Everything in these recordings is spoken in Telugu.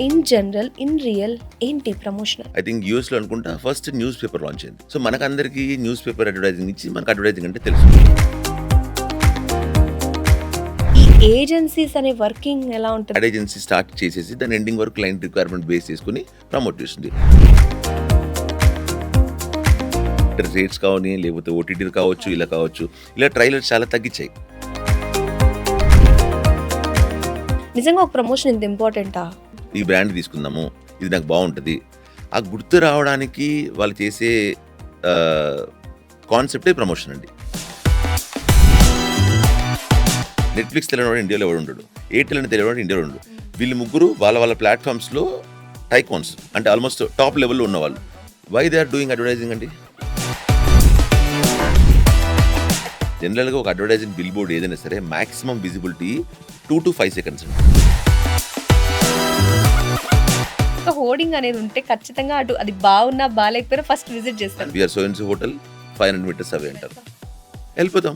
ఇన్ జనరల్, ఇన్ రియల్ ఏంటి ప్రమోషనల్? ఐ థింక్ యూఎస్ లో అనుకుంటా ఫస్ట్ న్యూస్ పేపర్ లాంచ్ అయింది. సో మనకందరికి న్యూస్ పేపర్ అడ్వర్టైజింగ్ ఇచ్చి మనకు అడ్వర్టైజింగ్ అంటే తెలుసు. ఈ ఏజెన్సీస్ అనే వర్కింగ్ ఎలా ఉంటుంది? యాడ్ ఏజెన్సీ స్టార్ట్ చేసేసి దాని ఎండింగ్ వరకు క్లయింట్ రిక్వైర్మెంట్ బేస్ చేసుకుని ప్రమోట్ చేస్తుంది. రేట్స్ కావని లేకపోతే ఓటీటీలు కావచ్చు, ఇలా కావచ్చు, ఇలా ట్రైలర్స్ చాలా తగ్గించాయి. నిజంగా ఒక ప్రమోషన్ ఇంత ఇంపార్టెంటా? ఈ బ్రాండ్ తీసుకుందాము, ఇది నాకు బాగుంటుంది, ఆ గుర్తు రావడానికి వాళ్ళు చేసే కాన్సెప్టే ప్రమోషన్ అండి. నెట్ఫ్లిక్స్ తెలియనివాడు ఇండియాలో ఎవడు ఉండడు, ఎయిర్టెల్ అని తెలియనివాడు ఇండియాలో ఉండడు. వీళ్ళు ముగ్గురు వాళ్ళ ప్లాట్ఫామ్స్లో టైకాన్స్ అంటే ఆల్మోస్ట్ టాప్ లెవెల్లో ఉన్నవాళ్ళు. Why they are doing advertising అండి? జనరల్గా ఒక అడ్వర్టైజింగ్ బిల్ బోర్డ్ ఏదైనా సరే మ్యాక్సిమం విజిబిలిటీ 2 to 5 seconds అండి. ఒక హోర్డింగ్ అనేది ఉంటే ఖచ్చితంగా అటు అది బాగున్నా బాగాలేకపోయినా ఫస్ట్ విజిట్ చేస్తాను. We are so and so hotel 500 meters away అంటారు, వెళ్ళిపోతాం.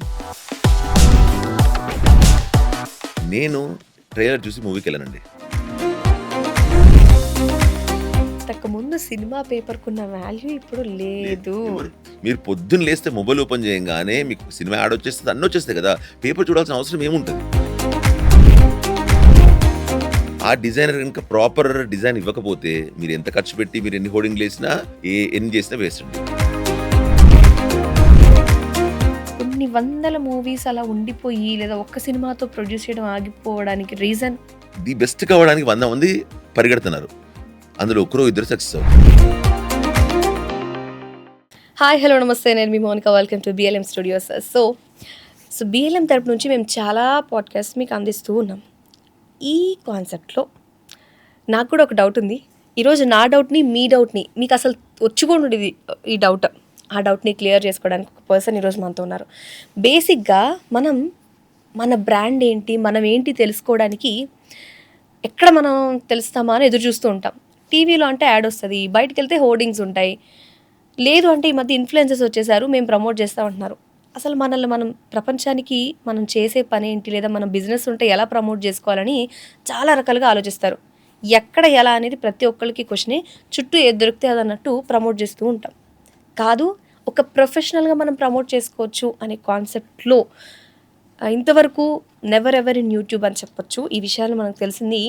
నేను ట్రైలర్ చూసి మూవీకి వెళ్ళానండి. ముందు సినిమా పేపర్కున్న వాల్యూ ఇప్పుడు లేదు. మీరు పొద్దున్న లేస్తే మొబైల్ ఓపెన్ చేయగానే మీకు సినిమా యాడ్ వచ్చేస్తుంది, అన్నీ వచ్చేస్తాయి కదా, పేపర్ చూడాల్సిన అవసరం ఏముంటుంది? ఆ డిజైనర్ కనుక ప్రాపర్ డిజైన్ ఇవ్వకపోతే మీరు ఎంత ఖర్చు పెట్టి మీరు ఎన్ని హోర్డింగ్లు వేసినా ఎన్ని చేసినా వేస్ట్ అండి. కొన్ని వందల మూవీస్ అలా ఉండిపోయి లేదా ఒక్క సినిమాతో ప్రొడ్యూస్ చేయడం ఆగిపోవడానికి రీజన్, ది బెస్ట్ కావడానికి 100 మంది పరిగెడుతున్నారు, అందులో ఒకరు ఇద్దరు సక్సెస్ అవుతారు. హాయ్ హలో నమస్తే, నేను మీ Monica, welcome to BLM studios. So BLM తరపు నుంచి మేము చాలా పాడ్కాస్ట్ మీకు అందిస్తూ ఉన్నాం. ఈ కాన్సెప్ట్లో నాకు కూడా ఒక డౌట్ ఉంది. ఈరోజు నా డౌట్ని, మీ డౌట్ని, మీకు అసలు వచ్చుకోండి ఈ డౌట్, ఆ డౌట్ని క్లియర్ చేసుకోవడానికి ఒక పర్సన్ ఈరోజు మనతో ఉన్నారు. బేసిక్గా మన బ్రాండ్ ఏంటి, మనం ఏంటి తెలుసుకోవడానికి ఎక్కడ మనం తెలుస్తామా అని ఎదురు చూస్తూ ఉంటాం. టీవీలో అంటే యాడ్ వస్తుంది, బయటకు వెళ్తే హోర్డింగ్స్ ఉంటాయి, లేదు అంటే ఈ మధ్య ఇన్ఫ్లుయెన్సర్స్ వచ్చేసారు, మేము ప్రమోట్ చేస్తూ ఉంటున్నారు. అసలు మనల్ని మనం ప్రపంచానికి మనం చేసే పని ఏంటి, లేదా మన బిజినెస్ ఉంటే ఎలా ప్రమోట్ చేసుకోవాలని చాలా రకాలుగా ఆలోచిస్తారు. ఎక్కడ ఎలా అనేది ప్రతి ఒక్కరికి క్వశ్చనే, చుట్టూ ఏది దొరికితే అదన్నట్టు ప్రమోట్ చేస్తూ ఉంటాం. కాదు, ఒక ప్రొఫెషనల్గా మనం ప్రమోట్ చేసుకోవచ్చు అనే కాన్సెప్ట్లో ఇంతవరకు నెవర్ ఎవర్ ఇన్ యూట్యూబ్ అని చెప్పొచ్చు. ఈ విషయాలు మనకు తెలిసింది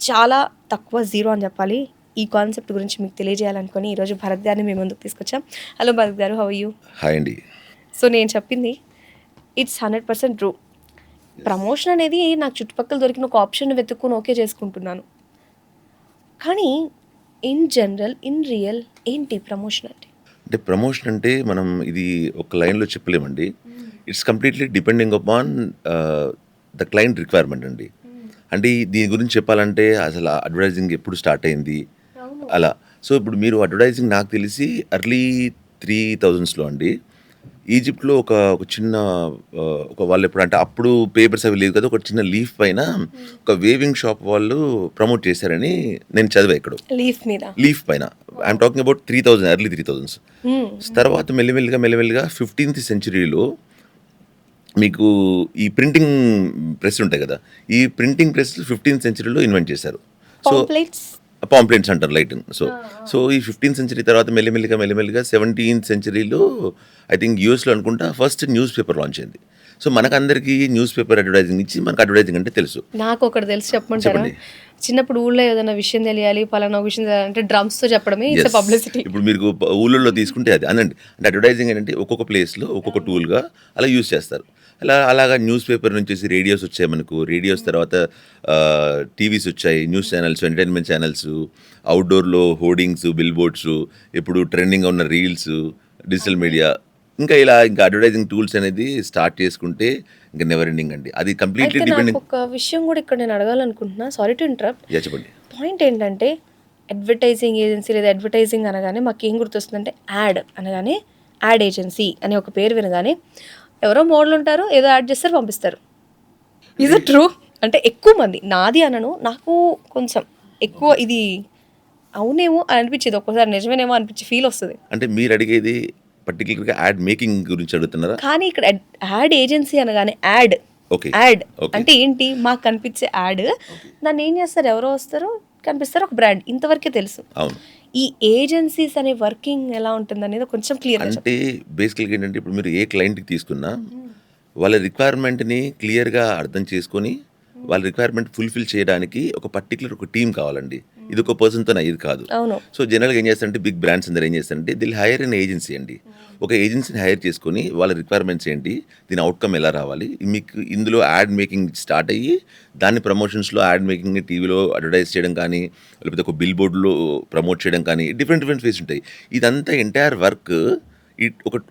చాలా తక్కువ, జీరో అని చెప్పాలి. ఈ కాన్సెప్ట్ గురించి మీకు తెలియజేయాలనుకుని ఈరోజు భరత్ గారిని మేము ముందుకు తీసుకొచ్చాం. హలో భరత్ గారు, హౌ ఆర్ యూ? హాయ్ అండి. సో నేను చెప్పింది ఇట్స్ 100% ట్రూ. ప్రమోషన్ అనేది నాకు చుట్టుపక్కల దొరికిన ఒక ఆప్షన్ వెతుక్కుని ఓకే చేసుకుంటున్నాను. కానీ ఇన్ జనరల్, ఇన్ రియల్ ఏంటి ప్రమోషన్ అంటే ప్రమోషన్ అంటే మనం ఇది ఒక లైన్లో చెప్పలేమండి. It's completely depending upon the client requirement అండి. అంటే దీని గురించి చెప్పాలంటే అసలు అడ్వర్టైజింగ్ ఎప్పుడు స్టార్ట్ అయింది అలా. సో ఇప్పుడు మీరు అడ్వర్టైజింగ్ నాకు తెలిసి ఎర్లీ 3000s అండి, ఈజిప్ట్లో ఒక చిన్న ఒక వాళ్ళు ఎప్పుడు అంటే అప్పుడు పేపర్స్ అవి లేవు కదా, ఒక చిన్న లీఫ్ పైన ఒక వేవింగ్ షాప్ వాళ్ళు ప్రమోట్ చేశారని నేను చదివా ఇక్కడ. లీఫ్ పైన I'm talking about 3000, early 3000s. తర్వాత మెల్లిమెల్లిగా 15th centuryలో మీకు ఈ ప్రింటింగ్ ప్రెస్ ఉంటాయి కదా, ఈ ప్రింటింగ్ ప్రెస్ 15th centuryలో ఇన్వెంట్ చేశారు. సో పాంప్లెట్స్ అంటారు లైట్. సో ఈ 15th century తర్వాత మెల్లిమెల్లిగా 17th centuryలో ఐ థింక్ యూఎస్లో అనుకుంటా ఫస్ట్ న్యూస్ పేపర్ లాంచ్ అయింది. సో మనకందరికి న్యూస్ పేపర్ అడ్వర్టైజింగ్ ఇచ్చి మనకు అడ్వర్టైజింగ్ అంటే తెలుసు. నాకు ఒకటి తెలుసు, చెప్పమంటారా? చిన్నప్పుడు ఊళ్ళో ఏదైనా విషయం తెలియాలి, పలానా విషయం తెలియాలంటే డ్రమ్స్ తో చెప్పడమే పబ్లిసిటీ. ఇప్పుడు మీరు ఊళ్ళో తీసుకుంటే అది అనండి. అంటే అడ్వర్టైజింగ్ ఏంటంటే ఒక్కొక్క ప్లేస్లో ఒక్కొక్క టూల్గా అలా యూజ్ చేస్తారు. అలాగా న్యూస్ పేపర్ నుంచి రేడియోస్ వచ్చాయి మనకు, రేడియోస్ తర్వాత టీవీస్ వచ్చాయి, న్యూస్ ఛానల్స్, ఎంటర్టైన్మెంట్ ఛానల్స్, అవుట్డోర్లో హోర్డింగ్స్, బిల్ బోర్డ్స్, ఇప్పుడు ట్రెండింగ్గా ఉన్న రీల్స్, డిజిటల్ మీడియా, ఇంకా అడ్వర్టైజింగ్ టూల్స్ అనేది స్టార్ట్ చేసుకుంటే ఇంకా నెవర్ ఎండింగ్ అండి. అది కంప్లీట్లీ డిపెండింగ్. ఒక విషయం కూడా ఇక్కడ నేను అడగాలనుకుంటున్నా, సారీ టు ఇంటరప్ట్. చెప్పండి. పాయింట్ ఏంటంటే అడ్వర్టైజింగ్ ఏజెన్సీ లేదా అడ్వర్టైజింగ్ అనగానే మాకు ఏం గుర్తొస్తుందంటే యాడ్ అనగానే యాడ్ ఏజెన్సీ అనే ఒక పేరు వినగానే ఎవరో మోడల్ ఉంటారు, ఏదో యాడ్ చేస్తారు, పంపిస్తారు. Is it true? అంటే ఎక్కువ మంది, నాది అనను, నాకు కొంచెం ఎక్కువ ఇది అవునేమో అని అనిపించేది, ఒక్కోసారి నిజమేనేమో అనిపించి ఫీల్ వస్తుంది. అంటే మీరు అడిగేది పర్టికులర్గా యాడ్ మేకింగ్ గురించి అడుగుతున్నారా? కానీ ఇక్కడ యాడ్ ఏజెన్సీ అనగానే యాడ్ అంటే ఏంటి? మాకు కనిపించే యాడ్, దాన్ని ఏం చేస్తారు, ఎవరో వస్తారు, కనిపిస్తారు, ఒక బ్రాండ్ ఇంతవరకే తెలుసు. అవును. ఈ ఏజెన్సీస్ అనే వర్కింగ్ ఎలా ఉంటుందనేది కొంచెం క్లియర్‌గా అంటే బేసికల్‌గా ఏంటంటే ఇప్పుడు మీరు ఏ క్లయింట్‌కి తీసుకున్నా వాళ్ళ రిక్వైర్మెంట్‌ని క్లియర్‌గా అర్థం చేసుకొని వాళ్ళ రిక్వైర్మెంట్ ఫుల్‌ఫిల్ చేయడానికి ఒక టీమ్ కావాలండి. ఇది ఒక పర్సన్‌తోని అయ్యేది కాదు. అవును. సో, జనరల్‌గా ఏం చేస్తారంటే బిగ్ బ్రాండ్స్ అందరూ ఏం చేస్తారంటే దిల్ హైర్ ఎన్ ఏజెన్సీ అండి. ఒక ఏజెన్సీని హైర్ చేసుకొని వాళ్ళ రిక్వైర్మెంట్స్ ఏంటి? దీని అవుట్‌కమ్ ఎలా రావాలి? మీకు ఇందులో యాడ్ మేకింగ్ స్టార్ట్ అయ్యి దాన్ని ప్రమోషన్స్‌లో యాడ్ మేకింగ్‌ని టీవీలో అడ్వర్టైజ్ చేయడం కానీ, లేకపోతే ఒక బిల్ బోర్డ్‌లో ప్రమోట్ చేయడం కానీ డిఫరెంట్ ఫేస్ ఉంటాయి. ఇదంతా ఎంటైర్ వర్క్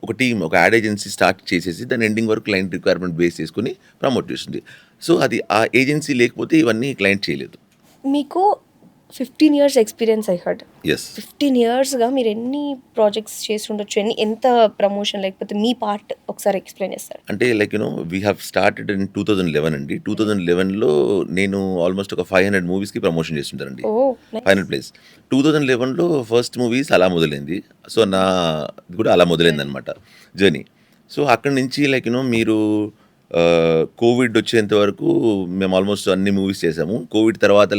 ఒక టీమ్ ఒక యాడ్ ఏజెన్సీ స్టార్ట్ చేసేసి దాని ఎండింగ్ వరకు క్లయింట్ రిక్వైర్మెంట్ బేస్ చేసుకొని ప్రమోట్ చేస్తుంది. సో, అది ఆ ఏజెన్సీ లేకపోతే ఇవన్నీ క్లయింట్ చేయలేదు. మీకు 15 years experience I heard. Yes. 15 ఇయర్స్‌గా మీరు ఎన్ని ప్రాజెక్ట్స్ చేసి ఉండొచ్చు? ఎంత ప్రమోషన్ లేకపోతే మీ పార్ట్ ఒకసారి ఎక్స్‌ప్లెయిన్ చేస్తారా? అంటే like we have started in 2011 అండి. 2011లో నేను ఆల్మోస్ట్ ఒక 500 మూవీస్‌కి ప్రమోషన్ చేస్తుంటానండి. ఓహ్! నైస్. 500 ప్లేస్. 2011లో ఫస్ట్ మూవీస్ అలా మొదలైంది. సో, ఇది కూడా అలా మొదలైందనమాట జర్నీ. సో, అక్కడి నుంచి మీరు కోవిడ్ వచ్చేంత వరకు మేము ఆల్మోస్ట్ అన్ని మూవీస్ చేసాము. కోవిడ్ తర్వాత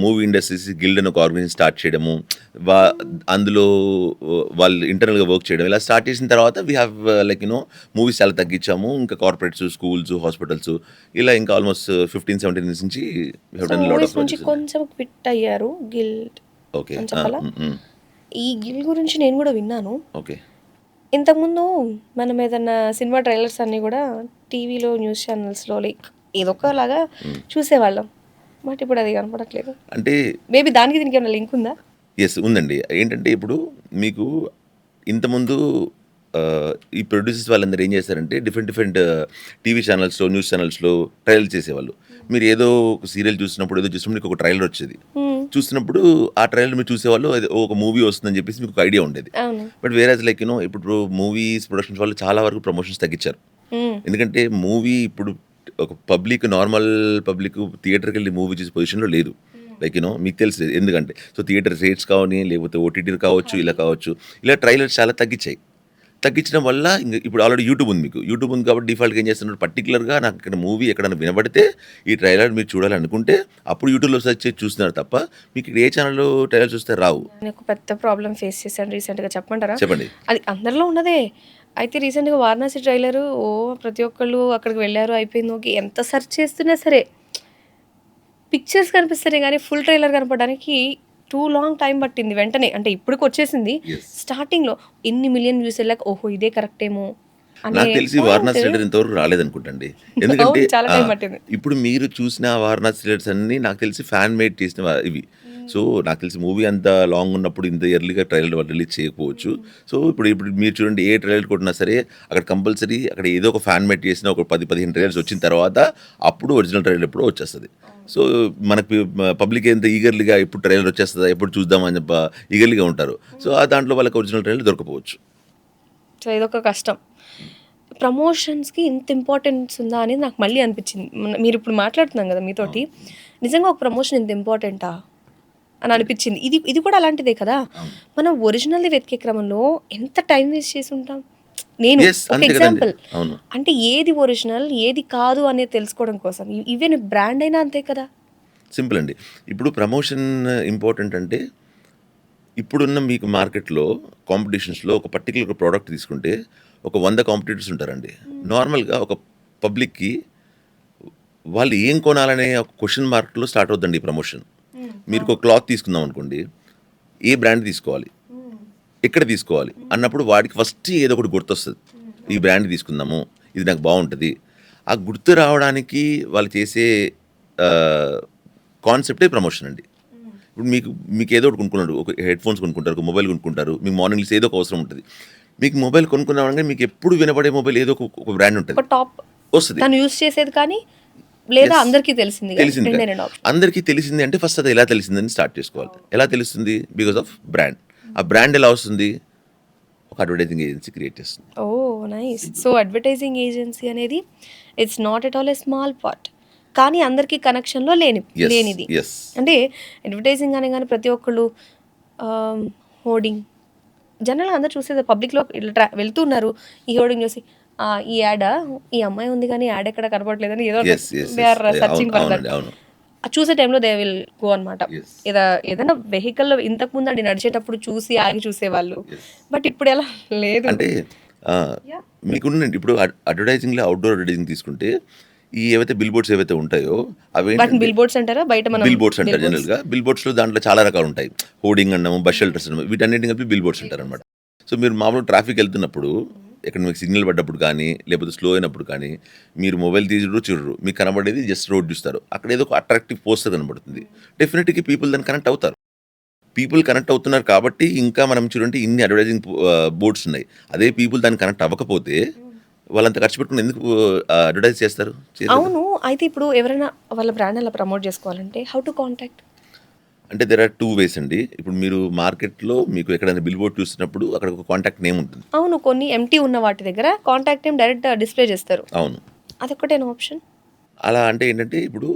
మూవీ ఇండస్ట్రీస్ గిల్డ్ అని ఒక ఆర్గనైజేషన్ స్టార్ట్ చేయడము. వా అందులో వాళ్ళు ఇంటర్నల్‌గా వర్క్ చేయడం. ఇలా స్టార్ట్ చేసిన తర్వాత వీ హావ్ మూవీస్ చాలా తగ్గించాము. ఇంకా కార్పొరేట్స్, స్కూల్స్, హాస్పిటల్స్ ఇలా ఇంకా ఆల్మోస్ట్ 15, 17 ఇయర్స్ నుంచి we have so, done lot of movies నుంచి ప్రాజెక్ట్స్. కొంచెం క్విట్ అయ్యారు. Guild okay. అని చెప్పాలా? ఈ గిల్ గురించి నేను కూడా విన్నాను. ఓకే. ఇంతకుముందు మనం ఏదన్నా సినిమా ట్రైలర్స్ అన్నీ కూడా టీవీలో, న్యూస్ ఛానల్స్‌లో లైక్ ఏదో ఒకలాగా చూసేవాళ్ళం. బట్ ఇప్పుడు అది కనపడట్లేదు. అంటే మేబీ దానికి దీనికి ఏమైనా లింక్ ఉందా? యెస్. ఉందండి. ఏంటంటే ఇప్పుడు మీకు ఇంతకుముందు ఈ ప్రొడ్యూసర్స్ వాళ్ళందరూ ఏం చేశారంటే డిఫరెంట్ టీవీ ఛానల్స్‌లో, న్యూస్ ఛానల్స్‌లో ట్రైలర్ చేసేవాళ్ళు. మీరు ఏదో ఒక సీరియల్ చూసినప్పుడు, ఏదో చూసినప్పుడు మీకు ఒక ట్రైలర్ వచ్చేది. హ్మ్. చూసినప్పుడు ఆ ట్రైలర్ మీరు చూసేవాళ్ళు. అది ఒక మూవీ వస్తుందని చెప్పేసి మీకు ఒక ఐడియా ఉండేది. అవును. బట్ వేరేస్ ఇప్పుడు మూవీస్ ప్రొడక్షన్స్ వాళ్ళు చాలా వరకు ప్రమోషన్స్ తగ్గించారు. హ్మ్. ఎందుకంటే మూవీ ఇప్పుడు ఒక నార్మల్ పబ్లిక్ థియేటర్‌కెళ్ళి మూవీ చూసే పొజిషన్‌లో లేదు. మీకు తెలుసు ఎందుకంటే. సో, థియేటర్ రేట్స్ కావని, లేకపోతే ఓటీటీలు కావచ్చు, ఇలా కావచ్చు. ఇలా ట్రైలర్స్ చాలా తగ్గించడం వల్ల ఇప్పుడు ఆల్రెడీ యూట్యూబ్ ఉంది మీకు. యూట్యూబ్ ఉంది కాబట్టి డిఫాల్ట్‌గా ఏం చేస్తున్నారు పర్టిక్యులర్‌గా నాకు ఇక్కడ మూవీ ఎక్కడైనా వినబడితే ఈ ట్రైలర్ మీరు చూడాలనుకుంటే అప్పుడు యూట్యూబ్‌లో సెర్చ్ చేసి చూస్తున్నారు తప్ప మీకు ఇక్కడ ఏ ఛానల్‌లో ట్రైలర్ చూస్తే రావు. నేను ఒక పెద్ద ప్రాబ్లమ్ ఫేస్ చేశాను రీసెంట్‌గా, చెప్పమంటారా? చెప్పండి. అది అందరిలో ఉన్నదే. అయితే రీసెంట్‌గా వారణాసి ట్రైలరు ప్రతి ఒక్కళ్ళు అక్కడికి వెళ్లారు, అయిపోయింది ఓకే. ఎంత సెర్చ్ చేస్తున్నా సరే పిక్చర్స్ కనిపిస్తున్నాయి కానీ ఫుల్ ట్రైలర్ కనపడడానికి టూ లాంగ్ టైం పట్టింది. వెంటనే అంటే ఇప్పటికొచ్చేసింది. Yes. స్టార్టింగ్‌లో ఎన్ని మిలియన్ వ్యూస్ వెళ్ళాక ఓహో! ఇదే కరెక్టేమో అనే నాకు తెలిసి వారణాసి ట్రైలర్ ఇంతవరకు రాలేదనుకుంటండి. ఎందుకంటే అవును, చాలా టైం పట్టింది. ఇప్పుడు మీరు చూసిన వారణాసి ట్రైలర్స్ అన్నీ నాకు తెలిసి ఫ్యాన్ మేడ్ చేసిన ఇవి. సో, నాకు తెలిసి మూవీ అంత లాంగ్ ఉన్నప్పుడు ఇంత ఎర్లీగా ట్రైలర్ వాళ్ళు రిలీజ్ చేయకపోవచ్చు. సో, ఇప్పుడు మీరు చూడండి ఏ ట్రైలర్ కొట్టినా సరే అక్కడ కంపల్సరీ అక్కడ ఏదో ఒక ఫ్యాన్ మేడ్ చేసిన ఒక 10, 15 ట్రైలర్స్ వచ్చిన తర్వాత అప్పుడు ఒరిజినల్ ట్రైలర్ ఎప్పుడో వచ్చేస్తది. సో, మనకి పబ్లిక్ ఎంత ఈగర్లీగా ఎప్పుడు ట్రైలర్ వచ్చేస్తదా, ఎప్పుడు చూద్దామని ఈగర్లీగా ఉంటారు. సో, ఆ దాంట్లో వాళ్ళకి ఒరిజినల్ ట్రైలర్ దొరకపోవచ్చు. సో ఇదొక కష్టం. ప్రమోషన్స్‌కి ఇంత ఇంపార్టెన్స్ ఉందా అనేది నాకు మళ్ళీ అనిపించింది. మీరు ఇప్పుడు మాట్లాడుతున్నాం కదా మీతోటి, నిజంగా ఒక ప్రమోషన్ ఇంత ఇంపార్టెంటా అని అనిపించింది. ఇది కూడా అలాంటిదే కదా. మనం ఒరిజినల్‌ది వెతికే క్రమంలో ఎంత టైం వేస్ట్ చేసి ఉంటాం. నేను Yes, ఒక అంతే కదండి. ఎగ్జాంపుల్, అవును. అంటే ఏది ఒరిజినల్ ఏది కాదు అనేది తెలుసుకోవడం కోసం. ఈవెన్ బ్రాండ్ అయినా అంతే కదా. సింపుల్ అండి. ఇప్పుడు ప్రమోషన్ ఇంపార్టెంట్ అంటే ఇప్పుడున్న మీకు మార్కెట్‌లో కాంపిటీషన్స్‌లో ఒక పర్టిక్యులర్ ప్రోడక్ట్ తీసుకుంటే ఒక 100 కాంపిటీటర్స్ ఉంటారండి. నార్మల్‌గా ఒక పబ్లిక్‌కి వాళ్ళు ఏం కొనాలనే ఒక క్వెషన్ మార్క్‌లో స్టార్ట్ అవుద్దండి ఈ ప్రమోషన్. మీరు ఒక క్లాత్ తీసుకుందాం అనుకోండి. ఏ బ్రాండ్ తీసుకోవాలి? ఎక్కడ తీసుకోవాలి? అన్నప్పుడు వాడికి ఫస్ట్ ఏదో ఒకటి గుర్తొస్తది. ఈ బ్రాండ్ తీసుకుందాము. ఇది నాకు బావుంటది. ఆ గుర్తు రావడానికి వాళ్ళు చేసే కాన్సెప్టే ప్రమోషన్ అండి. ఇప్పుడు మీకు ఏదో ఒకటి కొనుక్కున్నారు. ఒక హెడ్‌ఫోన్స్ కొనుక్కుంటారు, ఒక మొబైల్ కొనుక్కుంటారు. మీకు మార్నింగ్ లేసి ఏదో ఒక అవసరం ఉంటది. మీకు మొబైల్ కొనుక్కున్నామంటే మీకు ఎప్పుడు వినబడే మొబైల్ ఏదో ఒక బ్రాండ్ ఉంటది. ఒక టాప్ వస్తది. తను యూజ్ చేసేది కానీ లేదా Yes. అందరికీ తెలిసింది తెలిసింది రెండే కాదు. రెండు ఆప్షన్. అందరికీ తెలిసింది అంటే ఫస్ట్ అది ఎలా తెలిసిందని స్టార్ట్ చేసుకోవాలి. ఎలా తెలుస్తుంది? Because of brand. ఆ బ్రాండ్ ఎలా వస్తుంది? ఒక అడ్వర్టైజింగ్ ఏజెన్సీ క్రియేట్ చేస్తుంది. ఓహ్! నైస్. సో, అడ్వర్టైజింగ్ ఏజెన్సీ అనేది it's not at all a small part. కానీ అందరికీ కనెక్షన్‌లో లేనిది. యెస్. అంటే అడ్వర్టైజింగ్ అనగానే ప్రతి ఒక్కళ్ళు హోర్డింగ్ జనరల్‌గా అందరూ చూసేది పబ్లిక్‌లో ఇట్లా వెళ్తున్నారు. ఈ హోర్డింగ్ చూసి ఈ యాడా? ఈ అమ్మాయి ఉంది కానీ యాడ్ ఎక్కడ కనపడట్లేదని ఏదో yes. They are searching for that. అవునండి. అవును. చూసే టైంలో దే విల్ గో అనమాట. Yes. ఏదైనా వెహికల్‌లో ఇంతకుముందు అండి నడిచేటప్పుడు చూసి ఆగి చూసేవాళ్ళు. Yes. బట్ ఇప్పుడు అలా లేదు. అంటే యాహ్! మీకుండండి ఇప్పుడు అడ్వర్టైజింగ్‌లో అవుట్‌డోర్ అడ్వర్టైజింగ్ తీసుకుంటే ఈ ఏవైతే బిల్ బోర్డ్స్ ఏవైతే ఉంటాయో వాటిని అవేంటంటే బిల్ బోర్డ్స్ అంటారా? బయట మనం బిల్ బోర్డ్స్ అంటారు బిల్ బోర్డ్స్. జనరల్‌గా. బిల్ బోర్డ్స్‌లో దాంట్లో చాలా రకాలు ఉంటాయి. హోర్డింగ్ అనడము, బస్ షెల్టర్స్ అనడము వీటన్నిటిని కలిపి బిల్ బోర్డ్స్ అంటారనమాట. సో మీరు మామూలుగా ట్రాఫిక్ వెళ్తున్నప్పుడు ఎక్కడ మీకు సిగ్నల్ పడ్డప్పుడు కానీ, లేకపోతే స్లో అయినప్పుడు కానీ, మీరు మొబైల్ తీయరు చూడరు. మీకు కనబడేది జస్ట్ రోడ్ చూస్తారు. అక్కడ ఏదో ఒక అట్రాక్టివ్ పోస్టర్ కనబడుతుంది. డెఫినెట్‌గా పీపుల్ దాన్ని కనెక్ట్ అవుతారు. పీపుల్ కనెక్ట్ అవుతున్నారు కాబట్టి ఇంకా మనం చూడండి ఇన్ని అడ్వర్టైజింగ్ బోర్డ్స్ ఉన్నాయి. అదే పీపుల్ దానికి కనెక్ట్ అవ్వకపోతే వాళ్ళంత ఖర్చు పెట్టుకొని ఎందుకు అడ్వర్టైజ్ చేస్తారు? చేయరు కదా! అవును. అయితే ఇప్పుడు ఎవరైనా వాళ్ళ బ్రాండ్ అలా ప్రమోట్ చేసుకోవాలంటే హౌ టు కాంటాక్ట్? అంటే దేర్ ఆర్ 2 వేస్ అండి. ఇప్పుడు మీరు మార్కెట్‌లో మీకు ఎక్కడైనా బిల్ బోర్డ్ చూసినప్పుడు అక్కడ ఒక కాంటాక్ట్ నేమ్ ఉంటుంది. అవును. కొన్ని ఎంప్టీ ఉన్న వాటి దగ్గర కాంటాక్ట్ నేమ్ డైరెక్ట్ డిస్‌ప్లే చేస్తారు. అవును. అదొక్కటేనా ఆప్షన్? అలా అంటే ఏంటంటే ఇప్పుడు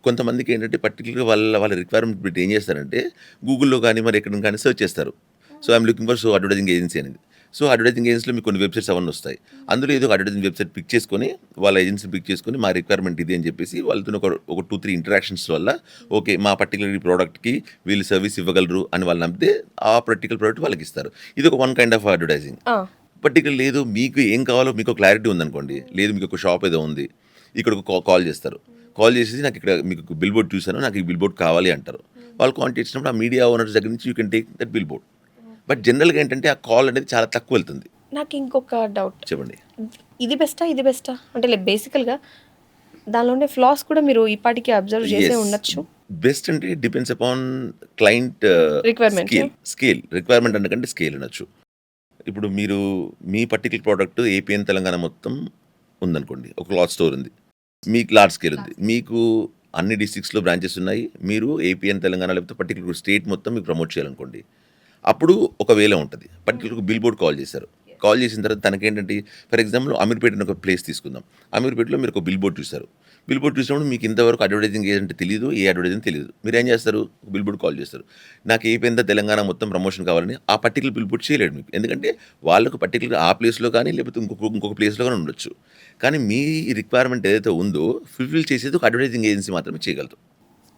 కొంతమందికి ఏంటంటే పర్టిక్యులర్‌గా వాళ్ళ రిక్వైర్మెంట్ బట్టి ఏం చేస్తారంటే గూగుల్‌లో కానీ మరి ఎక్కడ కానీ సెర్చ్ చేస్తారు. So I'm looking for advertising agency అనేది. సో అడ్వర్టైజింగ్ ఏజెన్సీలో మీకు కొన్ని వెబ్‌సైట్స్ అవన్నీ వస్తాయి. అందులో ఏదో ఒక అడ్వర్టైజింగ్ వెబ్‌సైట్ పిక్ చేసుకొని వాళ్ళ ఏజెన్సీని పిక్ చేసుకొని మా రిక్వైర్మెంట్ ఇది అని చెప్పేసి వాళ్ళతోని ఒక 2, 3 ఇంటరాక్షన్స్ వల్ల ఓకే. మా పర్టిక్యులర్ ఈ ప్రోడక్ట్‌కి వీళ్ళు సర్వీస్ ఇవ్వగలరు అని వాళ్ళు నమ్మితే ఆ పర్టిక్యులర్ ప్రోడక్ట్ వాళ్ళకిస్తారు. ఇది ఒక వన్ కైండ్ ఆఫ్ అడ్వర్టైజింగ్. ఆ! పర్టిక్యులర్ లేదు మీకు ఏం కావాలో మీకు క్లారిటీ ఉందనుకోండి. లేదు మీకు ఒక షాప్ ఏదో ఉంది. ఇక్కడ ఒక కాల్ చేస్తారు. కాల్ చేసేసి నాకు ఇక్కడ మీకు బిల్ బోర్డ్ చూసాను. నాకు ఈ బిల్ బోర్డ్ కావాలి అంటారు. వాళ్ళు కాంటాక్ట్ చేసినప్పుడు ఆ మీడియా ఓనర్స్ దగ్గర నుంచి you can take that bill board. But జనరల్‌గా ఏంటంటే ఆ కాల్ అనేది చాలా తక్కువ వెళ్తుంది. నాకు ఇంకొక డౌట్. చెప్పండి. ఇది బెస్టా? ఇది బెస్టా? అంటే బేసికల్‌గా దానిలో ఉండే ఫ్లాస్ కూడా మీరు ఈపాటికి అబ్జర్వ్ చేసే యెస్. ఉండొచ్చు. బెస్ట్ అంటే depends upon client requirements. Scale requirement అనకంటే స్కేల్ అనొచ్చు. ఇప్పుడు మీరు మీ పర్టిక్యులర్ ప్రోడక్ట్ ఏపీఎన్ తెలంగాణ మొత్తం ఉందనుకోండి. ఒక క్లాత్ స్టోర్ ఉంది. మీకు లార్జ్ స్కేల్ ఉంది. మీకు అన్ని డిస్ట్రిక్ట్స్‌లో బ్రాంచెస్ ఉన్నాయి. మీరు ఏపీఎన్ తెలంగాణ లేకపోతే పర్టిక్యులర్ స్టేట్ మొత్తం మీకు ప్రమోట్ చేయాలనుకోండి. అప్పుడు ఒక వేలో ఉంటది. పర్టిక్యులర్‌గా బిల్ బోర్డ్ కాల్ చేశారు. కాల్ చేసిన తర్వాత తనకేంటంటే ఫర్ ఎగ్జాంపుల్ అమీర్పేట అని ఒక ప్లేస్ తీసుకుందాం. అమీర్పేటలో మీరు ఒక బిల్ బోర్డ్ చూసారు. బిల్ బోర్డ్ చూసినప్పుడు మీకు ఇంతవరకు అడ్వర్టైజింగ్ ఏజెంట్ తెలీదు. ఏ అడ్వర్టైజింగ్ తెలీదు. మీరేం చేస్తారు? బిల్ బోర్డ్ కాల్ చేస్తారు. నాకు ఏపీఎన్ తెలంగాణ మొత్తం ప్రమోషన్ కావాలని ఆ పర్టిక్యులర్ బిల్ బోర్డ్ చేయలేడు మీకు. ఎందుకంటే వాళ్ళకు పర్టిక్యులర్‌గా ఆ ప్లేస్‌లో కానీ లేకపోతే ఇంకొక ప్లేస్‌లో గాని ఉండొచ్చు. కానీ మీ రిక్వైర్మెంట్ ఏదైతే ఉందో ఫుల్‌ఫిల్ చేసేది ఒక అడ్వర్టైజింగ్ ఏజెన్సీ మాత్రమే చేయగలదు.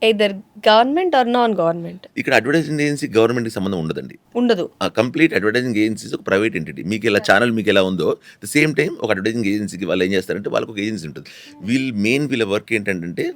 Either government are non government. ఇక్కడ అడ్వర్టైజింగ్ ఏజెన్సీ గవర్నమెంట్‌కి సంబంధం ఉండదండి. ఉండదు. కంప్లీట్ అడ్వర్టైజింగ్ ఏజెన్సీస్ ఒక ప్రైవేట్ ఎంటిటీ. మీకు ఇలా ఛానల్ మీకు ఎలా ఉందో ద సేమ్ టైమ్ ఒక అడ్వర్టైజింగ్ ఏజెన్సీకి వాళ్ళు ఏం చేస్తారంటే వాళ్ళకి ఒక ఏజెన్సీ ఉంటుంది. వీళ్ళ వర్క్ ఏంటంటే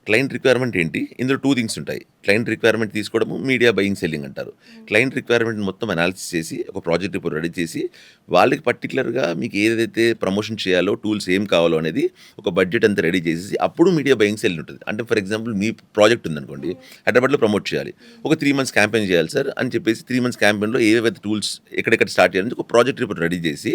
క్లయింట్ రిక్వైర్మెంట్ ఏంటి? ఇందులో 2 థింగ్స్ ఉంటాయి. క్లయింట్ రిక్వైర్మెంట్ తీసుకోవడము, మీడియా బయింగ్, సెల్లింగ్ అంటారు. క్లయింట్ రిక్వైర్మెంట్ మొత్తం అనాలిసిస్ చేసి ఒక ప్రాజెక్ట్ రిపోర్ట్ రెడీ చేసి వాళ్ళకి పర్టిక్యులర్‌గా మీకు ఏదైతే ప్రమోషన్ చేయాలో, టూల్స్ ఏం కావాలో అనేది ఒక బడ్జెట్ అంతా రెడీ చేసేసి అప్పుడు మీడియా బయింగ్, సెల్లింగ్ ఉంటుంది. అంటే ఫర్ ఎగ్జాంపుల్ మీ ప్రాజెక్ట్ ఉందనుకోండి. హైదరాబాద్‌లో ప్రమోట్ చేయాలి. ఒక 3 మంత్స్ క్యాంపెయిన్ చేయాలి సార్ అని చెప్పేసి 3 మంత్స్ క్యాంపెయిన్‌లో ఏవేవైతే టూల్స్ ఎక్కడెక్కడ స్టార్ట్ చేయాలని ఒక ప్రాజెక్ట్ రిపోర్ట్ రెడీ చేసి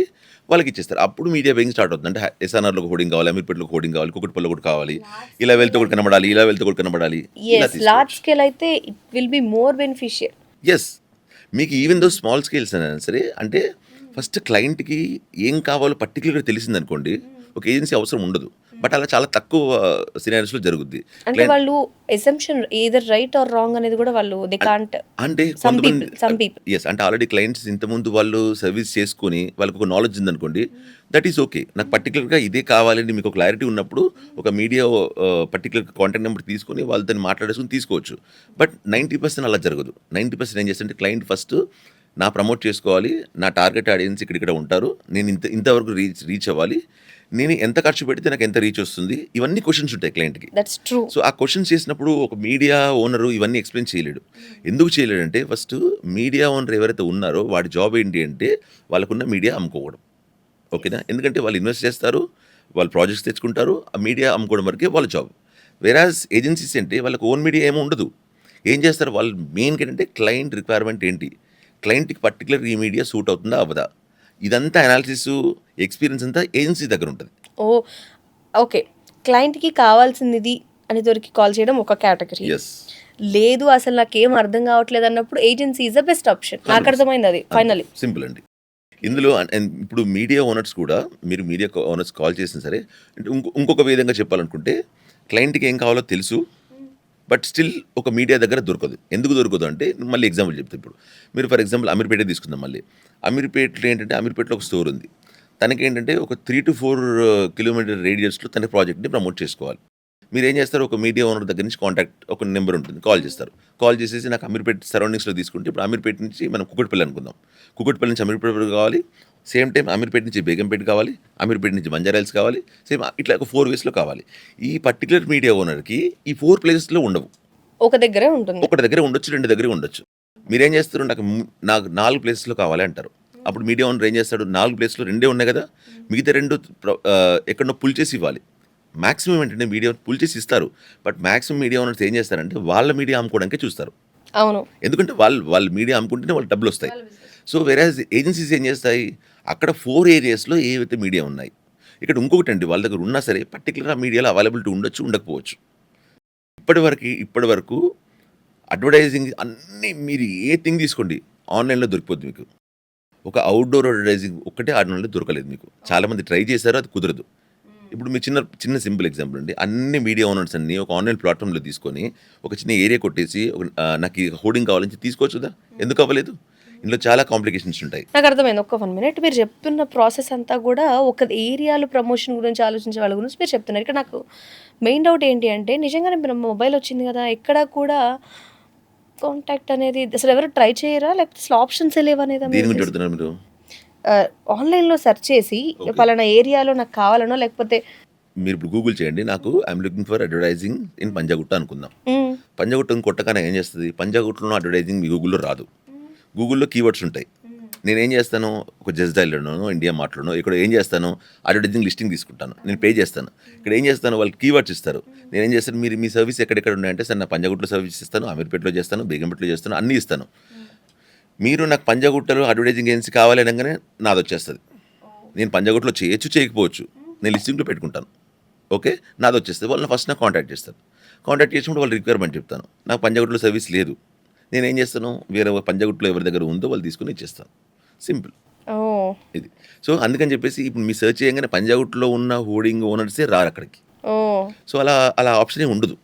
వాళ్ళకి ఇచ్చేస్తారు. అప్పుడు మీడియా బయింగ్ స్టార్ట్ అవుతుంది. అంటే ఎస్ఆర్‌ఆర్‌లో ఒక హోర్డింగ్ కావాలి, అమీర్పేటలో ఒక హోర్డింగ్ కావాలి, కూకట్పల్లిలో ఒకటి కావాలి. ఇలా వెళ్తే ఒకటి కనబడాలి, ఇలా వెళ్తే ఒకటి కనబడాలి. ఇలా యెస్. లార్జ్ స్కేల్ అయితే it will be more beneficial. Yes. మీకు ఈవెన్ దో స్మాల్ స్కేల్స్ అయినా సరే అంటే ఫస్ట్ క్లయింట్‌కి ఏం కావాలో పర్టిక్యులర్‌గా తెలిసిందనుకోండి. ఒక ఏజెన్సీ అవసరం ఉండదు. బట్ అలా చాలా తక్కువ సినారియోస్‌లో జరుగుద్ది. అంటే వాళ్ళు assumption either right are wrong అనేది కూడా వాళ్ళు దే కాంట్. అంటే సమ్ కొంతమంది పీపుల్. యెస్. అంటే ఆల్రెడీ క్లయింట్స్ ఇంతకుముందు వాళ్ళు సర్వీస్ చేసుకొని వాళ్ళకి ఒక నాలెడ్జ్ ఉందనుకోండి. That is okay. నాకు పర్టిక్యులర్‌గా ఇదే కావాలని మీకు క్లారిటీ ఉన్నప్పుడు ఒక మీడియా పర్టిక్యులర్ కాంటాక్ట్ నెంబర్ తీసుకొని వాళ్ళతోని మాట్లాడేసుకొని తీసుకోవచ్చు. బట్ 90% అలా జరగదు. 90% ఏం చేస్తారంటే క్లయింట్ ఫస్ట్ నా ప్రమోట్ చేసుకోవాలి. నా టార్గెట్ ఆడియన్స్ ఇక్కడ ఉంటారు. నేను ఇంతవరకు రీచ్ అవ్వాలి. నేను ఎంత ఖర్చు పెడితే నాకు ఎంత రీచ్ వస్తుంది? ఇవన్నీ క్వెషన్స్ ఉంటాయి క్లయింట్‌కి. That's true. సో ఆ క్వెషన్స్ చేసినప్పుడు ఒక మీడియా ఓనరు ఇవన్నీ ఎక్స్‌ప్లెయిన్ చేయలేడు. ఎందుకు చేయలేడంటే ఫస్ట్ మీడియా ఓనర్ ఎవరైతే ఉన్నారో వాడి జాబ్ ఏంటి అంటే వాళ్ళకున్న మీడియా అమ్ముకోవడం. ఓకేనా? ఎందుకంటే వాళ్ళు ఇన్వెస్ట్ చేస్తారు. వాళ్ళు ప్రాజెక్ట్స్ తెచ్చుకుంటారు. ఆ మీడియా అమ్ముకోవడం వరకే వాళ్ళ జాబ్. వేరాజ్ ఏజెన్సీస్ అంటే వాళ్ళకి ఓన్ మీడియా ఏమి ఉండదు. ఏం చేస్తారు వాళ్ళు మెయిన్‌గా ఏంటంటే క్లయింట్ రిక్వైర్మెంట్ ఏంటి? క్లయింట్‌కి పర్టిక్యులర్ ఈ మీడియా సూట్ అవుతుందా? అవ్వదా? ఇదంతా అనాలిసిస్, ఎక్స్‌పీరియన్స్ అంతా ఏజెన్సీ దగ్గర ఉంటది. ఓహ్! ఓకే. క్లయింట్‌కి కావాల్సింది ఇది అని దొరికి కాల్ చేయడం ఒక కేటగరీ. యెస్. లేదు అసలు నాకేం అర్థం కావట్లేదు అన్నప్పుడు agency is the best option. నాకు అర్థమైంది అది ఫైనల్లీ. సింపుల్ అండి. ఇందులో ఇప్పుడు మీడియా ఓనర్స్ కూడా మీరు మీడియా ఓనర్స్ కాల్ చేసినా సరే అంటే ఇంకొక విధంగా చెప్పాలనుకుంటే క్లయింట్‌కి ఏం కావాలో తెలుసు. బట్ స్టిల్ ఒక మీడియా దగ్గర దొరకదు. ఎందుకు దొరకదు అంటే మళ్ళీ ఎగ్జాంపుల్ చెప్తా ఇప్పుడు. మీరు ఫర్ ఎగ్జాంపుల్ అమీర్పేటే తీసుకుందాం మళ్ళీ. అమీర్పేటలో ఏంటంటే అమీర్పేటలో ఒక స్టోర్ ఉంది. తనకేంటంటే ఒక 3-4 కిలోమీటర్ రేడియస్‌లో తన ప్రాజెక్ట్‌ని ప్రమోట్ చేసుకోవాలి. మీరేం చేస్తారు, ఒక మీడియా ఓనర్ దగ్గర నుంచి కాంటాక్ట్ ఒక నెంబర్ ఉంటుంది, కాల్ చేస్తారు. కాల్ చేసేసి నాకు అమీర్పేట్ సరౌండింగ్స్లో తీసుకుంటే, ఇప్పుడు అమీర్పేట నుంచి మనం కుకట్పల్లి అనుకుందాం, కుకట్పల్లి నుంచి అమీర్పేట కావాలి, సేమ్ టైం అమీర్పేట నుంచి బేగంపేట కావాలి, అమీర్పేట నుంచి బంజారాయిల్స్ కావాలి, సేమ్ ఇట్లా ఒక 4 వేస్లో కావాలి. ఈ పర్టికులర్ మీడియా ఓనర్కి ఈ 4 ప్లేసెస్లో ఉండవు, ఒక దగ్గరే ఉంటుంది. ఒకటి దగ్గర ఉండొచ్చు, 2 దగ్గర ఉండొచ్చు. మీరేం చేస్తారు, నాకు 4 ప్లేసెస్లో కావాలి అంటారు. అప్పుడు మీడియా ఓనర్ ఏం చేస్తాడు, 4 ప్లేస్లో 2 ఉన్నాయి కదా, మిగతా 2 ఎక్కడో పుల్ చేసి ఇవ్వాలి. మాక్సిమం ఏంటంటే మీడియా పుల్ చేసి ఇస్తారు, బట్ మాక్సిమం మీడియా ఓనర్స్ ఏం చేస్తారంటే వాళ్ళ మీడియా అమ్ముకోవడానికే చూస్తారు. అవును. ఎందుకంటే వాళ్ళు మీడియా అమ్ముకుంటేనే వాళ్ళు డబ్బులు వస్తాయి. సో వేరేజ్ ఏజెన్సీస్ ఏం చేస్తాయి, అక్కడ 4 ఏరియాస్లో ఏవైతే మీడియా ఉన్నాయి, ఇక్కడ ఇంకొకటి అండి, వాళ్ళ దగ్గర ఉన్నా సరే పర్టికులర్ ఆ మీడియాలో అవైలబిలిటీ ఉండొచ్చు, ఉండకపోవచ్చు. ఇప్పటి వరకు అడ్వర్టైజింగ్ అన్నీ మీరు ఏ థింగ్ తీసుకోండి ఆన్లైన్లో దొరికిపోద్ది మీకు. ఒక అవుట్డోర్ అడ్వర్టైజింగ్ ఒక్కటే ఆన్లైన్లో దొరకలేదు మీకు. చాలామంది ట్రై చేశారు, అది కుదరదు. ఇప్పుడు మీ చిన్న సింపుల్ ఎగ్జాంపుల్ అండి, అన్ని మీడియా ఓనర్స్ అన్ని ఒక ఆన్లైన్ ప్లాట్ఫామ్లో తీసుకొని ఒక చిన్న ఏరియా కొట్టేసి నాకు ఈ హోర్డింగ్ కావాలని తీసుకోవచ్చు కదా, ఎందుకు అవ్వలేదు? ఇందులో చాలా కాంప్లికేషన్స్ ఉంటాయి. నాకు అర్థమైంది. ఒక్క 1 మినిట్ మీరు చెప్తున్న ప్రాసెస్ అంతా కూడా ఒక ఏరియాలో ప్రమోషన్ గురించి ఆలోచించే వాళ్ళ గురించి మీరు చెప్తున్నారు. ఇక్కడ నాకు మెయిన్ డౌట్ ఏంటి అంటే, నిజంగానే మన మొబైల్ వచ్చింది కదా, ఎక్కడ కూడా కాంటాక్ట్ అనేది అసలు ఎవరు ట్రై చేయరా, లేకపోతే అసలు ఆప్షన్స్ లేవనేదా? దేని గురించి అడుగుతున్నారు మీరు? ఆన్లైన్లో సెర్చ్ చేసి పలానా ఏరియాలో నాకు కావాలనో, లేకపోతే మీరు ఇప్పుడు గూగుల్ చేయండి, నాకు I'm looking for advertising in Panjagutta అనుకుందాం. పంజాగుట్టను కొట్టగానే ఏం చేస్తుంది, పంజాగుట్టలో అడ్వర్టైజింగ్ మీ గూగుల్లో రాదు. గూగుల్లో కీవర్డ్స్ ఉంటాయి. నేనేం చేస్తాను, ఒక జస్ట్ డైల్లోనో ఇండియా మార్ట్లోనో ఇక్కడ ఏం చేస్తాను, అడ్వర్టైజింగ్ లిస్టింగ్ తీసుకుంటాను, నేను పే చేస్తాను. ఇక్కడ ఏం చేస్తాను, వాళ్ళు కీవర్డ్స్ ఇస్తారు. నేనేం చేస్తాను, మీరు మీ సర్వీస్ ఎక్కడెక్కడ ఉన్నాయంటే, సార్ నా పంజాగుట్టలో సర్వీస్ ఇస్తాను, అమీర్పేటలో చేస్తాను, బేగంపేటలో చేస్తాను, అన్నీ ఇస్తాను. మీరు నాకు పంజాగుట్టలో అడ్వర్టైజింగ్ ఏజెన్సీ కావాలి అనగానే నాది వచ్చేస్తుంది. నేను పంజాగుట్టలో చేయొచ్చు, చేయకపోవచ్చు, నేను లిస్టింగ్లో పెట్టుకుంటాను. ఓకే, నాది వచ్చేస్తుంది. వాళ్ళని ఫస్ట్ నాకు కాంటాక్ట్ చేస్తారు. కాంటాక్ట్ చేసినప్పుడు వాళ్ళు రిక్వైర్మెంట్ చెప్తాను, నాకు పంజాగుట్టలో సర్వీస్ లేదు, నేనేం చేస్తాను, వేరే పంజాగుట్టలో ఎవరి దగ్గర ఉందో వాళ్ళు తీసుకుని ఇచ్చేస్తాను. సింపుల్ ఇది. సో అందుకని చెప్పేసి ఇప్పుడు మీ సెర్చ్ చేయగానే పంజాగుట్టలో ఉన్న హోర్డింగ్ ఓనర్సే రారు అక్కడికి. సో అలా ఆప్షనే ఉండదు.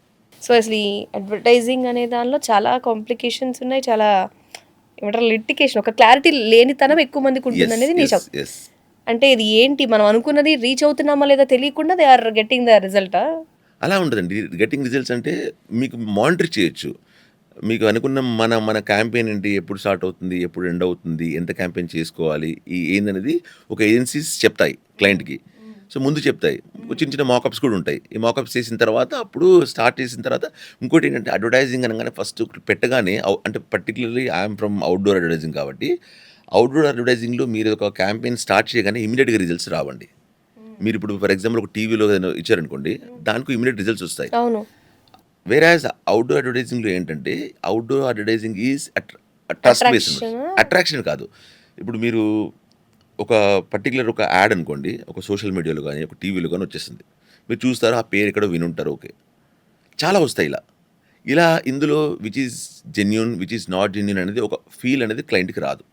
సో అసలు ఈ అడ్వర్టైజింగ్ అనే దానిలో చాలా కాంప్లికేషన్స్ ఉన్నాయి, చాలా ఏమంటారు లిటికేషన్, ఒక క్లారిటీ లేనితనం ఎక్కువ మందికి ఉంటుంది అనేది నిజం. అంటే ఇది ఏంటి, మనం అనుకున్నది రీచ్ అవుతున్నామా లేదా తెలియకుండా దే ఆర్ గెట్టింగ్ ద రిజల్టా? అలా ఉండదండి. గెట్టింగ్ రిజల్ట్స్ అంటే మీకు మానిటర్ చేయొచ్చు. మీకు అనుకున్న మన క్యాంపెయిన్ ఏంటి, ఎప్పుడు స్టార్ట్ అవుతుంది, ఎప్పుడు ఎండ్ అవుతుంది, ఎంత క్యాంపెయిన్ చేసుకోవాలి, ఏందనేది ఒక ఏజెన్సీస్ చెప్తాయి క్లయింట్కి. సో ముందు చెప్తాయి, చిన్న మాకప్స్ కూడా ఉంటాయి. ఈ మాకప్స్ చేసిన తర్వాత అప్పుడు స్టార్ట్ చేసిన తర్వాత ఇంకోటి ఏంటంటే, అడ్వర్టైజింగ్ అనగానే ఫస్ట్ పెట్టగానే అంటే particularly I'm from outdoor advertising కాబట్టి, అవుట్డోర్ అడ్వర్టైజింగ్లో మీరు ఒక క్యాంపెయిన్ స్టార్ట్ చేయగానే ఇమీడియట్గా రిజల్ట్స్ రావండి. మీరు ఇప్పుడు ఫర్ ఎగ్జాంపుల్ ఒక టీవీలో ఇచ్చారనుకోండి, దానికి ఇమీడియట్ రిజల్ట్స్ వస్తాయి. అవును. వేరాజ్ అవుట్డోర్ అడ్వర్టైజింగ్లో ఏంటంటే, outdoor advertising is trust based, attraction కాదు. ఇప్పుడు మీరు ఒక పర్టికులర్ ఒక యాడ్ అనుకోండి, ఒక సోషల్ మీడియాలో కానీ ఒక టీవీలో కానీ వచ్చేస్తుంది, మీరు చూస్తారు, ఆ పేరు ఎక్కడో వినుంటారు, ఓకే, చాలా వస్తాయి ఇలా ఇందులో which is genuine, which is not genuine అనేది ఒక ఫీల్ అనేది క్లయింట్కి రాదు.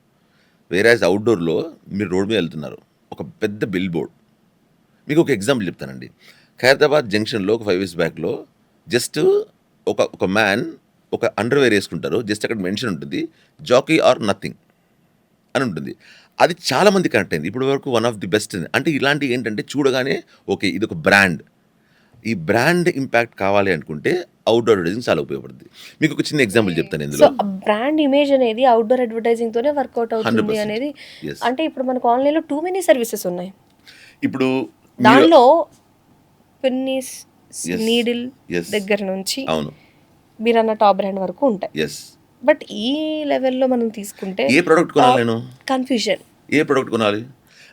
వేరాజ్ అవుట్డోర్లో మీరు రోడ్ మీద వెళ్తున్నారు, ఒక పెద్ద బిల్ బోర్డ్, మీకు ఒక ఎగ్జాంపుల్ చెప్తానండి. ఖైరతాబాద్ జంక్షన్లో ఒక 5 years బ్యాక్లో జస్ట్ ఒక మ్యాన్ ఒక అండర్వేర్ వేసుకుంటారు, జస్ట్ అక్కడ మెన్షన్ ఉంటుంది, జాకీ ఆర్ నథింగ్ అని ఉంటుంది. అది చాలామంది కనెక్ట్ అయింది. ఇప్పటి వరకు వన్ ఆఫ్ ది బెస్ట్. అంటే ఇలాంటివి ఏంటంటే చూడగానే ఓకే ఇది ఒక బ్రాండ్, ఈ బ్రాండ్ ఇంపాక్ట్ కావాలి అనుకుంటే అవుట్డోర్ అడ్వర్టైజింగ్ చాలా ఉపయోగపడుతుంది. మీకు ఒక చిన్న ఎగ్జాంపుల్ చెప్తాను ఇందులో. సో బ్రాండ్ ఇమేజ్ అనేది అవుట్డోర్ అడ్వర్టైజింగ్ తోనే వర్కౌట్ అవుతుంది 100%. అనేది. Yes. అంటే ఇప్పుడు మనకు ఆన్లైన్లో టూ మెనీ సర్వీసెస్ ఉన్నాయి. ఇప్పుడు దానిలో పిన్నీస్, Yes. Needle Yes. దగ్గర నుంచి అవును, మీరు అన్న టాప్ బ్రాండ్ వరకు ఉంటాయి. ఎస్. బట్ ఈ లెవెల్లో మనం తీసుకుంటే ఏ ప్రోడక్ట్ కొనాలి, నేను కన్ఫ్యూజన్. ఏ ప్రోడక్ట్ కొనాలి,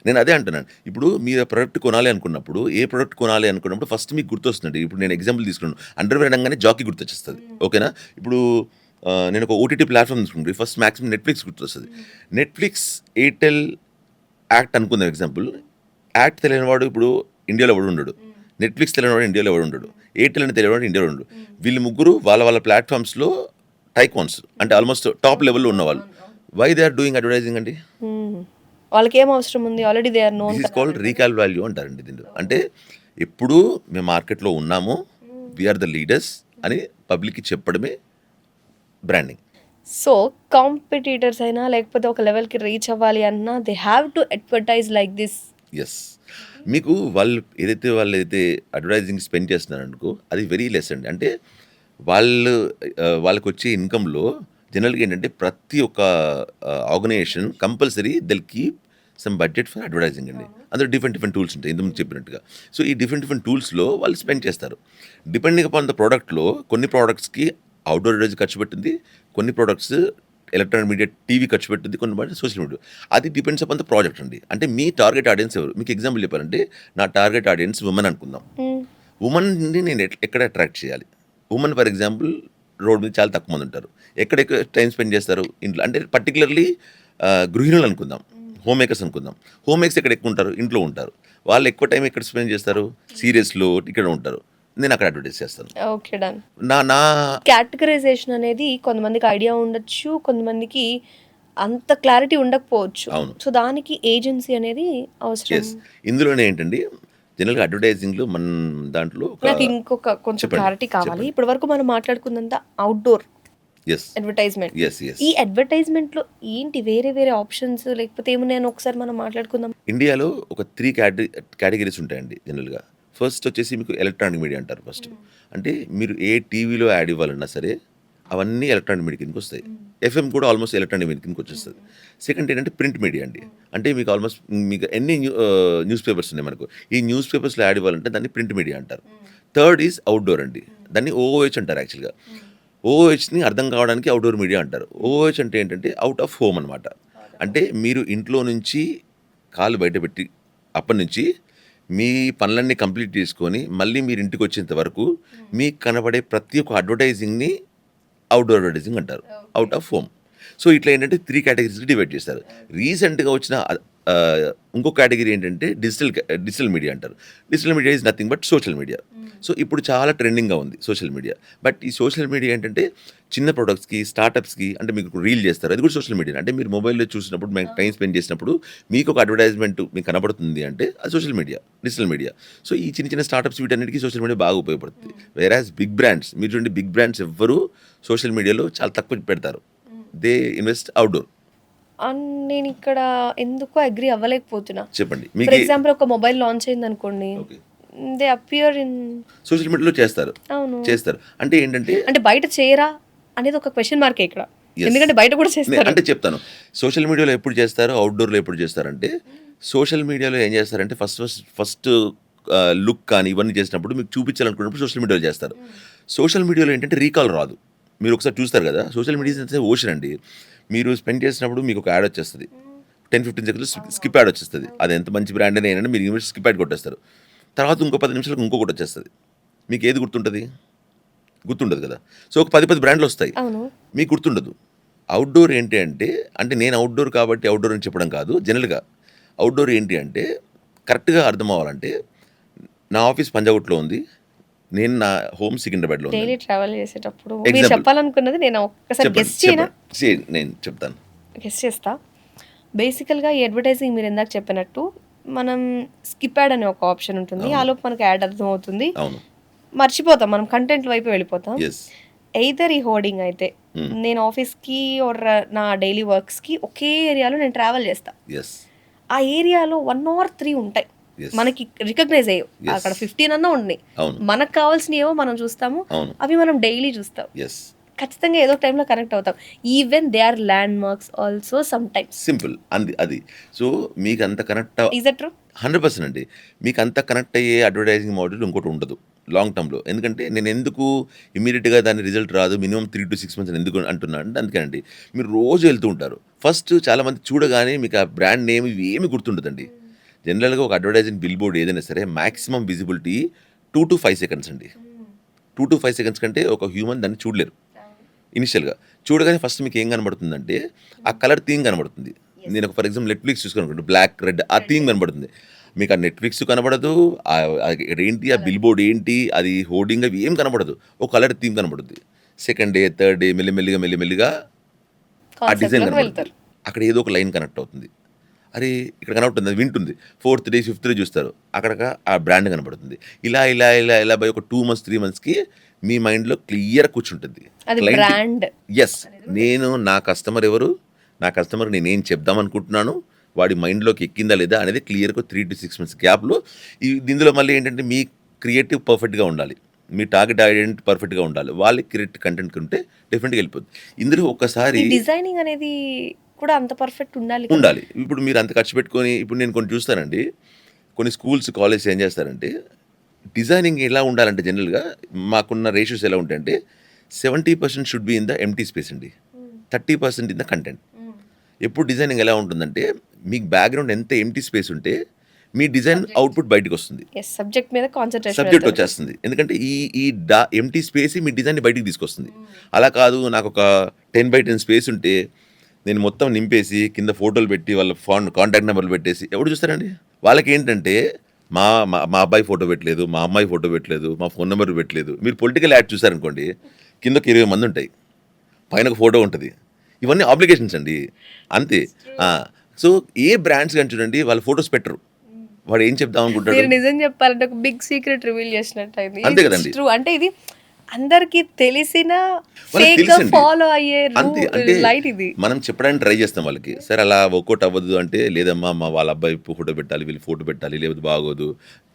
నేను అదే అంటున్నాను. ఇప్పుడు మీరు ప్రోడక్ట్ కొనాలి అనుకున్నప్పుడు, ఏ ప్రోడక్ట్ కొనాలి అనుకున్నప్పుడు ఫస్ట్ మీకు గుర్తొస్తుంది. ఇప్పుడు నేను ఎగ్జాంపుల్ తీసుకున్నాను, అండర్వేర్ అనగానే జాకీ గుర్తొచ్చేస్తుంది, ఓకేనా. ఇప్పుడు నేను ఒక ఓటీటీ ప్లాట్ఫామ్ తీసుకుంటే ఫస్ట్ మ్యాక్సిమం నెట్ఫ్లిక్స్ గుర్తొస్తుంది. నెట్ఫ్లిక్స్, ఎయిర్టెల్, యాక్ట్ అనుకుందాం ఎగ్జాంపుల్. యాక్ట్ తెలియని వాడు ఇప్పుడు ఇండియాలో ఎవడు ఉండడు, నెట్ఫ్లిక్స్ తెలియని వాడు ఇండియాలో ఎవడు ఉండడు, ఎయిర్టెల్ అని తెలియని వాడు ఇండియాలో ఉండడు. వీళ్ళు ముగ్గురు వాళ్ళ ప్లాట్ఫామ్స్లో టైకాన్స్, అంటే ఆల్మోస్ట్ టాప్ లెవెల్లో ఉన్నవాళ్ళు. Why they are doing advertising అండి? వాళ్ళకి ఏం అవసరం ఉంది, already they are known. This is called recall value అంటారండి దీనిలో. అంటే ఎప్పుడు మేము మార్కెట్లో ఉన్నాము, వీఆర్ ద లీడర్స్ అని పబ్లిక్కి చెప్పడమే బ్రాండింగ్. సో కాంపిటీటర్స్ అయినా లేకపోతే ఒక లెవెల్కి రీచ్ అవ్వాలి అన్నా they have to advertise like this. Yes. మీకు వాళ్ళైతే అడ్వర్టైజింగ్ స్పెండ్ చేస్తున్నారనుకో అది వెరీ లెస్ అండి. అంటే వాళ్ళు వాళ్ళకొచ్చే ఇన్‌కమ్‌లో జనరల్‌గా ఏంటంటే ప్రతి ఒక్క organisation compulsory they'll keep some budget for advertising అండి. అందులో డిఫరెంట్ టూల్స్ ఉంటాయి ఇంతకుముందు చెప్పినట్టుగా. సో, ఈ డిఫరెంట్ టూల్స్‌లో వాళ్ళు స్పెండ్ చేస్తారు. డిపెండింగ్ అపాన్ ద ప్రొడక్ట్‌లో కొన్ని ప్రొడక్ట్స్‌కి అవుట్‌డోర్ అడ్వర్టైజింగ్ ఖర్చు పెట్టింది. కొన్ని ప్రొడక్ట్స్ ఎలక్ట్రానిక్ మీడియా టీవీ ఖర్చు పెట్టింది. కొన్ని సోషల్ మీడియా. అది డిపెండ్స్ అపాన్ ద ప్రాజెక్ట్ అండి. అంటే మీ టార్గెట్ ఆడియన్స్ ఎవరు? మీకు ఎగ్జాంపుల్ చెప్పాలంటే నా టార్గెట్ ఆడియన్స్ వుమెన్ అనుకుందాం. వుమెన్‌ని నేను ఎక్కడ అట్రాక్ట్ చేయాలి? వుమెన్ ఫర్ ఎగ్జాంపుల్ రోడ్ మీద చాలా తక్కువ మంది ఉంటారు. ఎక్కడ ఎక్కువ టైం స్పెండ్ చేస్తారు? ఇంట్లో. అంటే పర్టిక్యులర్‌లీ గృహిణులు అనుకుందాం. హోమ్ మేకర్స్ అనుకుందాం. హోమ్ మేకర్స్ ఎక్కడ ఎక్కువ ఉంటారు? ఇంట్లో ఉంటారు. వాళ్ళు ఎక్కువ టైం ఎక్కడ స్పెండ్ చేస్తారు? సీరియల్స్‌లో ఇక్కడ ఉంటారు. నేను అక్కడ అడ్వర్టైజ్ చేస్తాను. ఓకే. డన్. నా నా కేటగరైజేషన్ అనేది కొంతమందికి ఐడియా ఉండొచ్చు. కొంతమందికి అంత క్లారిటీ ఉండకపోవచ్చు. అవును. సో, దానికి ఏజెన్సీ అనేది అవసరం. యెస్. ఇందులోనే ఏంటండి జనరల్‌గా అడ్వర్టైజింగ్‌లో మన దాంట్లో నాకు ఇంకొక కొంచెం చెప్పండి. క్లారిటీ కావాలి. చెప్పండి. ఇప్పటివరకు మనం మాట్లాడుకున్నంత అవుట్‌డోర్ యెస్. అడ్వర్టైజ్‌మెంట్. యెస్. ఈ అడ్వర్టైజ్‌మెంట్‌లో ఏంటి వేరే ఆప్షన్స్ లేకపోతే ఏమున్నాయని ఒకసారి మనం మాట్లాడుకుందాం. ఇండియాలో ఒక 3 కేటగిరీస్ ఉంటాయండి జనరల్‌గా. ఫస్ట్ వచ్చేసి మీకు ఎలక్ట్రానిక్ మీడియా అంటారు ఫస్ట్. అంటే మీరు ఏ టీవీలో యాడ్ ఇవ్వాలన్నా సరే అవన్నీ ఎలక్ట్రానిక్ మీడియా కిందకి వస్తాయి. ఎఫ్ఎం కూడా ఆల్మోస్ట్ ఎలక్ట్రానిక్ మీడియా కిందకి వచ్చేస్తది. సెకండ్ ఏంటంటే ప్రింట్ మీడియా అండి. అంటే మీకు ఆల్మోస్ట్ మీకు ఎన్ని న్యూస్ పేపర్స్ ఉన్నాయి మనకు. ఈ న్యూస్ పేపర్స్‌లో యాడ్ ఇవ్వాలంటే దాన్ని ప్రింట్ మీడియా అంటారు. థర్డ్ ఈజ్ అవుట్‌డోర్ అండి. దాన్ని ఓఓహెచ్ అంటారు యాక్చువల్‌గా. ఓఓహెచ్‌ని అర్థం కావడానికి అవుట్‌డోర్ మీడియా అంటారు. ఓఓహెచ్ అంటే ఏంటంటే ఔట్ ఆఫ్ హోమ్ అనమాట. అంటే మీరు ఇంట్లో నుంచి కాళ్ళు బయట పెట్టి అప్పటినుంచి మీ పనులన్నీ కంప్లీట్ చేసుకొని మళ్ళీ మీరు ఇంటికి వచ్చేంత వరకు మీకు కనబడే ప్రతి ఒక్క అడ్వర్టైజింగ్‌ని అవుట్‌డోర్ అడ్వర్టైజింగ్ అంటారు. Out of home. సో, ఇట్లా ఏంటంటే 3 కేటగరీస్‌గా డివైడ్ చేశారు. రీసెంట్‌గా వచ్చిన ఇంకో కేటగిరీ ఏంటంటే డిజిటల్ మీడియా అంటారు. Digital media is nothing but social media. So, ఇప్పుడు చాలా ట్రెండింగ్‌గా ఉంది సోషల్ మీడియా. బట్ ఈ సోషల్ మీడియా ఏంటంటే చిన్న ప్రొడక్ట్స్‌కి, స్టార్టప్స్‌కి అంటే మీకు రీల్ చేస్తారు. అది కూడా సోషల్ మీడియా. అంటే మీరు మొబైల్‌లో చూసినప్పుడు మీకు టైం స్పెండ్ చేసినప్పుడు మీకు ఒక అడ్వర్టైజ్‌మెంట్ మీకు కనబడుతుంది అంటే అది social media, digital media. So, ఈ చిన్న స్టార్టప్స్ వీటన్నిటికి సోషల్ మీడియా బాగా ఉపయోగపడుతుంది. వేరాజ్ బిగ్ బ్రాండ్స్ మీరు చూడండి బిగ్ బ్రాండ్స్ ఎవ్వరూ సోషల్ మీడియాలో చాలా తక్కువ పెడతారు. They invest outdoor. నేను ఇక్కడ ఎందుకో అగ్రీ అవ్వలేకపోతున్నా. చెప్పండి. ఫర్ మీకు ఎగ్జాంపుల్ ఒక మొబైల్ లాంచ్ అయిందనుకోండి. Okay. They appear in. Social మీడియాలో చేస్తారు. అవును. చేస్తారు. అంటే ఏంటంటే అంటే బయట చేయరా అనేది ఒక క్వెషన్ మార్కే ఇక్కడ. Yes. ఎందుకంటే బయట కూడా చేస్తారు. అంటే చెప్తాను. సోషల్ మీడియాలో ఎప్పుడు చేస్తారు? అవుట్‌డోర్‌లో ఎప్పుడు చేస్తారంటే సోషల్ మీడియాలో ఏం చేస్తారంటే ఫస్ట్ లుక్ కానీ ఇవన్నీ చేసినప్పుడు మీకు చూపించాలనుకున్నప్పుడు సోషల్ మీడియాలో చేస్తారు. సోషల్ మీడియాలో ఏంటంటే రీకాల్ రాదు. మీరు ఒకసారి చూస్తారు కదా! సోషల్ మీడియా ఇస్ ఓషన్ అండి. మీరు స్పెండ్ చేసినప్పుడు మీకు ఒక యాడ్ వచ్చేస్తది. 10-15 సెకండ్స్ స్కిప్ యాడ్ వచ్చేస్తది. అది ఎంత మంచి బ్రాండ్ అయినా ఏంటంటే మీరు ఇన్వెస్ట్ స్కిప్ యాడ్ కొట్టేస్తారు. తర్వాత ఇంకో 10 నిమిషాలకు ఇంకొకటి వచ్చేస్తది. మీకు ఏది గుర్తుంటది? గుర్తుండదు కదా! సో, ఒక 10 బ్రాండ్‌లు వస్తాయి. అవును. మీకు గుర్తుండదు. అవుట్‌డోర్ ఏంటి అంటే నేను అవుట్‌డోర్ కాబట్టి అవుట్‌డోర్ అని చెప్పడం కాదు. జనరల్‌గా అవుట్‌డోర్ ఏంటి అంటే కరెక్ట్‌గా అర్థం అవ్వాలంటే నా ఆఫీస్ పంజాగుట్లో ఉంది. నేను నా హోమ్ సికింద్రాబాద్‌లో ఉంది. డైలీ ట్రావెల్ చేసేటప్పుడు మీరు ఎగ్జాంపుల్ చెప్పాలనుకున్నది నేను ఒక్కసారి చెప్పండి. గెస్ చేయనా? నేను చెప్తాను. గెస్ చేస్తా. బేసికల్‌గా ఈ అడ్వర్టైజింగ్ మీరు ఇందాక చెప్పినట్టు మనం స్కిప్ యాడ్ అనే ఒక ఆప్షన్ ఉంటుంది. అవును. ఆలోపు మనకు యాడ్ అర్థమవుతుంది. అవును. మర్చిపోతాం. మనం కంటెంట్ వైపు వెళ్ళిపోతాం. యెస్. ఎయిదర్ ఈ హోర్డింగ్ అయితే నేను ఆఫీస్‌కి ఆర్ నా డైలీ వర్క్స్‌కి ఒకే ఏరియాలో నేను ట్రావెల్ చేస్తా. యెస్. ఆ ఏరియాలో 1 ఆర్ 3 ఉంటాయి. యెస్. మనకి రికగ్నైజ్ అయ్యేవి. Yes. అక్కడ 15 అన్నా ఉన్నాయి. అవును. మనకు కావాల్సినవి మనం చూస్తాము. అవును. అవి మనం డైలీ చూస్తాం. యెస్. ఖచ్చితంగా ఏదో టైంలో కనెక్ట్ అవుతాం. Even they are landmarks also sometimes. Simple అది. సో, మీకు అంత కనెక్ట్ ఈజ్ దట్ ట్రూ? 100% అండి. మీకు అంత కనెక్ట్ అయ్యే అడ్వర్టైజింగ్ మోడల్ ఇంకోటి ఉండదు లాంగ్ టర్మ్‌లో. ఎందుకంటే నేను ఎందుకు ఇమ్మీడియేట్‌గా దాని రిజల్ట్ రాదు మినిమమ్ 3-6 మంత్స్ అని ఎందుకు అంటున్నా అంటే అందుకేనండి. మీరు రోజు వెళ్తూ ఉంటారు. ఫస్ట్ చాలామంది చూడగానే మీకు ఆ బ్రాండ్ నేమ్ ఇవి ఏమి గుర్తుండదండి. జనరల్‌గా ఒక అడ్వర్టైజింగ్ బిల్ బోర్డ్ ఏదైనా సరే మాక్సిమం విజిబిలిటీ 2-5 సెకండ్స్ అండి. 2-5 సెకండ్స్ కంటే ఒక హ్యూమన్ దాన్ని చూడలేరు. ఇనిషియల్‌గా చూడగానే ఫస్ట్ మీకు ఏం కనబడుతుందంటే ఆ కలర్ థీమ్ కనబడుతుంది. నేను ఫర్ ఎగ్జాంపుల్ నెట్‌ఫ్లిక్స్ చూసుకోనుకోండి బ్లాక్, రెడ్ ఆ థీమ్ కనబడుతుంది. మీకు ఆ నెట్‌ఫ్లిక్స్ కనబడదు. ఏంటి ఆ బిల్ బోర్డ్ ఏంటి అది హోర్డింగ్ అవి ఏం కనబడదు. ఒక కలర్ థీమ్ కనబడుద్ది. సెకండ్ డే, థర్డ్ డే మెల్లిమెల్లిగా ఆ డిజైన్ కాన్సెప్ట్‌లోకి కనబడుతుంది. వెళ్తారు. అక్కడ ఏదో ఒక లైన్ కనెక్ట్ అవుతుంది. అరే ఇక్కడ కనబడుతుంది అది వింటుంది. 4th డే, 5th డే చూస్తారు. అక్కడ ఆ బ్రాండ్ కనబడుతుంది. ఇలా బై ఒక 2 మంత్స్, 3 మంత్స్‌కి మీ మైండ్‌లో క్లియర్ కూర్చుంటుంది. అది బ్రాండ్. యెస్. నేను నా కస్టమర్ ఎవరు? నా కస్టమర్‌కి నేనేం చెప్దాం అనుకుంటున్నాను? వాడి మైండ్లోకి ఎక్కిందా లేదా అనేది క్లియర్గా 3 to 6 months గ్యాప్లో ఇందులో మళ్ళీ ఏంటంటే మీ క్రియేటివ్ పర్ఫెక్ట్గా ఉండాలి, మీ టార్గెట్ ఐడెంటిటీ పర్ఫెక్ట్గా ఉండాలి, వాళ్ళకి క్రియేట్ కంటెంట్ ఉంటే డెఫినెట్గా వెళ్ళిపోతుంది. ఇందులో ఈ ఒక్కసారి డిజైనింగ్ అనేది కూడా అంత పర్ఫెక్ట్ ఉండాలి కదా! ఉండాలి. ఇప్పుడు మీరు అంత ఖర్చు పెట్టుకొని ఇప్పుడు నేను కొన్ని చూస్తానండి, కొన్ని స్కూల్స్, కాలేజెస్ ఏం చేస్తారంటే డిజైనింగ్ ఎలా ఉండాలంటే జనరల్‌గా మాకున్న రేషియోస్ ఎలా ఉంటాయంటే 70% should be in the empty space అండి. 30% ఇన్ ద కంటెంట్. ఎప్పుడు డిజైనింగ్ ఎలా ఉంటుందంటే మీకు బ్యాక్‌గ్రౌండ్ ఎంత ఎంప్టీ స్పేస్ ఉంటే మీ డిజైన్ అవుట్‌పుట్ బయటికొస్తుంది. యెస్. సబ్జెక్ట్ మీద కాన్సంట్రేషన్ సబ్జెక్ట్ వెళ్తది. వచ్చేస్తుంది. ఎందుకంటే ఈ ఈ ఎంప్టీ స్పేసే మీ డిజైన్‌ని బయటికి తీసుకొస్తుంది. అలా కాదు నాకొక 10/10 స్పేస్ ఉంటే నేను మొత్తం నింపేసి కింద ఫోటోలు పెట్టి వాళ్ళ కాంటాక్ట్ నెంబర్లు పెట్టేసి ఎవడు చూస్తారండి? వాళ్ళకేంటంటే మా మా మా అబ్బాయి ఫోటో పెట్టలేదు, మా అమ్మాయి ఫోటో పెట్టలేదు, మా ఫోన్ నెంబర్ పెట్టలేదు. మీరు పొలిటికల్ యాడ్ చూసారనుకోండి, కిందకి 20 మంది ఉంటాయి, పైన ఒక ఫోటో ఉంటుంది. ఇవన్నీ ఆబ్లిగేషన్స్ అండి, అంతే. సో ఏ బ్రాండ్స్ కానీ చూడండి వాళ్ళు ఫోటోస్ పెట్టరు. వాడు ఏం చెప్దాం అనుకుంటాడు? మీరు నిజం చెప్పాలంటే ఒక బిగ్ సీక్రెట్ రివీల్ చేసినట్టు అయింది. అంతే కదండి. ట్రూ. అంటే ఇది అందరికి తెలిసిన వాళ్ళకి ఫేక్ గా తెలుసండి. ఫాలో అయ్యే అంతే. అంటే లైట్ ఇది. మనం చెప్పడానికి ట్రై చేస్తాం వాళ్ళకి. సరే అలా వర్కౌట్ అవ్వదు అంటే, లేదమ్మా మా వాళ్ళ అబ్బాయి ఫోటో పెట్టాలి, వీళ్ళు ఫోటో పెట్టాలి, లేకపోతే బాగోదు.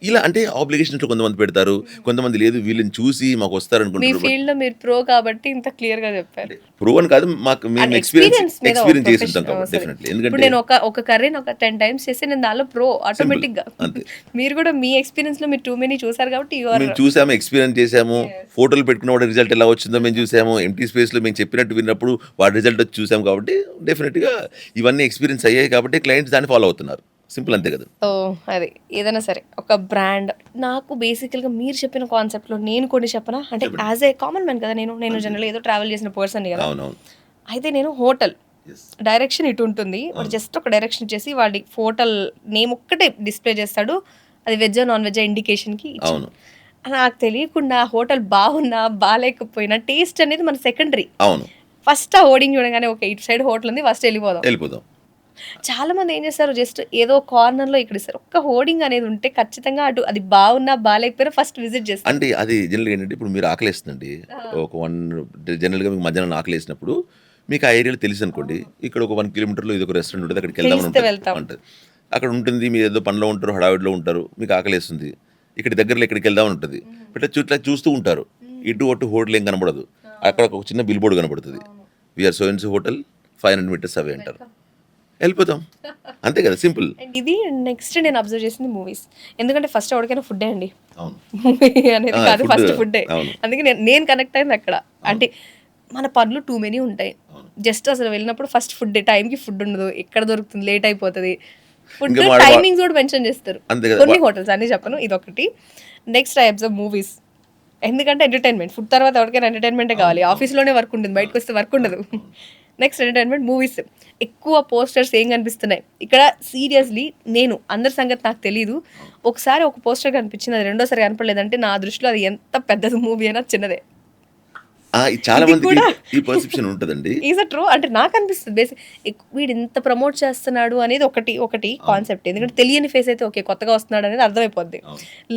ఇలా అంటే ఆబ్లిగేషన్స్‌లో కొంతమంది పెడతారు. కొంతమంది లేదు వీళ్ళని చూసి మాకు మీ వస్తారనుకుంటారు. ఫీల్డ్ లో మీరు ప్రో కాబట్టి ఇంత క్లియర్ గా చెప్పారు. ప్రూవ్ అని కాదు, మాకు మేము అండ్ ఎక్స్‌పీరియన్స్ మీద చేసి ఉంటాం కాబట్టి సరే. డెఫినెట్లీ. ఇప్పుడు ఎందుకంటే నేను ఒక కర్రీని ఒక 10 టైమ్స్ చేసి నేను దానిలో ప్రో ఆటోమేటిక్ గా. అంతే. మీరు కూడా మీ ఎక్స్పీరియన్స్ లో మీరు టూ మెనీ చూసారు కాబట్టి యు ఆర్ మేము చూసాము, ఎక్స్‌పీరియన్స్ చేసాము. ఫోటోలు పెట్టుకున్న వాడి రిజల్ట్ ఎలా వచ్చిందో మేము చూసాము. ఎంప్టీ స్పేస్‌లో మేము చెప్పినట్టు విన్నప్పుడు వాడి రిజల్ట్ వచ్చి చూసాము కాబట్టి డెఫినెట్‌గా ఇవన్నీ ఎక్స్‌పీరియన్స్ అయ్యాయి కాబట్టి క్లయింట్స్ దాన్ని ఫాలో అవుతున్నారు. సింపుల్ అంతే కదా. ఓ అది ఏదైనా సరే ఒక బ్రాండ్ నాకు బేసికల్గా మీరు చెప్పిన కాన్సెప్ట్లో నేను కొన్ని చెప్పనా అంటే యాజ్ ఏ కామన్ మ్యాన్ కదా నేను జనరల్ ఏదో ట్రావెల్ చేసిన పర్సన్ కదా. అవునవును. అయితే నేను హోటల్ డైరెక్షన్ ఇటు ఉంటుంది, వాడు జస్ట్ ఒక డైరెక్షన్ ఇచ్చేసి వాడి హోటల్ నేమ్ ఒక్కటే డిస్ప్లే చేస్తాడు, అది వెజ్ నాన్ వెజ్ ఇండికేషన్కి. అవును. నాకు తెలియకుండా హోటల్ బాగున్నా బాగాలేకపోయినా టేస్ట్ అనేది మన సెకండరీ. అవును. ఫస్ట్ ఆ హోర్డింగ్ చూడగానే ఒక ఇటు సైడ్ హోటల్ ఉంది, ఫస్ట్ వెళ్ళిపోదాం. చాలా మంది ఏం చేస్తారు, జస్ట్ ఏదో కార్నర్లో ఇక్కడ ఇస్తారు. ఒక్క హోర్డింగ్ అనేది ఉంటే ఖచ్చితంగా అటు అది బాగున్నా బాగాలేకపోయినా ఫస్ట్ విజిట్ చేస్తారు. అంటే అది జనరల్‌గా ఏంటంటే ఇప్పుడు మీరు ఆకలేస్తుందండి. ఒక జనరల్‌గా మీకు మధ్యాహ్నం ఆకలేసినప్పుడు మీకు ఆ ఏరియాలో తెలుసనుకోండి, ఇక్కడ ఒక 1 కిలోమీటర్‌లో ఇదొక రెస్టారెంట్ ఉంటది, అక్కడికి వెళ్దామని తెలిస్తే ఉంటది. వెళ్తాం. ఉంటది. అక్కడ ఉంటుంది, మీరు ఏదో పనిలో ఉంటారు, హడావిడిలో ఉంటారు, మీకు ఆకలేస్తుంది. ఇక్కడ దగ్గరలో ఇక్కడికి వెళ్దామని ఉంటది. ఇట్లా చూస్తూ ఉంటారు. ఇటు అటు హోటల్ ఏం కనపడదు. అక్కడ ఒక చిన్న బిల్ బోర్డ్ కనపడుతుంది. We are so and so hotel 500 metres away అంటారు. వెళ్ళిపోతాం. అంతే కదా, సింపుల్. అండ్ ఇది నెక్స్ట్ నేను అబ్జర్వ్ చేసింది మూవీస్. ఎందుకంటే ఫస్ట్ ఎవరికైనా ఫుడ్డే అండి. అవును. మూవీ అనేది కాదు, food. ఫస్ట్ ఫుడ్డే. అవును. అందుకే నేను కనెక్ట్ అయింది అక్కడ. అంటే మన పనులు టూ మెనీ ఉంటాయి, జస్ట్ అసలు వెళ్ళినప్పుడు ఫస్ట్ ఫుడ్డే. టైంకి ఫుడ్ ఉండదు, ఎక్కడ దొరుకుతుంది, లేట్ అయిపోతుంది. ఫుడ్ ఇంకా వాడు- టైమింగ్స్ కూడా మెన్షన్ చేస్తారు అంతే కదా. కొన్ని హోటల్స్, అన్ని చెప్పను, ఇదొకటి. Next I observe movies. ఎందుకంటే ఎంటర్టైన్మెంట్, ఫుడ్ తర్వాత ఎవరికైనా ఎంటర్టైన్మెంటే కావాలి. ఆఫీస్లోనే వర్క్ ఉంటుంది, బయటకు వస్తే వర్క్ ఉండదు. Next entertainment movies. ఎక్కువ పోస్టర్స్ ఏం కనిపిస్తున్నాయి ఇక్కడ, సీరియస్లీ నేను అందరి సంగతి నాకు తెలియదు. ఒకసారి ఒక పోస్టర్ కనిపించింది, అది రెండోసారి కనపడలేదంటే నా దృష్టిలో అది ఎంత పెద్దది మూవీ అయినా చిన్నదే. చాలా ఇది మందికి కూడా ఈ పర్సెప్షన్ ఉంటుందండి. Is a true. అంటే నాకు అనిపిస్తుంది బేసిక్ వీడు ఇంత ప్రమోట్ చేస్తున్నాడు అనేది ఒకటి కాన్సెప్ట్. ఎందుకంటే తెలియని ఫేస్ అయితే ఓకే, కొత్తగా వస్తున్నాడు అనేది అర్థమైపోద్ది.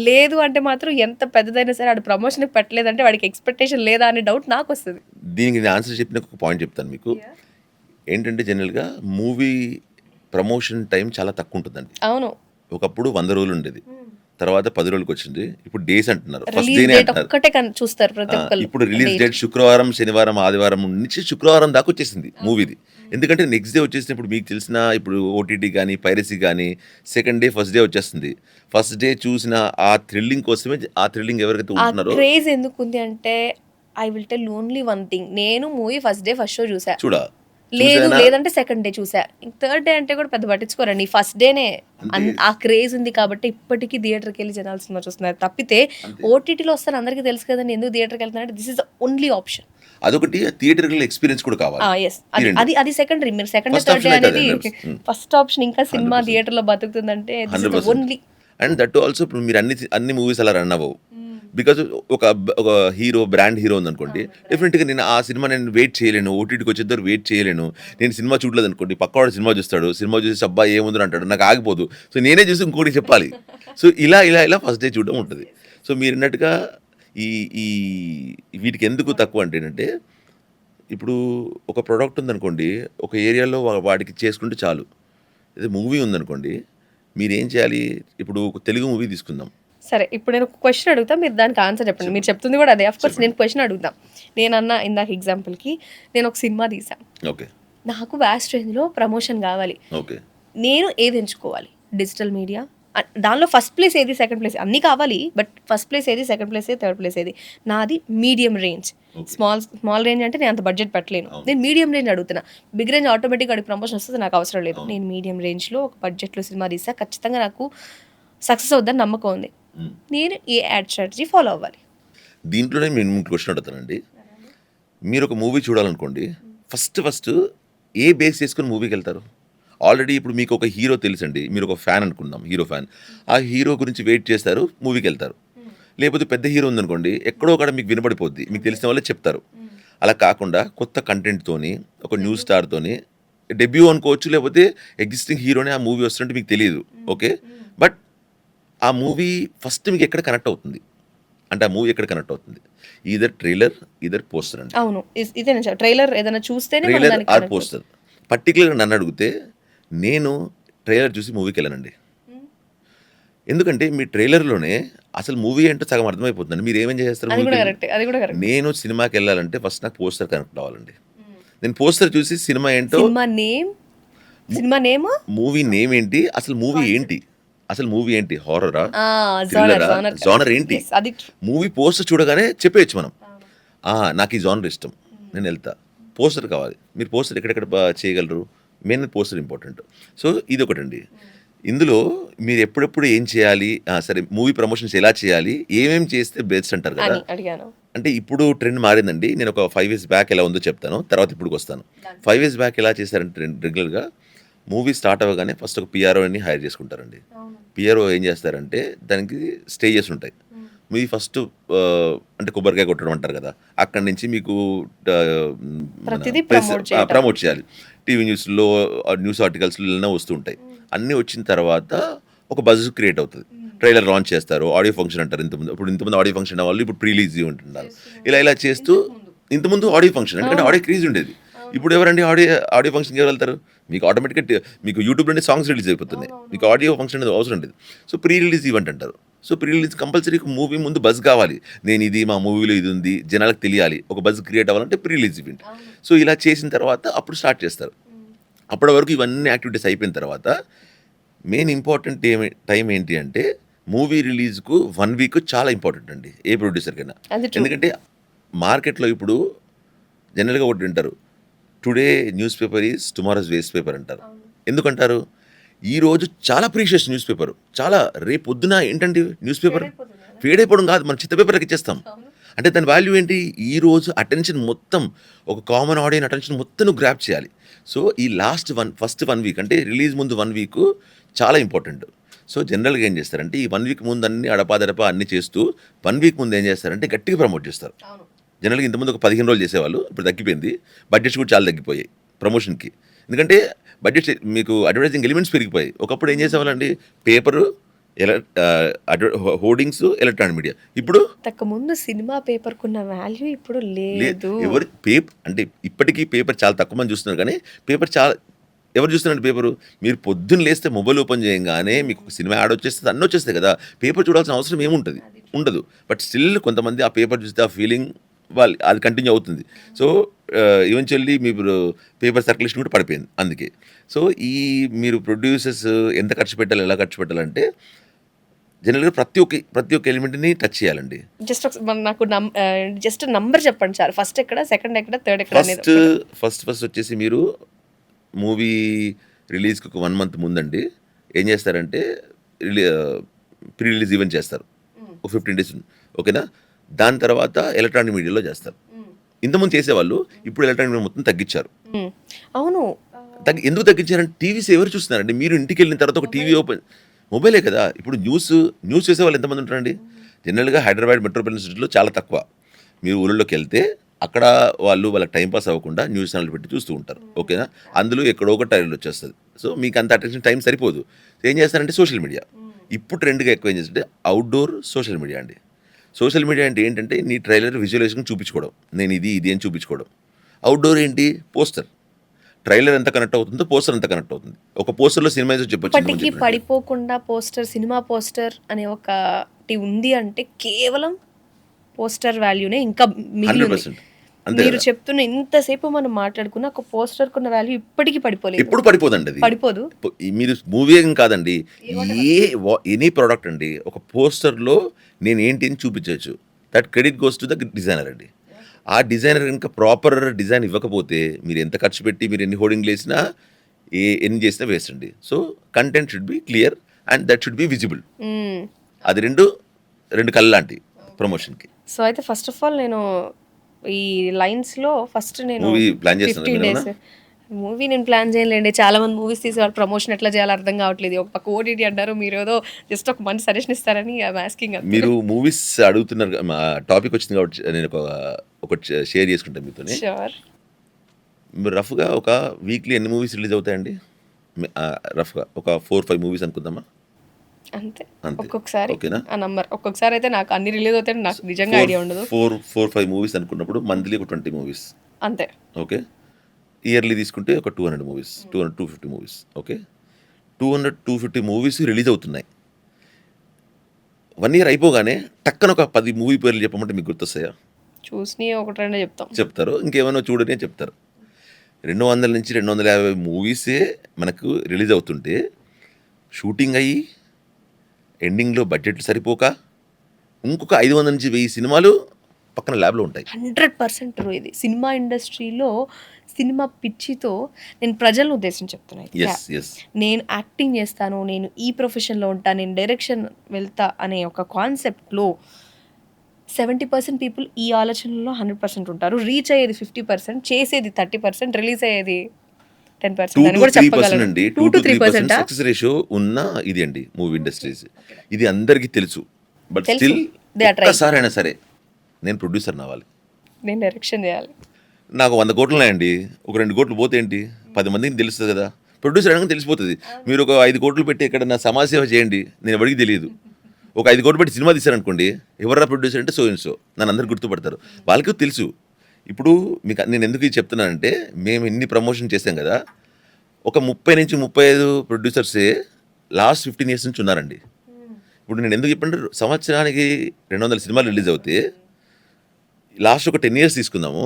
లేదు అంటే మాత్రం ఎంత పెద్దదైనా సరే వాడు ప్రమోషన్కి పెట్టలేదంటే వాడికి ఎక్స్పెక్టేషన్ లేదా అనే డౌట్ నాకు వస్తుంది. దీనికి నేను ఆన్సర్ చెప్పిన ఒక పాయింట్ చెప్తాను మీకు. ఏంటంటే జనరల్గా మూవీ ప్రమోషన్ టైం చాలా తక్కువ ఉంటుందండి. అవును. ఒకప్పుడు 100 రోజులు ఉండేది, తర్వాత 10 రోజులకు వచ్చింది, ఇప్పుడు డేస్ అంటున్నారు, ఫస్ట్ రిలీజ్ డేనే డేట్ అంటున్నారు. ఒక్కటే చూస్తారు ప్రతి ఒక్కళ్ళు. ఇప్పుడు రిలీజ్ డేట్ శుక్రవారం, శనివారం, ఆదివారం నుంచి శుక్రవారం దాకా వచ్చేసింది మూవీది. ఎందుకంటే నెక్స్ట్ డే వచ్చేసినప్పుడు మీకు తెలిసిన ఇప్పుడు ఓటీటీ కానీ పైరసీ కానీ సెకండ్ డే ఫస్ట్ డే వచ్చేస్తుంది. ఫస్ట్ డే చూసిన ఆ థ్రిల్లింగ్ కోసమే, ఆ థ్రిల్లింగ్ ఎవరికైతే ఆ ఉంటున్నారో క్రేజ్ ఎందుకు ఉంది అంటే I will tell only one thing. నేను movie first day first show చూసా, లేదంటే సెకండ్ డే చూసా. థర్డ్ డే అంటే కూడా పెద్ద పట్టించుకోరండి. ఫస్ట్ డేనే ఆ క్రేజ్ ఉంది కాబట్టి ఇప్పటికీ థియేటర్కి వెళ్ళి జనాలు సినిమా చూస్తున్నారు. తప్పితే ఓటీటీలో వస్తాను అందరికీ తెలుసు కదండి, ఎందుకు థియేటర్కి వెళ్తున్నారంటే this is the only option. అదొకటి, థియేటర్ ఎక్స్పీరియన్స్ కూడా కావాలి. ఎస్, అది సెకండరీ. మీరు second First third day option అనేది అయితే అదే. First option. ఇంకా సినిమా థియేటర్ లో బతుకుతుందంటే this is the 100%. Only. And that also ఇప్పుడు మీరు అన్ని మూవీస్ అలా రన్ అవ్వవు. బికాజ్ ఒక హీరో, బ్రాండ్ హీరో ఉందనుకోండి, డెఫినెట్గా నేను ఆ సినిమా నేను వెయిట్ చేయలేను, ఓటీటీకి వచ్చేద్దరు వెయిట్ చేయలేను. నేను సినిమా చూడలేదు అనుకోండి, పక్కవాడు సినిమా చూస్తాడు, సినిమా చూసి అబ్బా ఏముందని అంటాడు, నాకు ఆగిపోదు. సో నేనే చూసి ఇంకోటి చెప్పాలి. సో ఇలా ఫస్ట్ డే చూడడం ఉంటుంది. సో మీరు అన్నట్టుగా ఈ ఈ వీటికి ఎందుకు తక్కువ అంటే ఏంటంటే, ఇప్పుడు ఒక ప్రోడక్ట్ ఉందనుకోండి, ఒక ఏరియాలో వాడికి చేసుకుంటే చాలు. అదే మూవీ ఉందనుకోండి, మీరేం చేయాలి? ఇప్పుడు ఒక తెలుగు మూవీ తీసుకుందాం. సరే ఇప్పుడు నేను ఒక క్వశ్చన్ అడుగుతా, మీరు దానికి ఆన్సర్ చెప్పండి. మీరు చెప్తుంది కూడా అదే. ఆఫ్ కోర్స్ నేను క్వశ్చన్ అడుగుతా. నేనన్నా ఇందాక ఎగ్జాంపుల్కి నేను ఒక సినిమా తీసా, ఓకే. నాకు వ్యాస్ట్ రేంజ్లో ప్రమోషన్ కావాలి, ఓకే. నేను ఏది ఎంచుకోవాలి? డిజిటల్ మీడియా, దానిలో ఫస్ట్ ప్లేస్ ఏది, సెకండ్ ప్లేస్, అన్నీ కావాలి, బట్ ఫస్ట్ ప్లేస్ ఏది, సెకండ్ ప్లేస్ ఏది, థర్డ్ ప్లేస్ ఏది? నాది మీడియం రేంజ్. స్మాల్ రేంజ్ అంటే నేను అంత బడ్జెట్ పెట్టలేను, నేను మీడియం రేంజ్ అడుగుతున్నా. బిగ్ రేంజ్ ఆటోమేటిక్గా అడిగి ప్రమోషన్ వస్తుంది, నాకు అవసరం లేదు. నేను మీడియం రేంజ్లో ఒక బడ్జెట్లో సినిమా తీసా, ఖచ్చితంగా నాకు సక్సెస్ అవుద్దని నమ్మకం ఉంది. నేను ఏ యాడ్ స్ట్రాటజీ ఫాలో అవ్వాలి? దీంట్లోనే నేను క్వశ్చన్ అడుగుతానండి. మీరు ఒక మూవీ చూడాలనుకోండి, ఫస్ట్ ఏ బేస్ చేసుకుని మూవీకి వెళ్తారు? ఆల్రెడీ ఇప్పుడు మీకు ఒక హీరో తెలుసండి, మీరు ఒక ఫ్యాన్ అనుకుందాం, హీరో ఫ్యాన్. ఆ హీరో గురించి వెయిట్ చేస్తారు, మూవీకి వెళ్తారు. లేకపోతే పెద్ద హీరో ఉందనుకోండి, ఎక్కడో ఒకడ మీకు వినబడిపోద్ది, మీకు తెలిసిన వాళ్ళే చెప్తారు. అలా కాకుండా కొత్త కంటెంట్తోని, ఒక న్యూ స్టార్తోని, డెబ్యూ అనుకోవచ్చు, లేకపోతే ఎగ్జిస్టింగ్ హీరోనే ఆ మూవీ వస్తుంటే మీకు తెలియదు, ఓకే. బట్ ఆ మూవీ ఫస్ట్ మీకు ఎక్కడ కనెక్ట్ అవుతుంది అంటే, ఆ మూవీ ఎక్కడ కనెక్ట్ అవుతుంది? ఈదర్ ట్రైలర్, ఈదర్ పోస్టర్ అండి. అవును, ఇదే నేను ట్రైలర్ ఏదైనా చూస్తేనే మనం ట్రైలర్ దానికి ఆర్ connect పోస్టర్. పర్టికులర్గా నన్ను అడిగితే నేను ట్రైలర్ చూసి మూవీకి వెళ్ళనండి. ఎందుకంటే మీ ట్రైలర్లోనే అసలు మూవీ ఏంటో సగం అర్థమైపోతుందండి. మీరు ఏమేం చేస్తారు అది కూడా మూవీకి? కరెక్ట్, అది కూడా కరెక్ట్. నేను సినిమాకి వెళ్ళాలంటే ఫస్ట్ నాకు పోస్టర్ కనెక్ట్ అవ్వాలండి. నేను పోస్టర్ చూసి సినిమా ఏంటో, సినిమా నేమ్, మూవీ నేమ్ ఏంటి, అసలు మూవీ ఏంటి, అసలు మూవీ ఏంటి, హారరా, జానర్, జానర్ ఏంటి, అది మూవీ పోస్టర్ చూడగానే చెప్పేయచ్చు మనం. నాకు ఈ జానర్ ఇష్టం, నేను వెళ్తా. పోస్టర్ కావాలి. మీరు పోస్టర్ ఎక్కడెక్కడ చేయగలరు? Main poster important. సో ఇది ఒకటండి. ఇందులో మీరు ఎప్పుడెప్పుడు ఏం చేయాలి, సరే మూవీ ప్రమోషన్స్ ఎలా చేయాలి, ఏమేమి చేస్తే బెస్ట్ అంటారు కదా. అని అడిగాను. అంటే ఇప్పుడు ట్రెండ్ మారిందండి. నేను ఒక 5 years బ్యాక్ ఎలా ఉందో చెప్తాను, తర్వాత ఇప్పుడుకి వస్తాను. 5 years బ్యాక్ ఎలా చేశారంటే రెగ్యులర్గా మూవీ స్టార్ట్ అవ్వగానే ఫస్ట్ ఒక పిఆర్ఓని హైర్ చేసుకుంటారండి. పిఆర్ఓ ఏం చేస్తారంటే దానికి స్టేజెస్ ఉంటాయి. మీ ఫస్ట్ అంటే కొబ్బరికాయ కొట్టడం అంటారు కదా, అక్కడి నుంచి మీకు ప్రతిదీ promote చేయటం. ప్రమోట్ చేయాలి. టీవీ న్యూస్లో, న్యూస్ ఆర్టికల్స్లో వస్తూ ఉంటాయి. అన్నీ వచ్చిన తర్వాత ఒక బజ్ క్రియేట్ అవుతుంది. ట్రైలర్ లాంచ్ చేస్తారు, ఆడియో ఫంక్షన్ అంటారు. ఇంతకుముందు ఆడియో ఫంక్షన్ వాళ్ళు ఇప్పుడు ప్రీలీజ్ ఉంటున్నారు. ఇలా చేస్తూ ఇంతకుముందు ఆడియో ఫంక్షన్, ఎందుకంటే ఆడియో క్రేజ్ ఉండేది. ఇప్పుడు ఎవరండి ఆడియో ఫంక్షన్కి ఎవరు వెళ్తారు? మీకు ఆటోమేటిక్గా మీకు యూట్యూబ్లోనే సాంగ్స్ రిలీజ్ అయిపోతున్నాయి, మీకు ఆడియో ఫంక్షన్ అనేది అవసరం ఉండేది. సో ప్రీ రిలీజ్ ఈవెంట్ అంటారు. So pre release compulsory movie ముందు బజ్ కావాలి. నేను ఇది మా మూవీలో ఇది ఉంది, జనాలకు తెలియాలి, ఒక బజ్ క్రియేట్ అవ్వాలంటే ప్రీ రిలీజ్ ఈవెంట్. సో ఇలా చేసిన తర్వాత అప్పుడు స్టార్ట్ చేస్తారు. అప్పటి వరకు ఇవన్నీ యాక్టివిటీస్ అయిపోయిన తర్వాత మెయిన్ ఇంపార్టెంట్ టైం ఏంటి అంటే, మూవీ రిలీజ్కు 1 week చాలా ఇంపార్టెంట్ అండి ఏ ప్రొడ్యూసర్కైనా. ఎందుకంటే మార్కెట్లో ఇప్పుడు జనరల్గా ఒకటి వింటారు, today newspaper is tomorrow's waste paper అంటారు. ఎందుకంటారు? ఈరోజు చాలా ప్రీషియస్ న్యూస్ పేపర్, చాలా రేపు పొద్దున ఏంటంటే న్యూస్ పేపర్ ఫేడ్ అయిపోవడం కాదు, మనం చిత్త పేపర్కి ఇచ్చేస్తాం. అంటే దాని వాల్యూ ఏంటి? ఈరోజు అటెన్షన్ మొత్తం, ఒక కామన్ ఆడియన్ అటెన్షన్ మొత్తం నువ్వు గ్రాప్ చేయాలి. సో ఈ ఫస్ట్ 1 week అంటే రిలీజ్ ముందు 1 week చాలా ఇంపార్టెంట్. సో జనరల్గా ఏం చేస్తారంటే ఈ 1 week ముందు అన్ని అడపాదడపా అన్ని చేస్తూ 1 week ముందు ఏం చేస్తారంటే గట్టిగా ప్రమోట్ చేస్తారు. జనరల్గా ఇంతకుముందు ఒక 15 రోజులు చేసేవాళ్ళు, ఇప్పుడు తగ్గిపోయింది. బడ్జెట్స్ కూడా చాలా తగ్గిపోయాయి ప్రమోషన్కి. ఎందుకంటే బడ్జెట్స్, మీకు అడ్వర్టైజింగ్ ఎలిమెంట్స్ పెరిగిపోయాయి. ఒకప్పుడు ఏం చేసేవాళ్ళండి, పేపరు, హోర్డింగ్స్, ఎలక్ట్రానిక్ మీడియా. ఇప్పుడు ముందు సినిమా పేపర్ కున్న వాల్యూ ఇప్పుడు లేదు. ఎవరు పేపర్ అంటే ఇప్పటికీ పేపర్ చాలా తక్కువ మంది చూస్తున్నారు, కానీ పేపర్ చాలా ఎవరు చూస్తున్నారంటే పేపరు, మీరు పొద్దున్న లేస్తే మొబైల్ ఓపెన్ చేయగానే మీకు ఒక సినిమా యాడ్ వచ్చేస్తుంది, అన్నీ వచ్చేస్తాయి కదా, పేపర్ చూడాల్సిన అవసరం ఏముంటుంది, ఉండదు. బట్ స్టిల్ కొంతమంది ఆ పేపర్ చూస్తే ఆ ఫీలింగ్ వాళ్ళు అది కంటిన్యూ అవుతుంది. సో ఈవెన్చువల్లీ మీరు పేపర్ సర్క్యులేషన్ కూడా పడిపోయింది అందుకే. సో మీరు ప్రొడ్యూసర్స్ ఎంత ఖర్చు పెట్టాలి, ఎలా ఖర్చు పెట్టాలంటే జనరల్గా ప్రతి ఒక్క ఎలిమెంట్ని టచ్ చేయాలండి. జస్ట్ నంబర్ చెప్పండి సార్, ఫస్ట్ ఎక్కడ, సెకండ్ ఎక్కడ, థర్డ్ ఎక్కడ అనేది. ఫస్ట్ వచ్చేసి మీరు మూవీ రిలీజ్కి ఒక 1 month ముందండి ఏం చేస్తారంటే ప్రీ రిలీజ్ ఈవెంట్ చేస్తారు ఒక 15 days, ఓకేనా. దాని తర్వాత ఎలక్ట్రానిక్ మీడియాలో చేస్తారు. ఇంతకుముందు చేసేవాళ్ళు, ఇప్పుడు ఎలక్ట్రానిక్ మీడియా మొత్తం తగ్గించారు. అవును, ఎందుకు తగ్గించారంటే టీవీస్ ఎవరు చూస్తున్నారండి? మీరు ఇంటికి వెళ్ళిన తర్వాత ఒక టీవీ ఓపెన్, మొబైలే కదా. ఇప్పుడు న్యూస్ చేసే వాళ్ళు ఎంతమంది ఉంటారండి? జనరల్గా హైదరాబాద్ మెట్రోపాలిటన్ సిటీలో చాలా తక్కువ. మీరు ఊళ్ళోకి వెళ్తే అక్కడ వాళ్ళకి టైంపాస్ అవ్వకుండా న్యూస్ ఛానల్ పెట్టి చూస్తూ ఉంటారు, ఓకేనా. అందులో ఎక్కడో ఒక టైంలో వచ్చేస్తుంది. సో మీకు అంత అటెన్షన్ టైం సరిపోదు. ఏం చేస్తారంటే సోషల్ మీడియా. ఇప్పుడు ట్రెండ్గా ఎక్కువ ఏం చేస్తుంటే అవుట్డోర్ సోషల్ మీడియా అండి. సోషల్ మీడియా అంటే ఏంటంటే నీ ట్రైలర్ విజువలైజేషన్ చూపించుకోవడం, నేను ఇది అని చూపించుకోవడం. అవుట్డోర్ ఏంటి? ట్రైలర్ ఎంత కనెక్ట్ అవుతుందో పోస్టర్ ఎంత కనెక్ట్ అవుతుంది. ఒక పోస్టర్లో సినిమా ఏదో ఇప్పటికీ చెప్పొచ్చు. పడిపోకుండా పోస్టర్, సినిమా పోస్టర్ అనే ఒకటి ఉంది అంటే కేవలం పోస్టర్ వాల్యూనే ఇంకా మిగిలి ఉంది. 100% అంతే మీరు కదా. చెప్తున్న ఇంతసేపు మనం మాట్లాడుకున్న ఒక పోస్టర్కున్న వాల్యూ ఇప్పటికీ పడిపోలేదు, ఎప్పుడు పడిపోదండి అది. పడిపోదు. మీరు మూవీ ఏం కాదండి, ఎనీ ప్రోడక్ట్ అండి, ఒక పోస్టర్లో నేను ఏంటి అని చూపించవచ్చు. That credit goes to the designer అండి. ఆ డిజైనర్ కనుక ప్రాపర్ డిజైన్ ఇవ్వకపోతే మీరు ఎంత ఖర్చు పెట్టి మీరు ఎన్ని హోర్డింగ్లు వేసినా ఎన్ని చేసినా వేస్ట్ అండి. So content should be clear and that should be visible. అది రెండు కళ్ళు లాంటి ప్రమోషన్కి. సో అయితే ఫస్ట్ ఆఫ్ ఆల్ నేను ఈ లైన్స్లో ఫస్ట్ నేను మూవీ ప్లాన్ 15 చేస్తున్నా. days మూవీ నేను ప్లాన్ చేయలేండి. చాలా మంది మూవీస్ తీసి వాళ్ళు ప్రమోషన్ ఎట్లా చేయాలో అర్థం కావట్లేదు. ఒక పక్క ఓటీటీ అంటారు, మీరు ఏదో జస్ట్ ఒక మంచి సజెషన్ ఇస్తారని ఆస్కింగ్. మీరు మూవీస్ అడుగుతున్నారు, టాపిక్ వచ్చింది కాబట్టి నేను ఒకటి షేర్ చేసుకుంటాను మీతో. షూర్. మీరు రఫ్గా ఒక వీక్లీ ఎన్ని మూవీస్ రిలీజ్ అవుతాయండి? రఫ్గా ఒక 4-5 మూవీస్ అనుకుందామా? అంతే. అంతే. ఒక్కొక్కసారి ఓకేనా? ఆ నంబర్ ఒక్కొక్కసారి అయితే నాకు అన్ని రిలీజ్ అవుతాయని నాకు నిజంగా ఐడియా ఉండదు. 4-5 మూవీస్ అనుకున్నప్పుడు మంత్లీ ఒక 20 మూవీస్. అంతే. ఓకే. ఇయర్లీ తీసుకుంటే ఒక 200 movies, 200-250 movies. Okay. 200-250 movies release అవుతున్నాయి. 1 year అయిపోగానే టక్కన ఒక 10 మూవీ పేర్లు చెప్పమంటే మీకు గుర్తొస్తాయా? చూసి ఒకటి రెండే చెప్తాం. చెప్తారు. ఇంకేమైనా చూడని చెప్తారు. 200 నుంచి 250 మూవీసే మనకు రిలీజ్ అవుతుంటే షూటింగ్ అయ్యి ఎండింగ్లో బడ్జెట్లు సరిపోక ఇంకొక 500 నుంచి 1000 సినిమాలు పక్కన ల్యాబ్లో ఉంటాయి. 100% ట్రూ ఇది. సినిమా ఇండస్ట్రీలో సినిమా పిచ్చితో నేను ప్రజలను ఉద్దేశించి చెప్తున్నాను. ఎస్ ఎస్ నేను యాక్టింగ్ చేస్తాను, నేను ఈ ప్రొఫెషన్లో ఉంటాను, నేను డైరెక్షన్ వెళ్తా అనే ఒక కాన్సెప్ట్లో 70% పీపుల్ ఈ ఆలోచనలో 100% ఉంటారు. రీచ్ అయ్యేది 50%, చేసేది 30%, రిలీజ్ అయ్యేది 10% అని కూడా 2-3% చెప్పగలను. అండి. 2-3% సక్సెస్ రేషియో ఉన్న ఇది అండి మూవీ ఇండస్ట్రీస్. ఇది అందరికీ తెలుసు. బట్ తెలుసు. Still They are trying. ఒక్కసారైనా సరే నేను ప్రొడ్యూసర్ అవ్వాలి, నేను డైరెక్షన్ చేయాలి. నాకు 100 కోట్లు ఉన్నాయండి, ఒక 2 కోట్లు పోతే ఏంటి, 10 మందికి తెలుస్తుంది కదా. ప్రొడ్యూసర్ అనగా తెలిసిపోతుంది. మీరు ఒక 5 కోట్లు పెట్టి ఇక్కడ నా సమాజ సేవ చేయండి, నేను ఎవరికి తెలియదు. ఒక 5 కోట్లు పెట్టి సినిమా తీశారనుకోండి, ఎవరా ప్రొడ్యూసర్ అంటే సో అండ్ సో, నన్ను అందరు గుర్తుపడతారు, వాళ్ళకి తెలుసు. ఇప్పుడు మీకు నేను ఎందుకు ఇది చెప్తున్నానంటే, మేము ఇన్ని ప్రమోషన్ చేసాం కదా, ఒక 30 నుంచి 35 ప్రొడ్యూసర్సే లాస్ట్ 15 years నుంచి ఉన్నారండి. ఇప్పుడు నేను ఎందుకు చెప్పంటే, సంవత్సరానికి 200 సినిమాలు రిలీజ్ అవుతే లాస్ట్ ఒక 10 years తీసుకుందాము,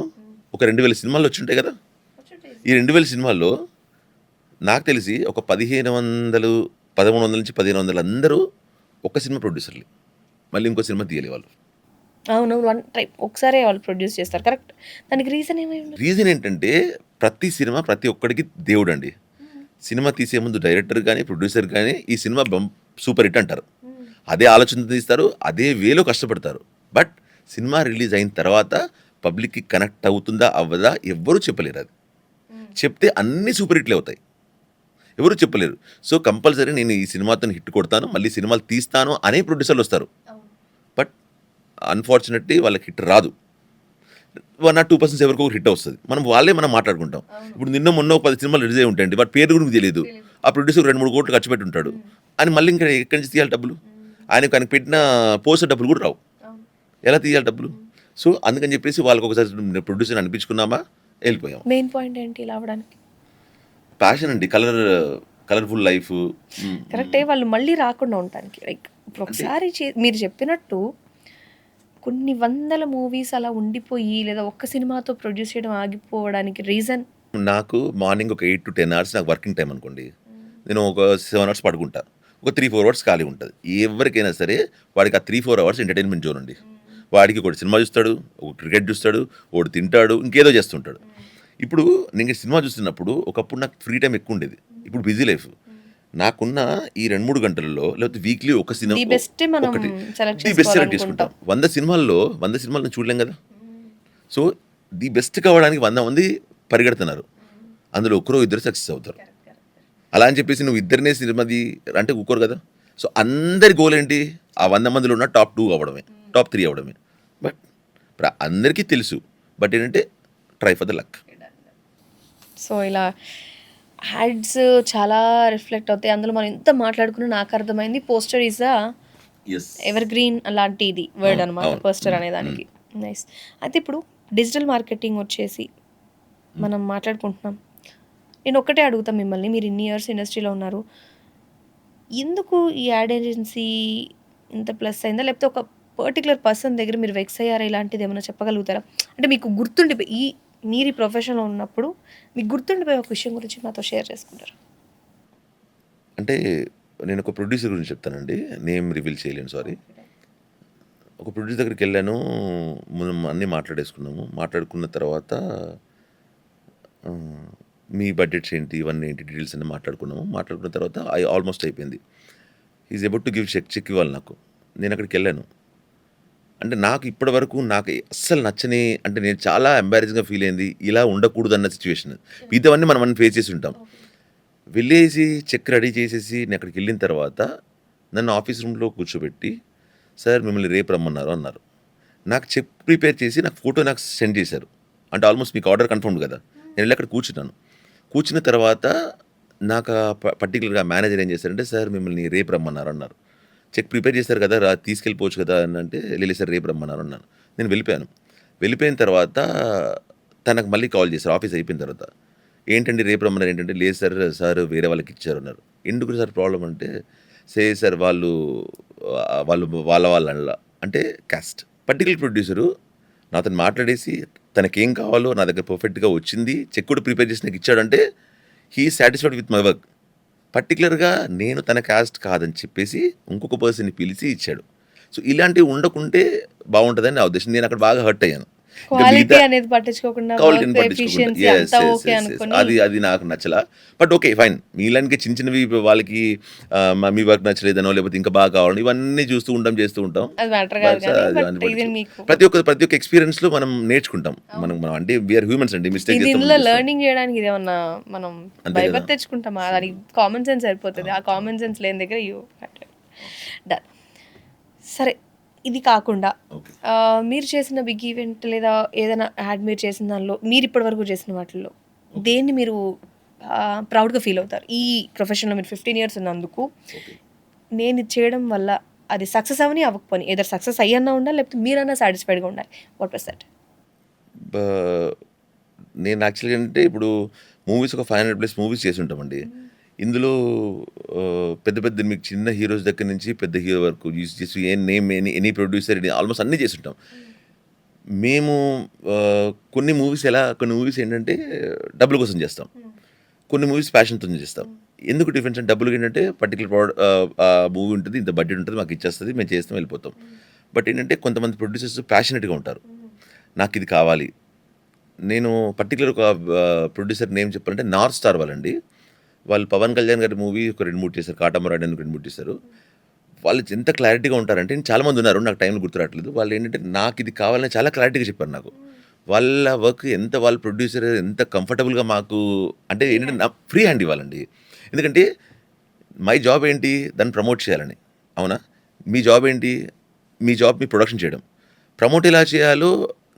ఒక 2000 సినిమాలు వచ్చి ఉంటాయి కదా. ఈ 2000 సినిమాల్లో నాకు తెలిసి ఒక 1300 నుంచి 1500 అందరూ ఒక సినిమా ప్రొడ్యూసర్లు, మళ్ళీ ఇంకో సినిమా తీయాలి వాళ్ళు. అవును, వన్ టైప్ ఒకసారి వాళ్ళు ప్రొడ్యూస్ చేస్తారు. కరెక్ట్. దానికి రీజన్ ఏమై ఉండదు. రీజన్ ఏంటంటే ప్రతి సినిమా ప్రతి ఒక్కడికి దేవుడు అండి. సినిమా తీసే ముందు డైరెక్టర్ కానీ ప్రొడ్యూసర్ కానీ ఈ సినిమా సూపర్ హిట్ అంటారు, అదే ఆలోచనతో తీస్తారు, అదే వేలో కష్టపడతారు. బట్ సినిమా రిలీజ్ అయిన తర్వాత పబ్లిక్కి కనెక్ట్ అవుతుందా అవ్వదా ఎవ్వరూ చెప్పలేరు. అది చెప్తే అన్ని సూపర్ హిట్లే అవుతాయి, ఎవరు చెప్పలేరు. సో కంపల్సరీ నేను ఈ సినిమాతో హిట్ కొడతాను, మళ్ళీ సినిమాలు తీస్తాను అనే ప్రొడ్యూసర్లు వస్తారు. బట్ అన్ఫార్చునేట్లీ వాళ్ళకి హిట్ రాదు. 1-2% ఎవరికో హిట్ వస్తుంది, మనం మాట్లాడుకుంటాం. ఇప్పుడు నిన్న మొన్న 10 సినిమాలు రిలీజ్ అయి ఉంటాయండి, వాటి పేరు గురించి తెలియదు. ఆ ప్రొడ్యూసర్ 2-3 కోట్లు ఖర్చు పెట్టి ఉంటాడు, అని మళ్ళీ ఇంకా ఎక్కడి నుంచి తీయాలి డబ్బులు? ఆయనకు పెట్టిన పోస్టర్ డబ్బులు కూడా రావు, ఎలా తీయాలి డబ్బులు? సో అందుకని చెప్పేసి వాళ్ళకి ఒకసారి ప్రొడ్యూసర్ అనిపించుకున్నామా, వెళ్ళిపోయాం. మెయిన్ పాయింట్ ఏంటి ఇలా అవడానికి? ప్యాషన్ అండి, కలర్ఫుల్ లైఫ్. కరెక్టే, వాళ్ళు మళ్ళీ రాకుండా ఉండటానికి. లైక్ ఇప్పుడు ఒకసారి మీరు చెప్పినట్టు కొన్ని వందల మూవీస్ అలా ఉండిపోయి లేదా ఒక్క సినిమాతో ప్రొడ్యూస్ చేయడం ఆగిపోవడానికి రీజన్, నాకు మార్నింగ్ ఒక 8 to 10 hours నాకు వర్కింగ్ టైం అనుకోండి, నేను ఒక 7 hours పడుకుంటా, ఒక 3-4 hours ఖాళీ ఉంటుంది. ఎవరికైనా సరే వాడికి ఆ 3-4 hours ఎంటర్టైన్మెంట్ జోన్ అండి. వాడికి ఒకటి సినిమా చూస్తాడు, ఒక క్రికెట్ చూస్తాడు, ఒకటి తింటాడు, ఇంకేదో చేస్తుంటాడు. ఇప్పుడు నేను సినిమా చూస్తున్నప్పుడు ఒకప్పుడు నాకు ఫ్రీ టైం ఎక్కువ ఉండేది, ఇప్పుడు బిజీ లైఫ్. నాకున్న ఈ 2-3 గంటలలో లేకపోతే వీక్లీ ఒక సినిమా ది బెస్ట్ మనం ఒకటి సెలెక్ట్ ది బెస్ట్ సెలెక్ట్ చేసుకుంటాం. 100 సినిమాల్లో 100 సినిమాలను చూడలేం కదా. సో ది బెస్ట్ కావడానికి 100 మంది పరిగెడుతున్నారు, అందులో ఒకరో ఇద్దరు సక్సెస్ అవుతారు. అలా అని చెప్పేసి నువ్వు ఇద్దరినే సినిమాది అంటే ఊరుకోరు కదా. సో అందరి గోల్ ఏంటి, ఆ 100 మందిలో ఉన్న టాప్ 2 అవ్వడమే, టాప్ 3 అవ్వడమే. బట్ ఇప్పుడు అందరికీ తెలుసు, బట్ ఏంటంటే try for the luck. So ఇలా యాడ్స్ చాలా రిఫ్లెక్ట్ అవుతాయి. అందులో మనం ఎంత మాట్లాడుకున్నా నాకు అర్థమైంది poster is a ever green లాంటిది వర్డ్ అనమాట, పోస్టర్ అనే దానికి. నైస్. అయితే ఇప్పుడు డిజిటల్ మార్కెటింగ్ వచ్చేసి మనం మాట్లాడుకుంటున్నాం, నేను ఒక్కటే అడుగుతా మిమ్మల్ని, మీరు ఇన్ని ఇయర్స్ ఇండస్ట్రీలో ఉన్నారు. ఎందుకు ఈ యాడ్ ఏజెన్సీ ఇంత ప్లస్ అయిందా? లేకపోతే ఒక పర్టిక్యులర్ పర్సన్ దగ్గర మీరు వెక్స్ అయ్యారా? ఇలాంటిది ఏమైనా చెప్పగలుగుతారా? అంటే మీకు గుర్తుండిపోయి మీరు ఈ ప్రొఫెషన్‌లో ఉన్నప్పుడు మీకు గుర్తుండిపోయే ఒక విషయం గురించి నాతో షేర్ చేసుకుంటారా? అంటే నేను ఒక ప్రొడ్యూసర్ గురించి చెప్తానండి. నేమ్ రివీల్ చేయలేను, సారీ. ఒక ప్రొడ్యూసర్ దగ్గరికెళ్ళాను. మనం అన్నీ మాట్లాడేసుకున్నాము. మాట్లాడుకున్న తర్వాత ఆహ్, మీ బడ్జెట్స్ ఏంటి? ఇవన్నీ ఏంటి? డీటెయిల్స్ అన్నీ మాట్లాడుకున్నాము. మాట్లాడుకున్న తర్వాత ఆల్మోస్ట్ అయిపోయింది. He is about to give cheque ఇవ్వాలి నాకు. నేనక్కడికెళ్ళాను. అంటే నాకు ఇప్పటి వరకు నాకు అస్సలు నచ్చని, అంటే నేను చాలా ఎంబారసింగ్‌గా ఫీల్ అయింది. ఇలా ఉండకూడదన్న సిట్యుయేషన్. మిగతావన్నీ మనం అన్నీ ఫేస్ చేసి ఉంటాం. వెళ్ళేసి చెక్ రెడీ చేసేసి నేను అక్కడికెళ్ళిన తర్వాత నన్ను ఆఫీస్ రూమ్‌లో కూర్చోబెట్టి, "సార్ మిమ్మల్ని రేపు రమ్మన్నారు" అన్నారు. నాకు చెక్ ప్రిపేర్ చేసి నాకు ఫోటో నాకు సెండ్ చేశారు. అంటే ఆల్మోస్ట్ మీకు ఆర్డర్ కన్ఫర్మ్డ్ కదా! నేనెళ్ళి అక్కడ కూర్చున్నాను. కూర్చున్న తర్వాత నాకు పర్టిక్యులర్‌గా మేనేజర్ ఏం చేశారంటే, "సార్ మిమ్మల్ని రేపు రమ్మన్నారు" అన్నారు. చెక్ ప్రిపేర్ చేశారు కదా! తీసుకెళ్ళిపోవచ్చు కదా! అనంటే, "లేదు సార్ రేపు రమ్మన్నారు" అన్నాను. నేను వెళ్ళిపోయాను. వెళ్ళిపోయిన తర్వాత తనకు మళ్ళీ కాల్ చేశారు ఆఫీస్ అయిపోయిన తర్వాత. "ఏంటండి రేపు రమ్మన్నారు ఏంటంటే," "లేదు సార్, సార్ వేరే వాళ్ళకి ఇచ్చారు" అన్నారు. "ఎందుకు సార్ ప్రాబ్లమ్" అంటే, సార్ వాళ్ళు వాళ్ళ అంటే కాస్ట్. పర్టిక్యులర్ ప్రొడ్యూసరు నాతోని మాట్లాడేసి తనకేం కావాలో నా దగ్గర పర్ఫెక్ట్‌గా వచ్చింది. చెక్ కూడా ప్రిపేర్ చేసి నాకు ఇచ్చాడంటే, he is satisfied with my work. పర్టిక్యులర్‌గా నేను తన కాస్ట్ కాదని చెప్పేసి ఇంకొక పర్సన్‌ని పిలిచి ఇచ్చాడు. సో, ఇలాంటివి ఉండకుంటే బావుంటదని నా ఉద్దేశం. నేనక్కడ బాగా హర్ట్ అయ్యాను. ఇంకా క్వాలిటీ మిగతా అనేది పట్టించుకోకుండా క్వాలిటీని వర్క్ పట్టించుకోకుండా. Efficiency yes. అంతా యెస్. Okay yes. యెస్. అనుకోని అది నాకు నచ్చలా. But okay, fine. మీలాంటికి చిన్న చిన్నవి వాళ్ళకి మీ వర్క్ నచ్చలేదనో, లేకపోతే ఇంకా బాగా కావాలని ఇవన్నీ చూస్తూ ఉంటాం, చేస్తూ ఉంటాం. అది మ్యాటర్ కాదు బట్ కానీ అది బట్ అన్ని ఇది పట్టించుకోం. మీకు ప్రతి ఒక్క ఎక్స్‌పీరియన్స్‌లో మనం నేర్చుకుంటాం. మనం అంటే వి ఆర్ హ్యూమన్స్ అండి. మిస్టేక్ ఇది చేస్తాం, ఇందులో చేస్తాం. లెర్నింగ్ చేయడానికి ఇదేమన్నా మనం అంతే కదా! భయపడి తెచ్చుకుంటామా? దానికి కామన్ సెన్స్ సరిపోతది. ఆ కామన్ సెన్స్ లేని దగ్గర యూ డన్. సరే, ఇది కాకుండా ఓకే. మీరు చేసిన బిగ్ ఈవెంట్ లేదా ఏదైనా యాడ్ మీరు చేసిన దానిలో మీరు ఇప్పటివరకు చేసిన వాటిల్లో దేన్ని మీరు ప్రౌడ్‌గా ఫీల్ అవుతారు? ఈ ప్రొఫెషన్‌లో మీరు 15 ఇయర్స్ ఉన్నందుకు ఓకే. నేను ఇది చేయడం వల్ల అది సక్సెస్ అవ్వని, అవ్వకపోని ఎయిదర్ సక్సెస్ అయ్యన్నా ఉండాలి, లేకపోతే మీరన్నా సాటిస్ఫైడ్‌గా ఉండాలి. What was that? బ నేను యాక్చువల్‌గా అంటే ఇప్పుడు మూవీస్ ఒక 500+ మూవీస్ చేసుంటామండి. ఇందులో పెద్ద పెద్ద మీకు చిన్న హీరోస్ దగ్గర నుంచి పెద్ద హీరో వరకు ఎనీ ప్రొడ్యూసర్ ఆల్మోస్ట్ అన్నీ చేసుంటాం. మేము కొన్ని మూవీస్ ఏంటంటే డబ్బుల కోసం చేస్తాం. కొన్ని మూవీస్ ప్యాషన్‌తోని చేస్తాం. ఎందుకు డిఫరెన్స్ అంటే డబ్బులకేంటంటే పర్టిక్యులర్ మూవీ ఉంటది. ఇంత బడ్జెట్ ఉంటది. మాకిచ్చేస్తది. మేము చేస్తాం, వెళ్ళిపోతాం. బట్ ఏంటంటే కొంతమంది ప్రొడ్యూసర్స్ ప్యాషనేట్‌గా ఉంటారు. నాకిది కావాలి. నేను పర్టిక్యులర్ ఒక ప్రొడ్యూసర్ నేమ్ చెప్పాలంటే నార్త్ స్టార్ వాళ్ళండి. వాళ్ళు 'పవన్ కళ్యాణ్' గారి మూవీ ఒక 2, 3 చేశారు. 'కాటమరాయుడు' అని 2, 3 చేశారు. వాళ్ళు ఎంత క్లారిటీగా ఉంటారంటే చాలామందున్నారు. నాకు టైంలో గుర్తు రావట్లేదు. వాళ్ళేంటంటే నాకిది కావాలని చాలా క్లారిటీగా చెప్పారు నాకు. వాళ్ళ వర్క్ వాళ్ళ ప్రొడ్యూసర్ ఎంత కంఫర్టబుల్‌గా మాకు అంటే ఏంటంటే ఫ్రీ హ్యాండ్ ఇవ్వాలండి. ఎందుకంటే మై జాబ్ ఏంటి? దాన్ని ప్రమోట్ చేయాలని. అవునా? మీ జాబ్ ఏంటి? మీ జాబ్ మీ ప్రొడక్షన్ చేయడం. ప్రమోట్ ఎలా చేయాలో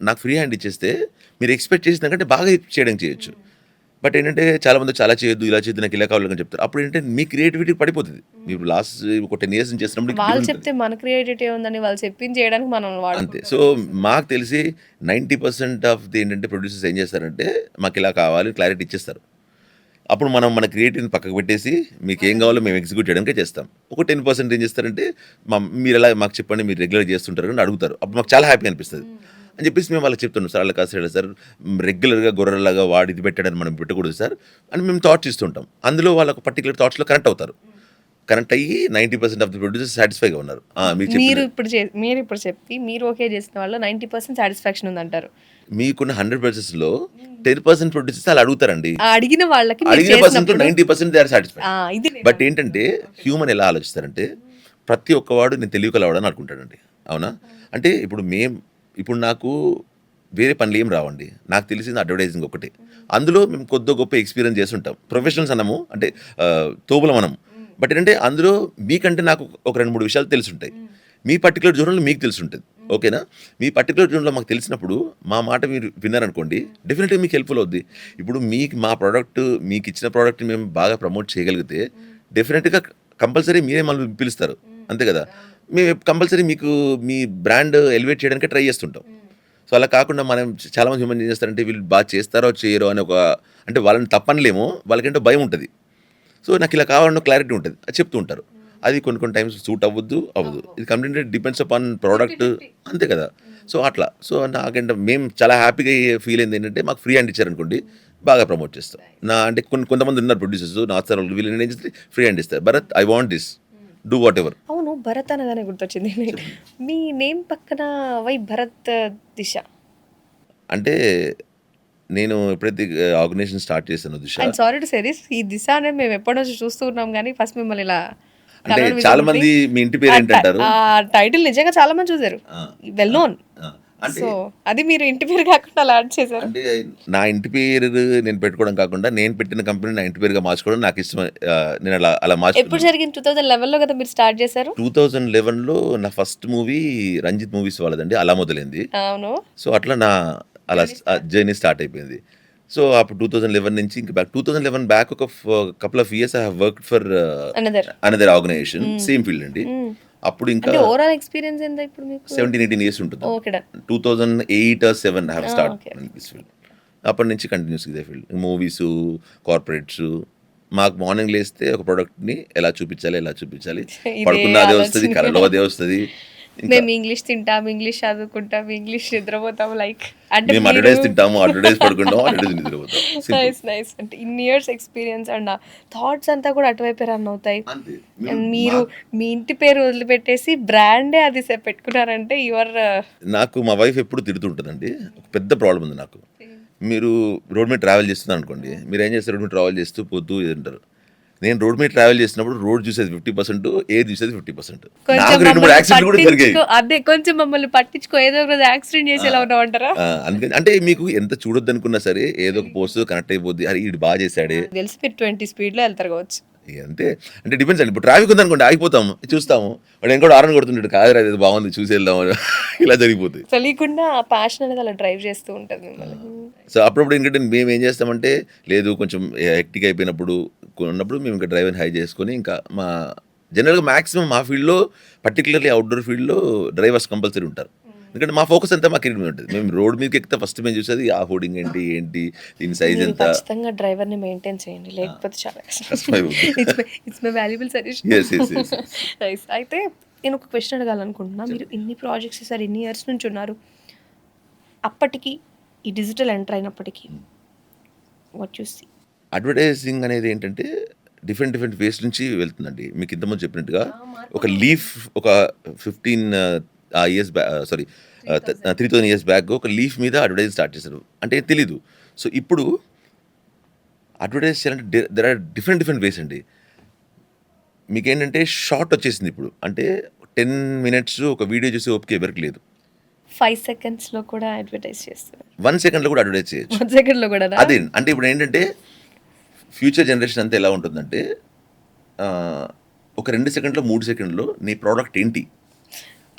నాకు ఫ్రీ హ్యాండ్ ఇచ్చేస్తే మీరు ఎక్స్‌పెక్ట్ చేసిన దానికంటే బాగా చేయడం చేయొచ్చు. బట్ ఏంటంటే చాలామంది చాలా చేయొద్దు, ఇలా చేయొద్దు, నాకు ఇలా కావాలని చెప్తారు. అప్పుడు ఏంటంటే మీ క్రియేటివిటీ పడిపోతది. మీరు లాస్ట్ ఒక 10 ఇయర్స్ నుంచి చేస్తున్నప్పుడు వాళ్ళు డిఫరెంట్ చెప్తే మన క్రియేటివిటీ ఉందని వాళ్ళు చెప్పింది చేయడానికి మనం అంతే. వాడుకుంటాం. సో, మాకు తెలిసి 90% ఆఫ్ ఏంటంటే ప్రొడ్యూసర్స్ ఏం చేస్తారంటే మాకిలా కావాలి క్లారిటీ ఇచ్చేస్తారు. అప్పుడు మనం మన క్రియేటివ్‌ని పక్కకు పెట్టేసి మీకేం కావాలో మేము ఎగ్జిక్యూట్ చేయడానికే చేస్తాం. ఒక 10% ఏం చేస్తారంటే మీరెలా మాకు చెప్పండి, మీరు రెగ్యులర్‌గా చేస్తుంటారు అని అడుగుతారు. అప్పుడు మాకు చాలా హ్యాపీ అనిపిస్తది. అని చెప్పేసి మేము వాళ్ళకి చెప్తున్నాం. సార్ అలా కాదు సార్, రెగ్యులర్‌గా గొర్రెల్లాగా వాడు ఇది పెట్టాడని మనం పెట్టకూడదు సార్ అని మేము థాట్స్ ఇస్తుంటాం. అందులో వాళ్ళొక పర్టిక్యులర్ థాట్స్‌లో కనెక్ట్ అవుతారు. కనెక్ట్ అయ్యి 90% ఆఫ్ ది ప్రొడ్యూసర్స్ సాటిస్ఫైగా ఉన్నారు. మీరు మీరు చెప్పిన ఇప్పుడు చెప్పి మీరు ఓకే చేసిన వాళ్ళు 90% సాటిస్ఫాక్షన్ ఉందంటారు. మీకున్న 100%లో 10% ప్రొడ్యూసర్స్ అలా అడుగుతారండి. ఆ అడిగిన వాళ్ళకి మీరు అడిగిన పర్సెంట్‌లో చేసినప్పుడు 90% దే ఆర్ సాటిస్ఫైడ్. ఇది బట్ ఏంటంటే హ్యూమన్ ఎలా ఆలోచిస్తారంటే ప్రతి ఒక్కవాడు నేను తెలివికలవాడని అనుకుంటాడండి. అవునా? అంటే ఇప్పుడు నాకు వేరే పనులేం రావండి. నాకు తెలిసింది అడ్వర్టైజింగ్ ఒకటే. అందులో మేము కొద్దో గొప్ప ఎక్స్‌పీరియన్స్ చేసుంటాం. ప్రొఫెషనల్స్ అనము. అంటే తోపులం మనం. బట్ ఏంటంటే అందులో మీకంటే నాకు ఒక 2, 3 విషయాలు తెలిసుంటాయి. మీ పర్టిక్యులర్ జోన్‌లో మీకు తెలిసుంటది. ఓకేనా? మీ పర్టిక్యులర్ జోన్‌లో మాకు తెలిసినప్పుడు మా మాట మీరు విన్నారనుకోండి, డెఫినిట్‌గా మీకు హెల్ప్‌ఫుల్ అవుద్ది. ఇప్పుడు మా ప్రొడక్ట్ మీకిచ్చిన ప్రొడక్ట్‌ని మేము బాగా ప్రమోట్ చేయగలిగితే డెఫినిట్‌గా కంపల్సరీ మీరే మమ్మల్ని పిలుస్తారు. అంతే కదా! మేము కంపల్సరీ మీకు మీ బ్రాండ్ ఎలివేట్ చేయడానికే ట్రై చేస్తుంటాం. సో అలా కాకుండా మనం చాలామంది హ్యూమన్ ఏం చేస్తారంటే వీళ్ళు బాగా చేస్తారో చేయరో అని ఒక అంటే వాళ్ళని తప్పనలేము, వాళ్ళకంటే భయం ఉంటుంది. సో నాకు ఇలా కావాలన్న క్లారిటీ ఉంటుంది, అది చెప్తూ ఉంటారు. అది కొన్ని టైమ్స్ సూట్ అవ్వద్దు. ఇది కంప్లీట్లీ డిపెండ్స్ అపాన్ ప్రోడక్ట్, అంతే కదా. సో అట్లా సో నాకంటే మేము చాలా హ్యాపీగా ఫీల్ అయింది ఏంటంటే మాకు ఫ్రీ హ్యాండ్ ఇచ్చారనుకోండి బాగా ప్రమోట్ చేస్తాం. అంటే కొంతమంది ఉన్నారు ప్రొడ్యూసర్స్ నా సార్ వీళ్ళు ఏం చేస్తే ఫ్రీ హ్యాండ్ ఇస్తారు, Bharat I want this, do whatever. అవును, భరత్ అనగానే గుర్తొచ్చింది. మీ నేమ్ పక్కన వై భరత్ దిశ? అంటే నేను ఎప్పుడైతే ఆర్గనైజేషన్ స్టార్ట్ చేశాను Disha, and sorry to say this, ఈ దిశ అనేది మేము ఎప్పటి నుంచి చూస్తూ ఉన్నాం, కానీ ఫస్ట్ మిమ్మల్ని ఇలా అంటే చాలా మంది మీ ఇంటి పేరు ఏంటంటారు, ఆ టైటిల్ నిజంగా చాలా మంది చూసారు, వెల్ నోన్. అంటే సో అది మీరు ఇంటి పేరు కాకుండా అలా యాడ్ చేశారు. అంటే నా ఇంటి పేరు నేను పెట్టుకోవడం కాకుండా నేను పెట్టిన కంపెనీ నా ఇంటి పేరుగా మార్చుకోవడం నాకు ఇష్టం. నేను అలా ఎప్పుడు మార్చుకున్నాను. జరిగింది? 2011లో కదా మీరు స్టార్ట్ చేశారు? 2011లో నా ఫస్ట్ మూవీ రంజిత్ మూవీస్ వాళ్ళదండి, అలా మొదలైంది. అవును. సో అట్లా నా అలా జర్నీ స్టార్ట్ అయిపోయింది. సో అప్పుడు 2011 నుంచి ఇంకా బ్యాక్ 2011 బ్యాక్ ఒక couple of years I have worked for another organisation, same field అండి. అప్పుడు ఇంకా అంటే ఓవరాల్ ఎక్స్పీరియన్స్ ఎంత ఇప్పుడు మీకు? 17-18 ఇయర్స్ ఉంటుంది. Okay done. 2008 or 7 I have start okay. This field. అప్పటి నుంచి కంటిన్యూస్ ఇదే ఫీల్డ్, మూవీస్, కార్పొరేట్స్. మాకు మార్నింగ్ లేస్తే ఒక ప్రోడక్ట్ని ఎలా చూపించాలి ఇదే పడుకున్న అదే వస్తుంది, ఆలోచన. కళలో అదే వస్తుంది. మేము ఇంగ్లీష్ తింటాం, ఇంగ్లీష్ చదువుకుంటాం, ఇంగ్లీష్ నిద్రపోతాం, లైక్ అంటే మేము అడ్వర్టైజ్ తింటాము, అడ్వర్టైజ్ పడుకుంటాము, అడ్వర్టైజ్ నిద్రపోతాం. నైస్. అంటే ఇన్ని ఇయర్స్ ఎక్స్పీరియన్స్ అండ్ థాట్స్ అంతా కూడా అటువైపే రన్ అవుతాయి. అంతే. అండ్ మీరు మీ ఇంటి పేరు వదిలిపెట్టేసి బ్రాండే అది పెట్టుకున్నారంటే యువర్. నాకు మా వైఫ్ ఎప్పుడు తిడుతుంటుందండి, ఒక పెద్ద ప్రాబ్లం ఉంది నాకు. మీరు రోడ్ మీద ట్రావెల్ చేస్తున్నారు అనుకోండి, మీరు ఏం చేస్తారు, రోడ్ మీద ట్రావెల్ చేస్తూ పోతూ అంటారు. నేను రోడ్ మీద ట్రావెల్ చేసినప్పుడు రోడ్ చూసేది 50%, ఎయిర్ చూసేది 50%. నాకు 2-3 యాక్సిడెంట్లు కూడా జరిగాయి. అదే కొంచెం మమ్మల్ని పట్టించుకో, ఏదో ఒక రోజు యాక్సిడెంట్ చేసేలా ఉన్నామంటారా? అందుకని అంటే మీకు ఎంత చూడొద్దు అనుకున్నా సరే ఏదో ఒక పోస్ట్ కనెక్ట్ అయిపోద్ది, అరే ఇది బాగా చేశాడే. తెలిసి మీరు 20 స్పీడ్లో వెళ్తారు కావచ్చు. అంతే. అంటే డిపెండ్స్ అండి. ఇప్పుడు ట్రాఫిక్ ఉందనుకోండి ఆగిపోతాము, చూస్తాము, వాడు ఇంకోటి ఆరన్ కొడుతుంటాడు, కాదు అది బాగుంది చూసి వెళ్దాం, ఇలా జరిగిపోతుంది. తెలియకుండా ఆ ప్యాషన్ అనేది అలా డ్రైవ్ చేస్తూ ఉంటుంది మిమ్మల్ని. సో అప్పుడప్పుడు ఏంటంటే మేము ఏం చేస్తామంటే, లేదు కొంచెం హెక్టిక్ అయిపోయినప్పుడు ఉన్నప్పుడు మేము ఇంకా డ్రైవర్ని హై చేసుకొని ఇంకా మా జనరల్గా మ్యాక్సిమం మా ఫీల్డ్లో పర్టికులర్లీ అవుట్డోర్ ఫీల్డ్లో డ్రైవర్స్ కంపల్సరీ ఉంటారు. ఎందుకంటే మా ఫోకస్ అంతా మా కెరీర్ మీద ఉంటుంది. మేము రోడ్ మీదకి ఎక్కితే ఫస్ట్ మేము చూసేది ఆ హోర్డింగ్ ఏంటి దీని సైజ్ మీరు ఎంత. ఖచ్చితంగా డ్రైవర్ని మెయింటైన్ చేయండి, లేకపోతే చాలా it's my valuable suggestion. Yes. Nice. అయితే నేను ఒక క్వశ్చన్ అడగాలనుకుంటున్నా. మీరు ఇన్ని ప్రాజెక్ట్స్ సార్ ఇన్ని ఇయర్స్ నుంచి ఉన్నారు, అప్పటికి ఈ డిజిటల్ ఎంటర్ అయినప్పటికీ వాట్ యు సీ? అడ్వర్టైజింగ్ అనేది ఏంటంటే డిఫరెంట్ వేస్ నుంచి వెళ్తుందండి. మీకు ఇంతకుముందు చెప్పినట్టుగా ఒక లీఫ్ ఒక 15 years back, sorry 3000 years back ఒక లీఫ్ మీద అడ్వర్టైజింగ్ స్టార్ట్ చేశారు, అంటే తెలీదు. సో ఇప్పుడు అడ్వర్టైజ్ చేయాలంటే దెర్ ఆర్ డిఫరెంట్ వేస్ అండి. మీకేంటంటే షార్ట్ వచ్చేసింది ఇప్పుడు, అంటే 10 minutes ఒక వీడియో చూసి ఓపిక ఎవరికి లేదు. 5 secondsలో కూడా అడ్వర్టైజ్ చేస్తారు, 1 secondలో కూడా అడ్వర్టైజ్ చేయొచ్చు. 1 secondలో కూడా. అదే అంటే ఇప్పుడు ఏంటంటే ఫ్యూచర్ జనరేషన్ అంతా ఎలా ఉంటుందంటే ఒక 2 seconds 3 seconds నీ ప్రోడక్ట్ ఏంటి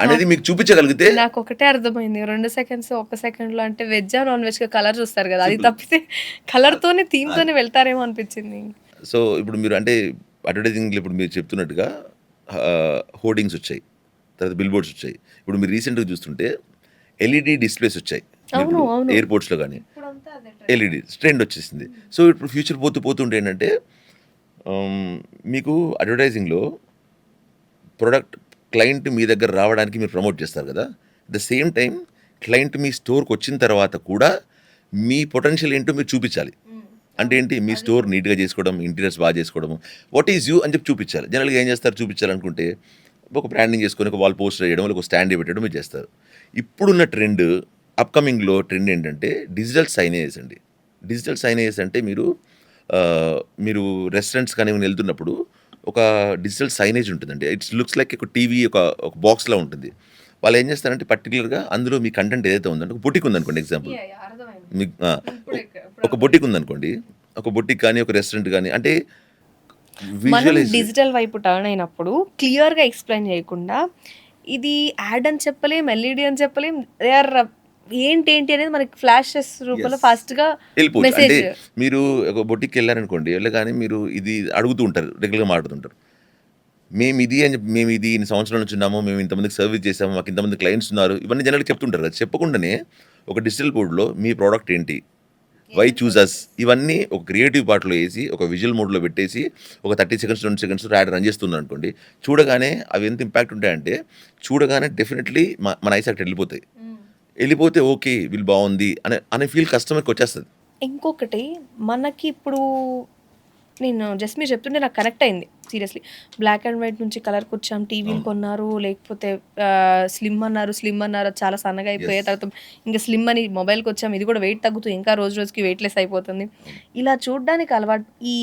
అనేది మీకు చూపించగలిగితే. నాకు ఒకటే అర్థమైంది, 2 seconds 1 secondలో అంటే వెజ్ నాన్ వెజ్ కలర్ చూస్తారు కదా, అది తప్పితే కలర్తోనే థీమ్తోనే వెళ్తారేమో అనిపించింది. సో ఇప్పుడు మీరు అంటే అడ్వర్టైజింగ్ ఇప్పుడు మీరు చెప్తున్నట్టుగా హోర్డింగ్స్ వచ్చాయి, తర్వాత బిల్ బోర్డ్స్ వచ్చాయి. ఇప్పుడు మీరు రీసెంట్గా చూస్తుంటే ఎల్ఈడి డిస్ప్లేస్ వచ్చాయి ఎయిర్పోర్ట్స్లో, కానీ ఎల్ఈడి ట్రెండ్ వచ్చేసింది. సో ఇప్పుడు ఫ్యూచర్ పోతుంటే ఏంటంటే మీకు అడ్వర్టైజింగ్లో ప్రొడక్ట్ క్లయింట్ మీ దగ్గర రావడానికి మీరు ప్రమోట్ చేస్తారు కదా, ద సేమ్ టైం క్లయింట్ మీ స్టోర్కి వచ్చిన తర్వాత కూడా మీ పొటెన్షియల్ ఏంటో మీరు చూపించాలి. అంటే ఏంటి, మీ స్టోర్ నీట్గా చేసుకోవడం, ఇంటీరియర్స్ బాగా చేసుకోవడం, వాట్ ఈజ్ యూ అని చెప్పి చూపించాలి. జనరల్గా ఏం చేస్తారు, చూపించాలనుకుంటే ఒక బ్రాండింగ్ చేసుకొని ఒక వాల్ పోస్టర్ వేయడం, ఒక స్టాండ్ పెట్టడం మీరు చేస్తారు. ఇప్పుడున్న ట్రెండ్, అప్కమింగ్లో ట్రెండ్ ఏంటంటే డిజిటల్ సైనేజెస్ అండి. డిజిటల్ సైనేజెస్ అంటే మీరు రెస్టారెంట్స్ కానీ వెళ్తున్నప్పుడు ఒక డిజిటల్ సైనేజ్ ఉంటుందండి. ఇట్స్ లుక్స్ లైక్ ఒక టీవీ ఒక బాక్స్లో ఉంటుంది. వాళ్ళు ఏం చేస్తారంటే పర్టికులర్గా అందులో మీ కంటెంట్ ఏదైతే ఉందంటే, ఒక బొటిక్ ఉందనుకోండి, ఎగ్జాంపుల్ మీకు ఒక బొటిక్ ఉందనుకోండి, ఒక బొటిక్ కానీ ఒక రెస్టారెంట్ కానీ, అంటే మనం డిజిటల్ వైపు టర్న్ అయినప్పుడు క్లియర్గా ఎక్స్ప్లెయిన్ చేయకుండా ఇది యాడ్ అని చెప్పలేం, ఎల్ఈడి అని చెప్పలేం, దే ఆర్ ఏంటి అనేది మనకి ఫ్లాషెస్ రూపంలో ఫాస్ట్గా వెళ్ళిపోవచ్చు. అంటే మీరు ఒక బొటిక్కి వెళ్ళారనుకోండి, వెళ్ళగానే మీరు ఇది అడుగుతూ ఉంటారు, రెగ్యులర్గా మాట్లాడుతుంటారు, మేము ఇది ఇన్ని సంవత్సరాల నుంచి ఉన్నాము, మేము ఇంతమందికి సర్వీస్ చేసాము, మాకు ఇంతమంది క్లయింట్స్ ఉన్నారు, ఇవన్నీ జనాలకి చెప్తుంటారు కదా. చెప్పకుండానే ఒక డిజిటల్ బోర్డ్లో మీ ప్రోడక్ట్ ఏంటి, వై చూజ్ అస్, ఇవన్నీ ఒక క్రియేటివ్ పార్ట్లో వేసి ఒక విజువల్ మోడ్లో పెట్టేసి ఒక 30 సెకండ్స్ 20 సెకండ్స్ యాడ్ రన్ చేస్తుంది అనుకోండి, చూడగానే అవి ఎంత ఇంపాక్ట్ ఉంటాయంటే చూడగానే డెఫినెట్లీ మన ఐస్ అక్కడ వెళ్ళిపోతే ఓకే వీళ్ళు బాగుంది అనే ఫీల్ కస్టమర్కి వచ్చేస్తుంది. ఇంకొకటి మనకి ఇప్పుడు నేను జస్ట్ మీరు చెప్తుంటే నాకు కనెక్ట్ అయింది సీరియస్లీ. బ్లాక్ అండ్ వైట్ నుంచి కలర్కి వచ్చాం, టీవీలు కొన్నారు, లేకపోతే స్లిమ్ అన్నారు, అది చాలా సన్నగా అయిపోయే తర్వాత ఇంకా స్లిమ్ అని మొబైల్కి వచ్చాం, ఇది కూడా వెయిట్ తగ్గుతూ ఇంకా రోజు రోజుకి వెయిట్లెస్ అయిపోతుంది. ఇలా చూడడానికి అలవాటు ఈ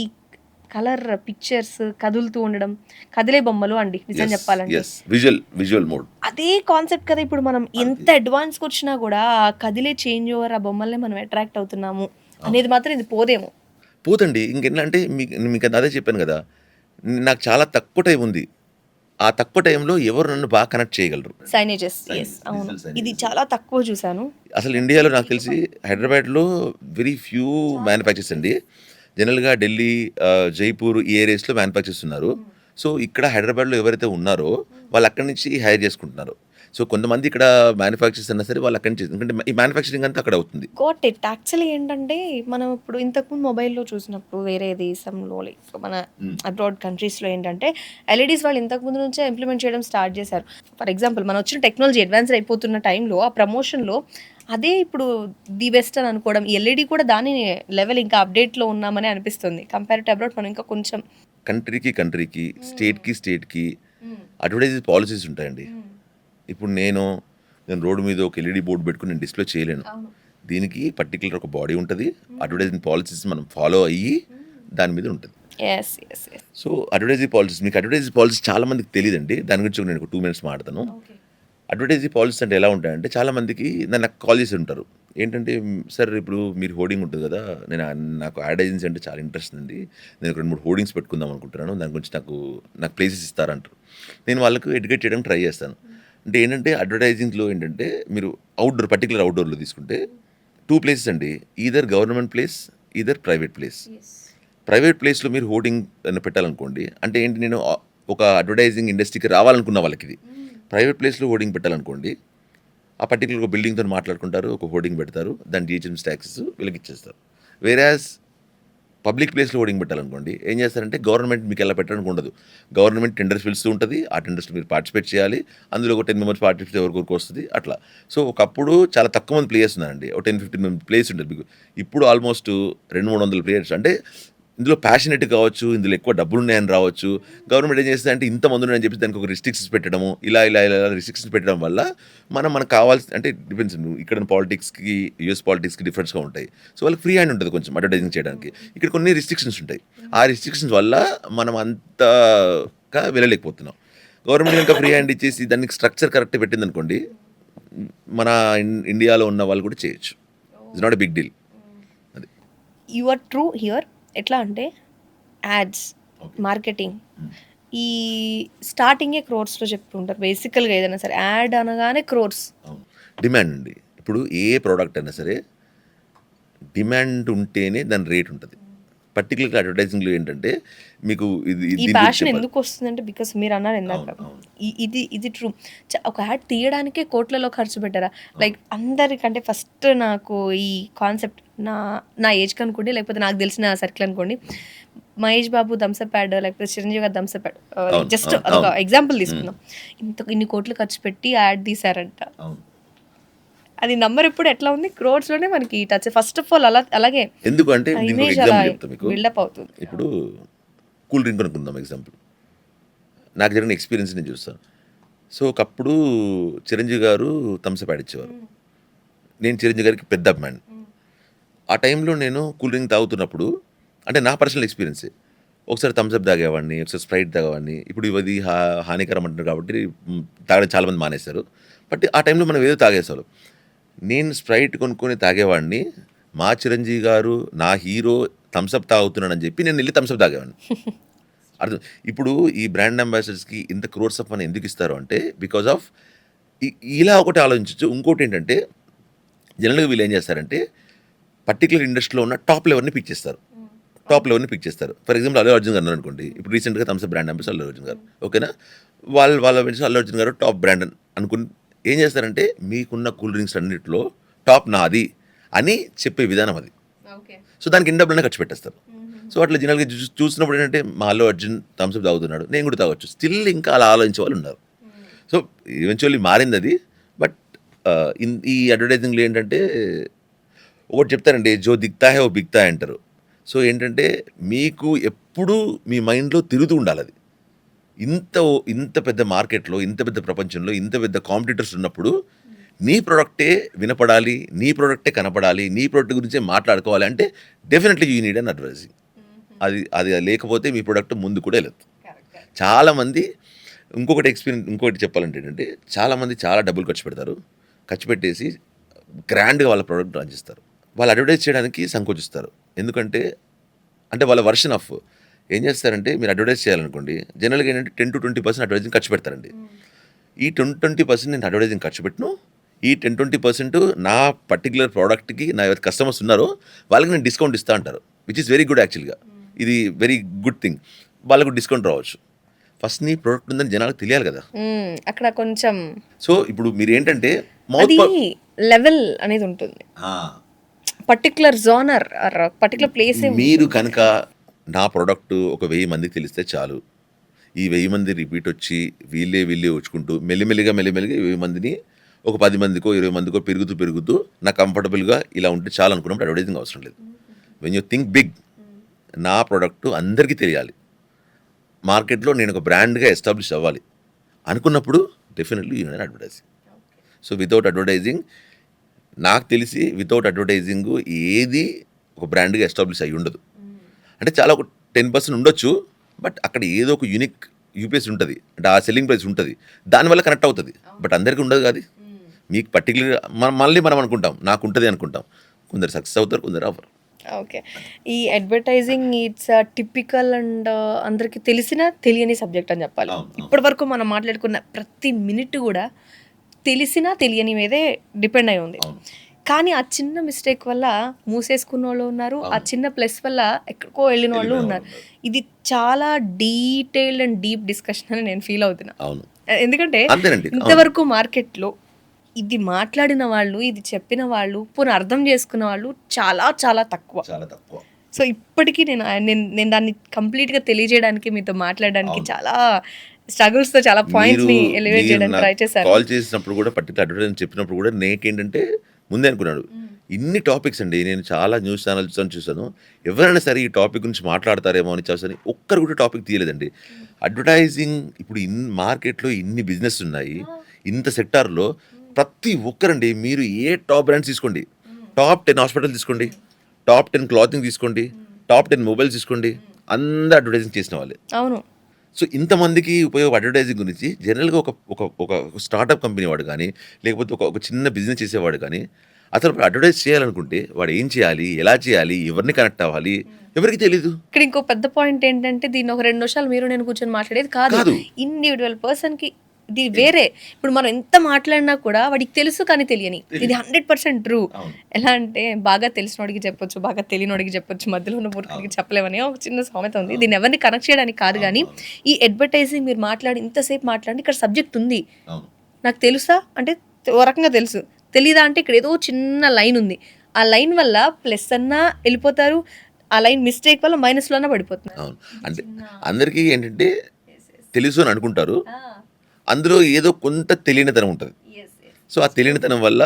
కలర్ పిక్చర్స్ కదులుతూ ఉండడం, కదిలే బొమ్మలు అండి నిజం చెప్పాలంటే విజువల్ మోడ్ అదే కాన్సెప్ట్ కదా. ఇప్పుడు మనం ఎంత అడ్వాన్స్కి వచ్చినా కూడా ఆ కదిలే చేంజ్ ఓవర్ ఆ బొమ్మల్ని మనం అట్రాక్ట్ అవుతున్నాము అనేది మాత్రం ఇది పోదేమో. పోతండి. ఇంకెట్లా మీకు అదే చెప్పాను కదా, నాకు చాలా తక్కువ టైం ఉంది, ఆ తక్కువ టైంలో ఎవరు నన్ను బాగా కనెక్ట్ చేయగలరు. సైనేజెస్ అవును, ఇది చాలా తక్కువ చూశాను అసలు ఇండియాలో నాకు తెలిసి హైదరాబాద్లో వెరీ ఫ్యూ మ్యానుఫ్యాక్చర్స్ అండి. జనరల్గా ఢిల్లీ, జైపూర్ ఈ ఏరియాస్లో మ్యానుఫ్యాక్చర్స్ ఉన్నారు. సో ఇక్కడ హైదరాబాద్లో ఎవరైతే ఉన్నారో వాళ్ళు అక్కడి నుంచి హైర్ చేసుకుంటున్నారు. సో కొంతమంది ఇక్కడ మ్యానుఫ్యాక్చర్స్ అన్నా సరే వాళ్ళు అక్కడి నుంచి, ఎందుకంటే ఈ మ్యానుఫ్యాక్చరింగ్ అంతా అక్కడ అవుతుంది. Got it. యాక్చువల్లీ ఏంటంటే మనం ఇప్పుడు ఇంతకుముందు మొబైల్లో చూసినప్పుడు వేరే దేశంలో లైక్ మన అబ్రాడ్ కంట్రీస్లో ఏంటంటే ఎల్ఈడీస్ వాళ్ళు ఇంతకుముందు నుంచే ఇంప్లిమెంట్ చేయడం స్టార్ట్ చేశారు. ఫర్ ఎగ్జాంపుల్ మన వచ్చిన టెక్నాలజీ అడ్వాన్స్ అయిపోతున్న టైంలో ఆ ప్రమోషన్లో అదే ఇప్పుడు ది బెస్ట్ అని అనుకోవడం, ఈ ఎల్ఈడి కూడా దాని లెవెల్ ఇంకా అప్డేట్లో ఉన్నామని అనిపిస్తుంది. కంపేర్ టు అబ్రాడ్ మనం ఇంకా కొంచెం కంట్రీకి స్టేట్కి అడ్వర్టైజ్ పాలసీస్ ఉంటాయండి. ఇప్పుడు నేను రోడ్డు మీద ఒక ఎల్ఈడి బోర్డు పెట్టుకుని నేను డిస్ప్లే చేయలేను. దీనికి పర్టికులర్ ఒక బాడీ ఉంటుంది, అడ్వర్టైజింగ్ పాలసీస్ మనం ఫాలో అయ్యి దాని మీద ఉంటుంది. సో అడ్వర్టైజింగ్ పాలసీస్, మీకు అడ్వర్టైజింగ్ పాలసీస్ చాలా మందికి తెలియదండి. దాని గురించి నేను ఒక 2 minutes మాట్లాడతాను. అడ్వర్టైజింగ్ పాలసీస్ అంటే ఎలా ఉంటాయంటే, చాలామందికి నాకు కాల్ చేసి ఉంటారు, ఏంటంటే సార్ ఇప్పుడు మీరు హోర్డింగ్ ఉంటుంది కదా, నాకు యాడ్ ఏజెన్సీ అంటే చాలా ఇంట్రెస్ట్ ఉంది, నేను 2-3 హోర్డింగ్స్ పెట్టుకుందాం అనుకుంటున్నాను, దాని గురించి నాకు ప్లేసెస్ ఇస్తారంటారు. నేను వాళ్ళకు ఎడ్యుకేట్ చేయడానికి ట్రై చేస్తాను. అంటే ఏంటంటే అడ్వర్టైజింగ్లో ఏంటంటే మీరు పర్టికులర్ అవుట్డోర్లో తీసుకుంటే 2 places అండి, either government place, either private place. Private ప్లేస్లో మీరు హోర్డింగ్ పెట్టాలనుకోండి, అంటే ఏంటి, నేను ఒక అడ్వర్టైజింగ్ ఇండస్ట్రీకి రావాలనుకున్న వాళ్ళకి ఇది ప్రైవేట్ ప్లేస్లో హోర్డింగ్ పెట్టాలనుకోండి, ఆ పర్టికులర్ ఒక బిల్డింగ్తో మాట్లాడుకుంటారు, ఒక హోర్డింగ్ పెడతారు, దాని జిహెచ్ఎంసీ ట్యాక్సెస్ వీళ్ళకి ఇచ్చేస్తారు. వేరాజ్ పబ్లిక్ ప్లేస్లో హోర్డింగ్ పెట్టాలనుకోండి, ఏం చేస్తారంటే గవర్నమెంట్ మీకు ఎలా పెట్టడానికి ఉండదు, గవర్నమెంట్ టెండర్స్ పిలుస్తూ ఉంటుంది, ఆ టెండర్స్లో మీరు పార్టిసిపేట్ చేయాలి, అందులో ఒక 10 members పార్టిసిపేట్ ఎవరికి వస్తుంది అట్లా. సో ఒకప్పుడు చాలా తక్కువ మంది ప్లేయర్స్ ఉన్నారండి, ఒక 10-15 మంది ప్లేయర్స్ ఉంటుంది మీకు. ఇప్పుడు ఆల్మోస్ట్ 200-300 ప్లేయర్స్. అంటే ఇందులో ప్యాషనెట్ కావచ్చు, ఇందులో ఎక్కువ డబ్బులు ఉన్నాయని రావచ్చు. గవర్నమెంట్ ఏం చేస్తుంది అంటే ఇంతమంది ఉన్నాయని చెప్పి దానికి ఒక రిస్ట్రిక్షన్స్ పెట్టడము, ఇలా రిస్ట్రిక్షన్స్ పెట్టడం వల్ల మనకు కావాల్సి, అంటే డిఫరెన్స్ ఇక్కడ పాలిటిక్స్కి యూఎస్ పాలిటిక్స్కి డిఫరెన్స్గా ఉంటాయి. సో వాళ్ళకి ఫ్రీ హ్యాండ్ ఉంటుంది కొంచెం అడ్వర్టైజింగ్ చేయడానికి. ఇక్కడ కొన్ని రిస్ట్రిక్షన్స్ ఉంటాయి, ఆ రిస్ట్రిక్షన్స్ వల్ల మనం అంతగా వెళ్ళలేకపోతున్నాం. గవర్నమెంట్ ఇంకా ఫ్రీ హ్యాండ్ ఇచ్చేసి దానికి స్ట్రక్చర్ కరెక్ట్ పెట్టింది అనుకోండి, మన ఇండియాలో ఉన్న వాళ్ళు కూడా చేయొచ్చు. It's not a big deal. అది యు ఆర్ ట్రూ హియర్. ఎట్లా అంటే యాడ్స్, మార్కెటింగ్ ఈ స్టార్టింగే క్రోర్స్లో చెప్తుంటారు బేసికల్గా. ఏదైనా సరే యాడ్ అనగానే క్రోర్స్ డిమాండ్ అండి. ఇప్పుడు ఏ ప్రోడక్ట్ అయినా సరే డిమాండ్ ఉంటేనే దాని రేట్ ఉంటుంది. పర్టికులర్గా అడ్వర్టైజింగ్లో ఏంటంటే మీకు ఈ ప్యాషన్ ఎందుకు వస్తుందంటే, బికాస్ మీరు అన్నారు ఇందాక, ఇది ట్రూ. ఒక యాడ్ తీయడానికే కోట్లలో ఖర్చు పెట్టారా. లైక్ అందరికంటే ఫస్ట్ నాకు ఈ కాన్సెప్ట్ నా ఏజ్కి అనుకోండి, లేకపోతే నాకు తెలిసిన సర్కిల్ అనుకోండి, మహేష్ బాబు థమ్స్అప్ యాడ్, లేకపోతే చిరంజీవి గారు థమ్స్అప్ యాడ్, జస్ట్ అదొక ఎగ్జాంపుల్ తీసుకుందాం. ఇన్ని కోట్లు ఖర్చు పెట్టి యాడ్ తీసారంట. అది నంబర్ ఇప్పుడు ఎట్లా ఉంది, క్రోడ్స్లోనే మనకి టచ్. ఫస్ట్ ఆఫ్ ఆల్ అలాగే ఎందుకు అంటే బిల్డప్ అవుతుంది. ఇప్పుడు కూల్ డ్రింక్ అనుకుందాం ఎగ్జాంపుల్, నాకు జరిగిన ఎక్స్పీరియన్స్ నేను చూస్తాను. సో ఒకప్పుడు చిరంజీవి గారు థమ్స్అప్ యాడ్ ఇచ్చేవారు, నేను చిరంజీవి గారికి పెద్ద అభిమాని. ఆ టైంలో నేను కూల్ డ్రింక్ తాగుతున్నప్పుడు, అంటే నా పర్సనల్ ఎక్స్పీరియన్సే, ఒకసారి థమ్స్అప్ తాగేవాడిని, ఒకసారి స్ప్రైట్ తాగేవాడిని. ఇప్పుడు ఇది హానికరం అంటున్నారు కాబట్టి తాగడం చాలామంది మానేశారు. బట్ ఆ టైంలో మనం ఏదో తాగేసారు. నేను స్ప్రైట్ కొనుక్కొని తాగేవాడిని, మా చిరంజీవి గారు నా హీరో థమ్స్అప్ తాగుతున్నాడని చెప్పి నేను వెళ్ళి థమ్స్అప్ తాగేవాడిని. అర్థం. ఇప్పుడు ఈ బ్రాండ్ అంబాసిడర్స్కి ఇంత క్రోర్స్ ఆఫ్ అని ఎందుకు ఇస్తారు అంటే బికాజ్ ఆఫ్ ఇలా ఒకటి ఆలోచించవచ్చు. ఇంకోటి ఏంటంటే జనరల్గా వీళ్ళు ఏం చేస్తారంటే పర్టికులర్ ఇండస్ట్రీలో ఉన్న టాప్ లెవెల్ని పిక్ చేస్తారు. టాప్ లెవెల్ని పిక్ చేస్తారు. ఫర్ ఎగ్జాంపుల్ అల్లు అర్జున్ గారు ఉన్నారు అనుకోండి, ఇప్పుడు రీసెంట్గా థమ్స్అప్ బ్రాండ్ అంబేసిడర్ అల్లు అర్జున్ గారు, ఓకేనా, వాళ్ళ వెంటనే అల్లు అర్జున్ గారు టాప్ బ్రాండ్ అనుకుని ఏం చేస్తారంటే మీకున్న కూల్ డ్రింక్స్ అన్నింటిలో టాప్ నాది అని చెప్పే విధానం అది. సో దానికి ఎన్ని డబ్బులైనా ఖర్చు పెట్టేస్తారు. సో అట్లా జనరల్గా చూసినప్పుడు ఏంటంటే మా అల్లు అర్జున్ థమ్స్అప్ తాగుతున్నాడు, నేను కూడా తాగొచ్చు, స్టిల్ ఇంకా అలా ఆలోచించే వాళ్ళు ఉన్నారు. సో ఈవెన్చువల్లీ మారింది అది. బట్ ఈ అడ్వర్టైజింగ్లో ఏంటంటే ఒకటి చెప్తారండి, జో దిక్తా హే ఓ బిక్తా హై అంటారు. సో ఏంటంటే మీకు ఎప్పుడూ మీ మైండ్లో తిరుగుతూ ఉండాలి అది. ఇంత పెద్ద మార్కెట్లో, ఇంత పెద్ద ప్రపంచంలో, ఇంత పెద్ద కాంపిటీటర్స్ ఉన్నప్పుడు నీ ప్రోడక్టే వినపడాలి, నీ ప్రోడక్టే కనపడాలి, నీ ప్రోడక్ట్ గురించే మాట్లాడుకోవాలి అంటే definitely you need an advertising. అది లేకపోతే మీ ప్రోడక్ట్ ముందు కూడా వెళ్ళదు. చాలామంది ఇంకొకటి చెప్పాలంటే ఏంటంటే చాలామంది చాలా డబ్బులు ఖర్చు పెడతారు, ఖర్చు పెట్టేసి గ్రాండ్గా వాళ్ళ ప్రోడక్ట్ లాంచ్ చేస్తారు. వాళ్ళు అడ్వర్టైజ్ చేయడానికి సంకోచిస్తారు. ఎందుకంటే వాళ్ళ వర్షన్ ఆఫ్ ఏం చేస్తారంటే, మీరు అడ్వర్టైజ్ చేయాలనుకోండి, జనరల్గా ఏంటంటే 10-20% అడ్వర్టైజింగ్ ఖర్చు పెడతారండి. ఈ 10-20% నేను అడ్వర్టైజింగ్ ఖర్చు పెట్టను, ఈ 10-20% నా పర్టికులర్ ప్రోడక్ట్కి నా ఎవరి కస్టమర్స్ ఉన్నారో వాళ్ళకి నేను డిస్కౌంట్ ఇస్తా అంటారు, విచ్ ఇస్ వెరీ గుడ్ యాక్చువల్గా. ఇది వెరీ గుడ్ థింగ్, వాళ్ళకు డిస్కౌంట్ రావచ్చు. ఫస్ట్ నీ ప్రోడక్ట్ ఉందని జనాలకు తెలియాలి కదా అక్కడ కొంచెం. సో ఇప్పుడు మీరు ఏంటంటే లెవెల్ అనేది ఉంటుంది, పర్టికులర్ జోనర్ పర్టికులర్ ప్లేస్. మీరు కనుక నా ప్రోడక్ట్ ఒక 1000 మందికి తెలిస్తే చాలు, ఈ 1000 మంది రిపీట్ వచ్చి వీళ్ళే వచ్చుకుంటూ మెల్లిమెల్లిగా 1000 మందిని ఒక 10 మందికో 20 మందికో పెరుగుతూ నాకు కంఫర్టబుల్గా ఇలా ఉంటే చాలు అనుకున్నప్పుడు అడ్వర్టైజింగ్ అవసరం లేదు. వెన్ యూ థింక్ బిగ్, నా ప్రోడక్ట్ అందరికీ తెలియాలి, మార్కెట్లో నేను ఒక బ్రాండ్గా ఎస్టాబ్లిష్ అవ్వాలి అనుకున్నప్పుడు definitely you need advertising. So without advertising, నాకు తెలిసి వితౌట్ అడ్వర్టైజింగ్ ఏది ఒక బ్రాండ్గా ఎస్టాబ్లిష్ అయ్యి ఉండదు. అంటే చాలా ఒక 10% ఉండొచ్చు, బట్ అక్కడ ఏదో ఒక యూనిక్ యూపీఎస్ ఉంటుంది, అంటే ఆ సెల్లింగ్ ప్రైస్ ఉంటుంది, దానివల్ల కనెక్ట్ అవుతుంది. బట్ అందరికీ ఉండదు కాదు. మీకు పర్టికులర్గా మనం అనుకుంటాం నాకు ఉంటుంది అనుకుంటాం, కొందరు సక్సెస్ అవుతారు, కొందరు అవ్వరు. ఓకే, ఈ అడ్వర్టైజింగ్ ఇట్స్ టిపికల్ అండ్ అందరికి తెలియని సబ్జెక్ట్ అని చెప్పాలి. ఇప్పటి వరకు మనం మాట్లాడుకున్న ప్రతి మినిట్ కూడా తెలిసినా తెలియని మీదే డిపెండ్ అయి ఉంది. కానీ ఆ చిన్న మిస్టేక్ వల్ల మూసేసుకున్న వాళ్ళు ఉన్నారు, ఆ చిన్న ప్లస్ వల్ల ఎక్కడికో వెళ్ళిన వాళ్ళు ఉన్నారు. ఇది చాలా డీటెయిల్డ్ అండ్ డీప్ డిస్కషన్ అని నేను ఫీల్ అవుతున్నా. ఎందుకంటే ఇంతవరకు మార్కెట్లో ఇది మాట్లాడిన వాళ్ళు, ఇది చెప్పిన వాళ్ళు, పోనీ అర్థం చేసుకున్న వాళ్ళు చాలా చాలా తక్కువ. సో ఇప్పటికీ నేను దాన్ని కంప్లీట్గా తెలియజేయడానికి, మీతో మాట్లాడడానికి చాలా స్ట్రగుల్స్తో చాలా పాయింట్స్ని ఎలివేట్ చేయడానికి ట్రై చేశాను. కాల్ చేసినప్పుడు కూడా పర్టికులర్ అడ్వర్టైజింగ్ చెప్పినప్పుడు కూడా నేకేంటంటే ముందే అనుకున్నాడు, ఇన్ని టాపిక్స్ అండి, నేను చాలా న్యూస్ ఛానల్స్ చూసాను, ఎవరైనా సరే ఈ టాపిక్ గురించి మాట్లాడతారేమో అని చూసాను, ఒక్కరు కూడా టాపిక్ తీయలేదండి. అడ్వర్టైజింగ్ ఇప్పుడు మార్కెట్లో ఇన్ని బిజినెస్ ఉన్నాయి, ఇంత సెక్టార్లో ప్రతి ఒక్కరండి, మీరు ఏ టాప్ బ్రాండ్స్ తీసుకోండి, టాప్ 10 హాస్పిటల్ తీసుకోండి, టాప్ 10 క్లాతింగ్ తీసుకోండి, టాప్ 10 మొబైల్స్ తీసుకోండి, అందరూ అడ్వర్టైజింగ్ చేసిన వాళ్ళే. అవును. సో ఇంతమందికి ఉపయోగ అడ్వర్టైజింగ్ గురించి జనరల్గా ఒక స్టార్టప్ కంపెనీ వాడు కానీ, లేకపోతే ఒక చిన్న బిజినెస్ చేసేవాడు కానీ, అసలు అడ్వర్టైజ్ చేయాలనుకుంటే వాడు ఏం చేయాలి, ఎలా చేయాలి, ఎవరిని కనెక్ట్ అవ్వాలి, ఎవరికి తెలీదు. ఇక్కడ ఇంకో పెద్ద పాయింట్ ఏంటంటే, దీన్ని ఒక 2 నిమిషాలు మీరు నేను కూర్చొని మాట్లాడేది కాదు, ఇండివిజువల్ పర్సన్కి ఇది వేరే. ఇప్పుడు మనం ఎంత మాట్లాడినా కూడా వాడికి తెలుసు కానీ తెలియని, ఇది 100% ట్రూ. ఎలా అంటే, బాగా తెలిసిన వాడికి చెప్పొచ్చు, బాగా తెలియని వాడికి చెప్పొచ్చు, మధ్యలో ఉన్న మూర్ఖుడికి చెప్పలేమని ఒక చిన్న సామెత ఉంది. దీన్ని ఎవరిని కనెక్ట్ చేయడానికి కాదు, కానీ ఈ అడ్వర్టైజింగ్ మీరు ఇంతసేపు మాట్లాడి ఇక్కడ సబ్జెక్ట్ ఉంది, నాకు తెలుసా అంటే ఓ రకంగా తెలుసు, తెలీదా అంటే ఇక్కడ ఏదో చిన్న లైన్ ఉంది, ఆ లైన్ వల్ల ప్లస్ అన్నా వెళ్ళిపోతారు, ఆ లైన్ మిస్టేక్ వల్ల మైనస్లోనే పడిపోతున్నారు. అంటే అందరికీ ఏంటంటే తెలుసు అని అనుకుంటారు, అందులో ఏదో కొంత తెలియనితనం ఉంటుంది. సో ఆ తెలియనితనం వల్ల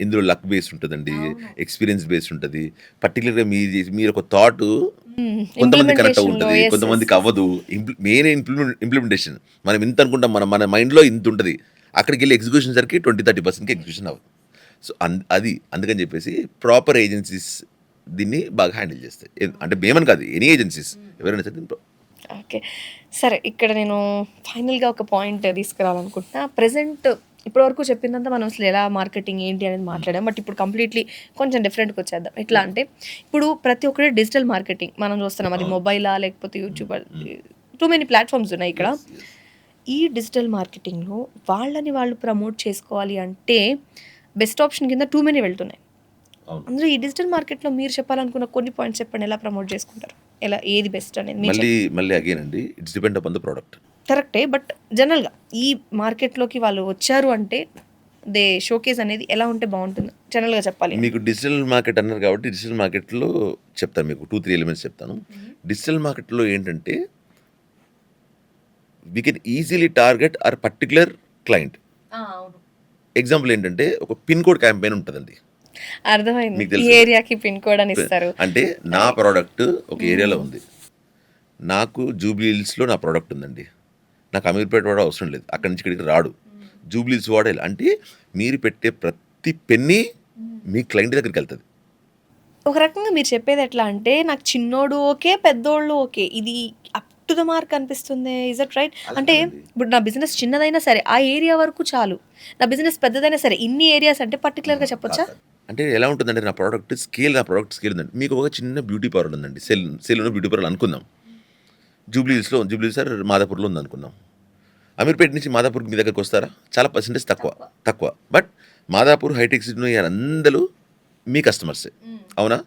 ఇందులో లక్ బేస్ ఉంటుందండి, ఎక్స్పీరియన్స్ బేస్ ఉంటుంది. పర్టికులర్గా మీరు ఒక థాట్ కొంతమంది కనెక్ట్ ఉంటుంది, కొంతమందికి అవ్వదు. మెయిన్ ఇంప్లిమెంటేషన్, మనం ఇంత అనుకుంటాం, మన మైండ్లో ఇంత ఉంటుంది, అక్కడికి వెళ్ళి ఎగ్జిక్యూషన్ సరికి 20-30% ఎగ్జిక్యూషన్ అవ్వదు. సో అందుకని చెప్పేసి ప్రాపర్ ఏజెన్సీస్ దీన్ని బాగా హ్యాండిల్ చేస్తాయి. అంటే మేమని కాదు, ఎనీ ఏజెన్సీస్ ఎవరైనా సరే దీంట్లో. ఓకే, సరే, ఇక్కడ నేను ఫైనల్గా ఒక పాయింట్ తీసుకురావాలనుకుంటున్నా. ప్రజెంట్ ఇప్పటివరకు చెప్పిందంతా మనం అసలు ఎలా మార్కెటింగ్ ఏంటి అనేది మాట్లాడాం, బట్ ఇప్పుడు కంప్లీట్లీ కొంచెం డిఫరెంట్గా వచ్చేద్దాం. ఎట్లా అంటే, ఇప్పుడు ప్రతి ఒక్కటి డిజిటల్ మార్కెటింగ్ మనం చూస్తున్నాం, అది మొబైలా లేకపోతే యూట్యూబ్, టూ మెనీ ప్లాట్ఫామ్స్ ఉన్నాయి ఇక్కడ. ఈ డిజిటల్ మార్కెటింగ్లో వాళ్ళు ప్రమోట్ చేసుకోవాలి అంటే బెస్ట్ ఆప్షన్ కింద టూ మెనీ వెళ్తున్నాయి. అవును. అందులో ఈ డిజిటల్ మార్కెట్లో మీరు చెప్పాలనుకున్న కొన్ని పాయింట్స్ చెప్పండి, ఎలా ప్రమోట్ చేసుకుంటారు, ఎలా ఏది బెస్ట్ అనేది మీరు మళ్ళీ అగైన్ అండి, it's depend upon the product. కరెక్టే. బట్ జనరల్గా ఈ మార్కెట్లోకి వాళ్ళు వచ్చారు అంటే దే షోకేస్ అనేది ఎలా ఉంటే బాగుంటుంది జనరల్గా చెప్పాలి అంటే? మీకు డిజిటల్ మార్కెట్ అన్నారు కాబట్టి డిజిటల్ మార్కెట్లో చెప్తాను, మీకు 2-3 ఎలిమెంట్స్ చెప్తాను. డిజిటల్ మార్కెట్లో ఏంటంటే we can easily target our particular client. అవును, ఎగ్జాంపుల్ ఏంటంటే ఒక పిన్ కోడ్ క్యాంపెయిన్ ఉంటుందండి. అర్థమైంది. మీకు ఈ తెలుసు. ఏరియాకి పిన్ కోడ్ అని ఇస్తారు. అంటే నా ప్రోడక్ట్ ఒక ఏరియాలో ఉంది, నాకు జూబ్లీ హిల్స్లో నా ప్రోడక్ట్ ఉందండి, నాకు అమీర్పేట వాడు అవసరం లేదు, అక్కడి నుంచి ఇక్కడికి రాడు, జూబ్లీ హిల్స్ వాడాలి అంటే మీరు పెట్టే ప్రతి పెన్నీ మీ క్లయింట్ దగ్గరికి వెళ్తుంది. ఒక రకంగా మీరు చెప్పేది ఎట్లా అంటే, నాకు చిన్నోడు ఓకే, పెద్దోళ్ళు ఓకే, ఇది అప్ టు ద మార్క్ అనిపిస్తుంది. Is it right? అలా అంటే కాదండి. ఇప్పుడు నా బిజినెస్ చిన్నదైనా సరే ఆ ఏరియా వరకు చాలు, నా బిజినెస్ పెద్దదైనా సరే ఇన్ని ఏరియాస్ అంటే పర్టికులర్గా చెప్పొచ్చా? అంటే ఎలా ఉంటుందంటే నా ప్రోడక్ట్ స్కేల్ ఉందండి. మీకు ఒక చిన్న బ్యూటీ పార్లర్ ఉందండి, సెల్ ఉన్న బ్యూటీ పార్లర్ అనుకుందాం, జూబ్లీ హిల్స్ సార్ మాదాపూర్లో ఉంది అనుకుందాం. అమీర్పేట నుంచి మాదాపూర్కి మీ దగ్గరికి వస్తారా? చాలా పర్సెంటేజ్ తక్కువ. బట్ మాదాపూర్, హైటెక్ సిటీ అందరూ మీ కస్టమర్సే, అవునా?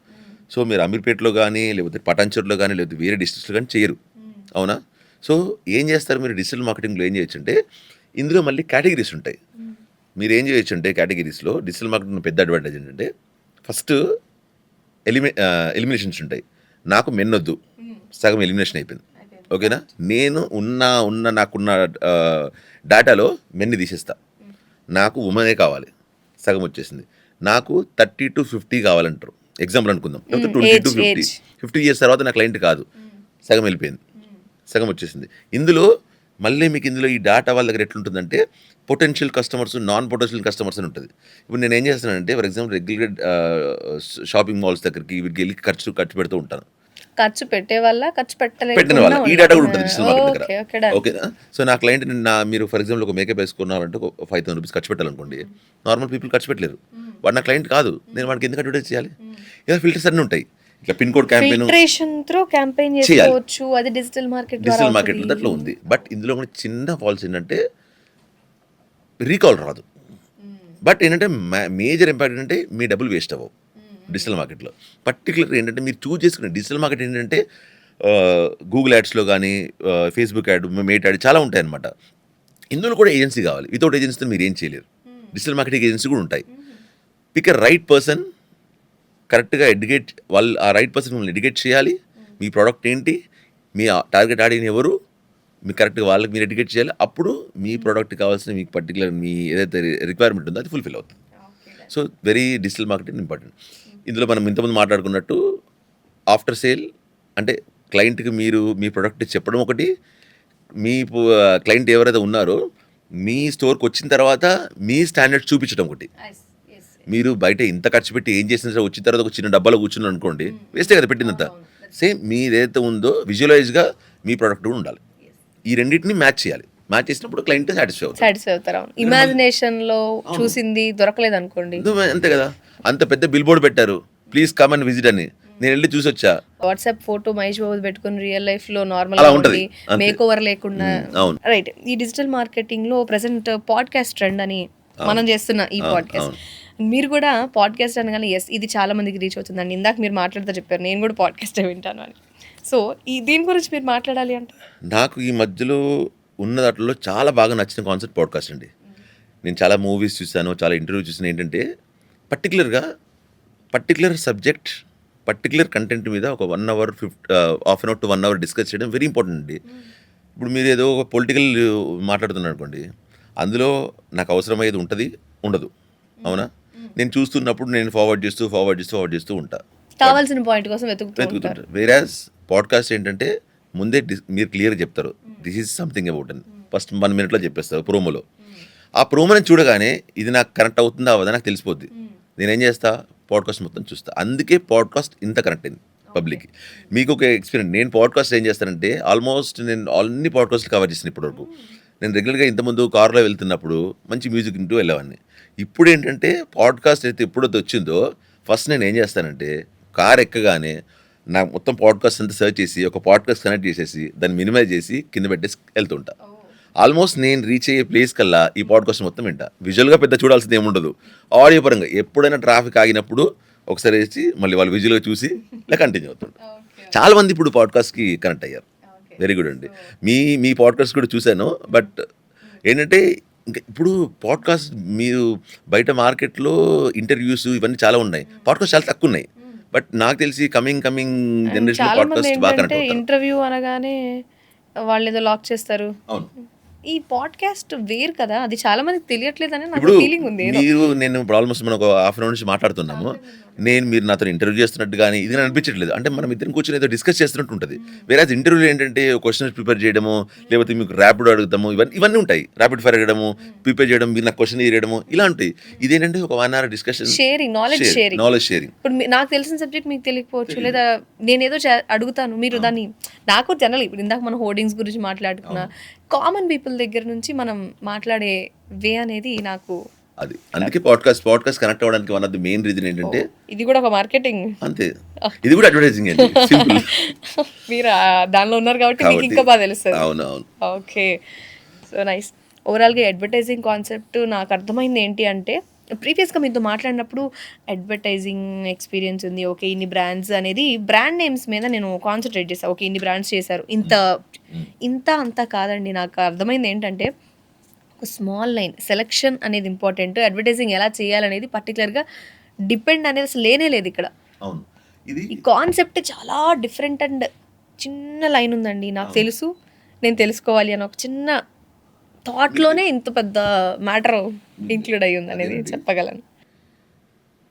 సో మీరు అమీర్పేటలో కానీ లేకపోతే పటాన్చెరులో కానీ లేకపోతే వేరే డిస్ట్రిక్ట్స్లో కానీ చేయరు, అవునా? సో ఏం చేస్తారు మీరు డిజిటల్ మార్కెటింగ్లో ఏం చేయొచ్చు అంటే, ఇందులో మళ్ళీ కేటగిరీస్ ఉంటాయి. మీరు ఏం చేయొచ్చు అంటే కేటగిరీస్లో డిజిటల్ మార్కెటింగ్ పెద్ద అడ్వాంటేజ్ ఏంటంటే, ఫస్ట్ ఎలిమినేషన్స్ ఉంటాయి. నాకు మెన్ వద్దు, సగం ఎలిమినేషన్ అయిపోయింది, ఓకేనా? నేను నాకున్న డేటాలో మెన్ని తీసేస్తా, నాకు ఉమెనే కావాలి, సగం వచ్చేసింది. నాకు 30 to 50 కావాలంటారు, ఎగ్జాంపుల్ అనుకుందాం, లేకపోతే 20 to 50. 50 ఇయర్స్ తర్వాత నా క్లయింట్ కాదు, సగం వెళ్ళిపోయింది, సగం వచ్చేసింది. ఇందులో మళ్ళీ మీకు ఇందులో ఈ డేటా వాళ్ళ దగ్గర ఎట్లుంటుందంటే potential customers, non potential customers అని ఉంటుంది. ఇప్పుడు నేను ఏం చేస్తానంటే, for example regular shopping malls దగ్గరికి వీటికి వెళ్ళి ఖర్చు పెడుతూ ఉంటాను. ఖర్చు పెట్టే వల్ల ఖర్చు పెట్టిన వాళ్ళ ఈ డేటా కూడా ఉంటుంది డిజిటల్ మార్కెట్ దగ్గర, ఓకే. ఓకేనా? సో నా క్లయింట్ మీరు ఫర్ ఎగ్జాంపుల్ ఒక మేకప్ వేసుకున్నారంటే ఒక 5,000 రూపీస్ ఖర్చు పెట్టాలనుకోండి, నార్మల్ పీపుల్ ఖర్చు పెట్టలేరు, వాడు నా క్లయింట్ కాదు, నేను వాడికి ఎందుకు అడ్వర్టైజ్ చేయాలి? ఇలా ఫిల్టర్స్ అన్నీ ఉంటాయి, ఇట్లా pin code campaign filtration through campaign చేసుకోవచ్చు, అది డిజిటల్ మార్కెట్ ద్వారా డిజిటల్ మార్కెట్ దాంట్లో ఉంది. బట్ ఇందులో కూడా చిన్న ఫాల్స్ ఏంటంటే రీకాల్ రాదు. బట్ ఏంటంటే మేజర్ ఇంపాక్ట్ ఏంటంటే మీ డబ్బులు వేస్ట్ అవ్వవు డిజిటల్ మార్కెట్లో. పర్టికులర్ ఏంటంటే మీరు చూస్ చేసుకునే డిజిటల్ మార్కెట్ ఏంటంటే గూగుల్ యాడ్స్లో కానీ ఫేస్బుక్ యాడ్, మేట్ యాడ్ చాలా ఉంటాయి అనమాట. ఇందులో కూడా ఏజెన్సీ కావాలి, వితౌట్ ఏజెన్సీతో మీరు ఏం చేయలేరు. డిజిటల్ మార్కెటింగ్ ఏజెన్సీ కూడా ఉంటాయి. పిక్ ఎ రైట్ పర్సన్, కరెక్ట్గా ఎడ్యుకేట్ వాళ్ళు, ఆ రైట్ పర్సన్ మిమ్మల్ని ఎడ్యుకేట్ చేయాలి, మీ ప్రోడక్ట్ ఏంటి, మీ టార్గెట్ ఆడియన్స్ ఎవరు, మీకు కరెక్ట్గా వాళ్ళకి మీరు ఎడ్యుకేట్ చేయాలి. అప్పుడు మీ ప్రోడక్ట్ కావాల్సిన మీకు పర్టికులర్ మీ ఏదైతే రిక్వైర్మెంట్ ఉందో అది ఫుల్ఫిల్ అవుతుంది. So very digital marketing important. ఇందులో మనం ఇంతకుముందు మాట్లాడుకున్నట్టు ఆఫ్టర్ సేల్ అంటే క్లయింట్కి మీరు మీ ప్రోడక్ట్ చెప్పడం ఒకటి, మీ క్లయింట్ ఎవరైతే ఉన్నారో మీ స్టోర్కి వచ్చిన తర్వాత మీ స్టాండర్డ్స్ చూపించడం ఒకటి. మీరు బయట ఇంత ఖర్చు పెట్టి ఏం చేసినా సరే వచ్చిన తర్వాత ఒక చిన్న డబ్బాలో కూర్చున్నారు అనుకోండి, వేస్టే కదా పెట్టినంత. సేమ్ మీదైతే ఉందో విజువలైజ్గా మీ ప్రోడక్ట్ కూడా ఉండాలి. ఈ రెండింటిని మ్యాచ్ చేయాలి. మ్యాచ్ చేసినప్పుడు క్లయింట్ సాటిస్ఫై అవుతారు. ఇమాజినేషన్ లో చూసింది దొరకలేదు అనుకోండి, అంతే కదా. అంత పెద్ద బిల్ బోర్డ్ పెట్టారు, ప్లీజ్ కమ్ అండ్ విజిట్ అని, నేను వెళ్ళి చూసి వచ్చా. వాట్సాప్ ఫోటో మహేష్ బాబు పెట్టుకుని రియల్ లైఫ్ లో అలా నార్మల్ ఉంటది. మేక్ ఓవర్ లేకుండా. అవును. రైట్. ఈ డిజిటల్ మార్కెటింగ్ లో ప్రెసెంట్ పాడ్కాస్ట్ ట్రెండ్ అని మనం చేస్తున్న ఈ పాడ్కాస్ట్, మీరు కూడా పాడ్కాస్ట్ అనగానే ఎస్ ఇది చాలా మందికి రీచ్ అవుతుందండి. ఇందాక మీరు మాట్లాడుతూ చెప్పారు నేను కూడా పాడ్కాస్ట్ వింటాను అని. సో దీని గురించి మీరు మాట్లాడాలి అంటే, నాకు ఈ మధ్యలో ఉన్న దాంట్లో చాలా బాగా నచ్చిన కాన్సెప్ట్ పాడ్కాస్ట్ అండి. నేను చాలా మూవీస్ చూశాను, చాలా ఇంటర్వ్యూ చూసాను. ఏంటంటే పర్టికులర్ సబ్జెక్ట్, పర్టికులర్ కంటెంట్ మీద ఒక 1 hour, half an hour to 1 hour discuss చేయడం వెరీ ఇంపార్టెంట్ అండి. ఇప్పుడు మీరు ఏదో ఒక పొలిటికల్ మాట్లాడుతున్నారు అనుకోండి, అందులో నాకు అవసరమయ్యేది ఉంటుంది, ఉండదు, అవునా? నేను చూస్తున్నప్పుడు నేను ఫార్వర్డ్ చేస్తూ ఉంటా, కావాల్సిన పాయింట్ కోసం వెతుకుతుంటారు. వేరాజ్ పాడ్కాస్ట్ ఏంటంటే ముందే మీరు క్లియర్గా చెప్తారు, దిస్ ఈజ్ సంథింగ్ అబౌట్ అని ఫస్ట్ 1 minute చెప్పేస్తారు ప్రోమోలో. ఆ ప్రోమోని చూడగానే ఇది నాకు కనెక్ట్ అవుతుందా అవ్వదా నాకు తెలిసిపోద్ది. నేనేం చేస్తా, పాడ్కాస్ట్ మొత్తం చూస్తా. అందుకే పాడ్కాస్ట్ ఇంత కనెక్ట్ అయింది పబ్లిక్కి. మీకు ఒక ఎక్స్పీరియన్స్, నేను పాడ్కాస్ట్ ఏం చేస్తానంటే ఆల్మోస్ట్ నేను అన్ని పాడ్కాస్ట్లు కవర్ చేసిన ఇప్పటివరకు. నేను రెగ్యులర్గా ఇంతకుముందు కారులో వెళ్తున్నప్పుడు మంచి మ్యూజిక్ వింటూ వెళ్ళేవాడిని. ఇప్పుడు ఏంటంటే పాడ్కాస్ట్ అయితే ఎప్పుడైతే వచ్చిందో ఫస్ట్ నేను ఏం చేస్తానంటే కార్ ఎక్కగానే నాకు మొత్తం పాడ్కాస్ట్ అంతా సెర్చ్ చేసి ఒక పాడ్కాస్ట్ కనెక్ట్ చేసేసి దాన్ని మినిమైజ్ చేసి కింద పెట్టేసి వెళ్తుంటా. ఆల్మోస్ట్ నేను రీచ్ అయ్యే ప్లేస్ కల్లా ఈ పాడ్కాస్ట్ మొత్తం వింటా. విజువల్గా పెద్ద చూడాల్సింది ఏముండదు, ఆడియో పరంగా ఎప్పుడైనా ట్రాఫిక్ ఆగినప్పుడు ఒకసారి వేసి మళ్ళీ వాళ్ళు విజువల్గా చూసి ఇలా కంటిన్యూ అవుతుంటారు. చాలా మంది ఇప్పుడు పాడ్కాస్ట్కి కనెక్ట్ అయ్యారు. వెరీ గుడ్ అండి. మీ పాడ్కాస్ట్ కూడా చూశాను. బట్ ఏంటంటే ఇంకా ఇప్పుడు పాడ్కాస్ట్ మీరు బయట మార్కెట్లో ఇంటర్వ్యూస్ ఇవన్నీ చాలా ఉన్నాయి, పాడ్కాస్ట్ చాలా తక్కువ ఉన్నాయి. బట్ నాకు తెలిసి కమింగ్ జనరేషన్ చాలా మంది పాడ్కాస్ట్ బాగా కనెక్ట్ ఏంటంటే అవుతారు. ఇంటర్వ్యూ అనగానే వాళ్ళు ఏదో లాక్ చేస్తారు. అవును. ఈ పాడ్కాస్ట్ వేరు కదా, అది చాలా మందికి తెలియట్లేదని నాకు ఇప్పుడు ఫీలింగ్ ఉంది ఏదో. నేను ఇప్పుడు ఆల్మోస్ట్ మనం ఒక హాఫ్ అన్ అవర్ నుంచి మాట్లాడుతున్నాము. మీరు నాతో ఇంటర్వ్యూ చేస్తున్నట్టు కానీ ఇది నాకు అనిపించట్లేదు. అంటే మనం ఇద్దరం కూర్చొని ఏదో డిస్కస్ చేస్తున్నట్టు ఉంటుంది. వేరే ఇంటర్వ్యూలో ఏంటంటే క్వశ్చన్స్ ప్రిపేర్ చేయడము, లేకపోతే మీకు ర్యాపిడ్ అడుగుతాము, ఇవన్నీ ఉంటాయి. ర్యాపిడ్ ఫైర్ అడగడము, ప్రిపేర్ చేయడం, మీరు నాకు క్వశ్చన్ ఇవ్వడము, ఇలా ఉంటాయి. ఇదేంటంటే ఒక 1 hour discussion, sharing, knowledge sharing. Knowledge sharing. ఇప్పుడు నాకు తెలిసిన సబ్జెక్ట్ మీకు తెలియకపోవచ్చు, లేదా నేనేదో అడుగుతాను, మీరు దాన్ని నాకు జనరల్. ఇప్పుడు ఇందాక మనం హోర్డింగ్స్ గురించి మాట్లాడుకున్నా, కామన్ పీపుల్ దగ్గర నుంచి మనం మాట్లాడే వే అనేది నాకు అది అందుకే పాడ్కాస్ట్ కనెక్ట్ అవ్వడానికి one of the main reason ఏంటంటే ఇది కూడా ఒక మార్కెటింగ్. అంతే, ఇది కూడా అడ్వర్టైజింగ్ అండి. సింపుల్. మీరు దానిలో ఉన్నారు కాబట్టి మీకు ఇంకా బాగా తెలుస్తుంది. అవును. Okay, so nice. ఓవరాల్గా అడ్వర్టైజింగ్ కాన్సెప్ట్ నాకు అర్థమైంది ఏంటి అంటే, ప్రీవియస్గా మీతో మాట్లాడినప్పుడు అడ్వర్టైజింగ్ ఎక్స్పీరియన్స్ ఉంది, ఓకే ఇన్ని బ్రాండ్స్ అనేది బ్రాండ్ నేమ్స్ మీద నేను కాన్సన్ట్రేట్ చేశాను. ఓకే ఇన్ని బ్రాండ్స్ చేశారు, అంతా కాదండి. నాకు అర్థమైంది ఏంటంటే ఒక స్మాల్ లైన్ సెలెక్షన్ అనేది ఇంపార్టెంట్. అడ్వర్టైజింగ్ ఎలా చేయాలనేది పర్టికులర్గా డిపెండ్ అనేది అసలు లేనే లేదు ఇక్కడ. అవును. ఇది ఈ కాన్సెప్ట్ చాలా డిఫరెంట్ అండ్ చిన్న లైన్ ఉందండి. నాకు తెలుసు, నేను తెలుసుకోవాలి అని ఒక చిన్న థాట్లోనే ఇంత పెద్ద మ్యాటర్ ఇంక్లూడ్ అయ్యి ఉంది అనేది చెప్పగలను.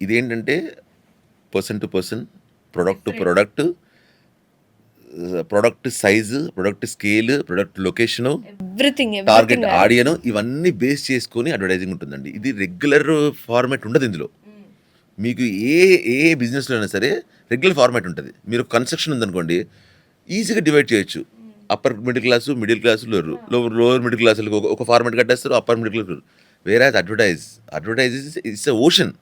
ఇదేంటంటే person to person, product to product, product size, product scale, product location, everything target audience, ఇవన్నీ బేస్ చేసుకొని అడ్వర్టైజింగ్ ఉంటుందండి. ఇది రెగ్యులర్ ఫార్మాట్ ఉండదు ఇందులో. మీకు ఏ బిజినెస్లో అయినా సరే రెగ్యులర్ ఫార్మాట్ ఉంటుంది. మీరు కన్స్ట్రక్షన్ ఉందనుకోండి, ఈజీగా డివైడ్ చేయొచ్చు. Upper middle class, middle class, lower middle క్లాసులకు ఒక ఫార్మాట్ కట్టేస్తారు, అప్పర్ మిడిల్ క్లాస్. వేరే అడ్వర్టైజ్ ఇట్స్ ఎ ఓషన్.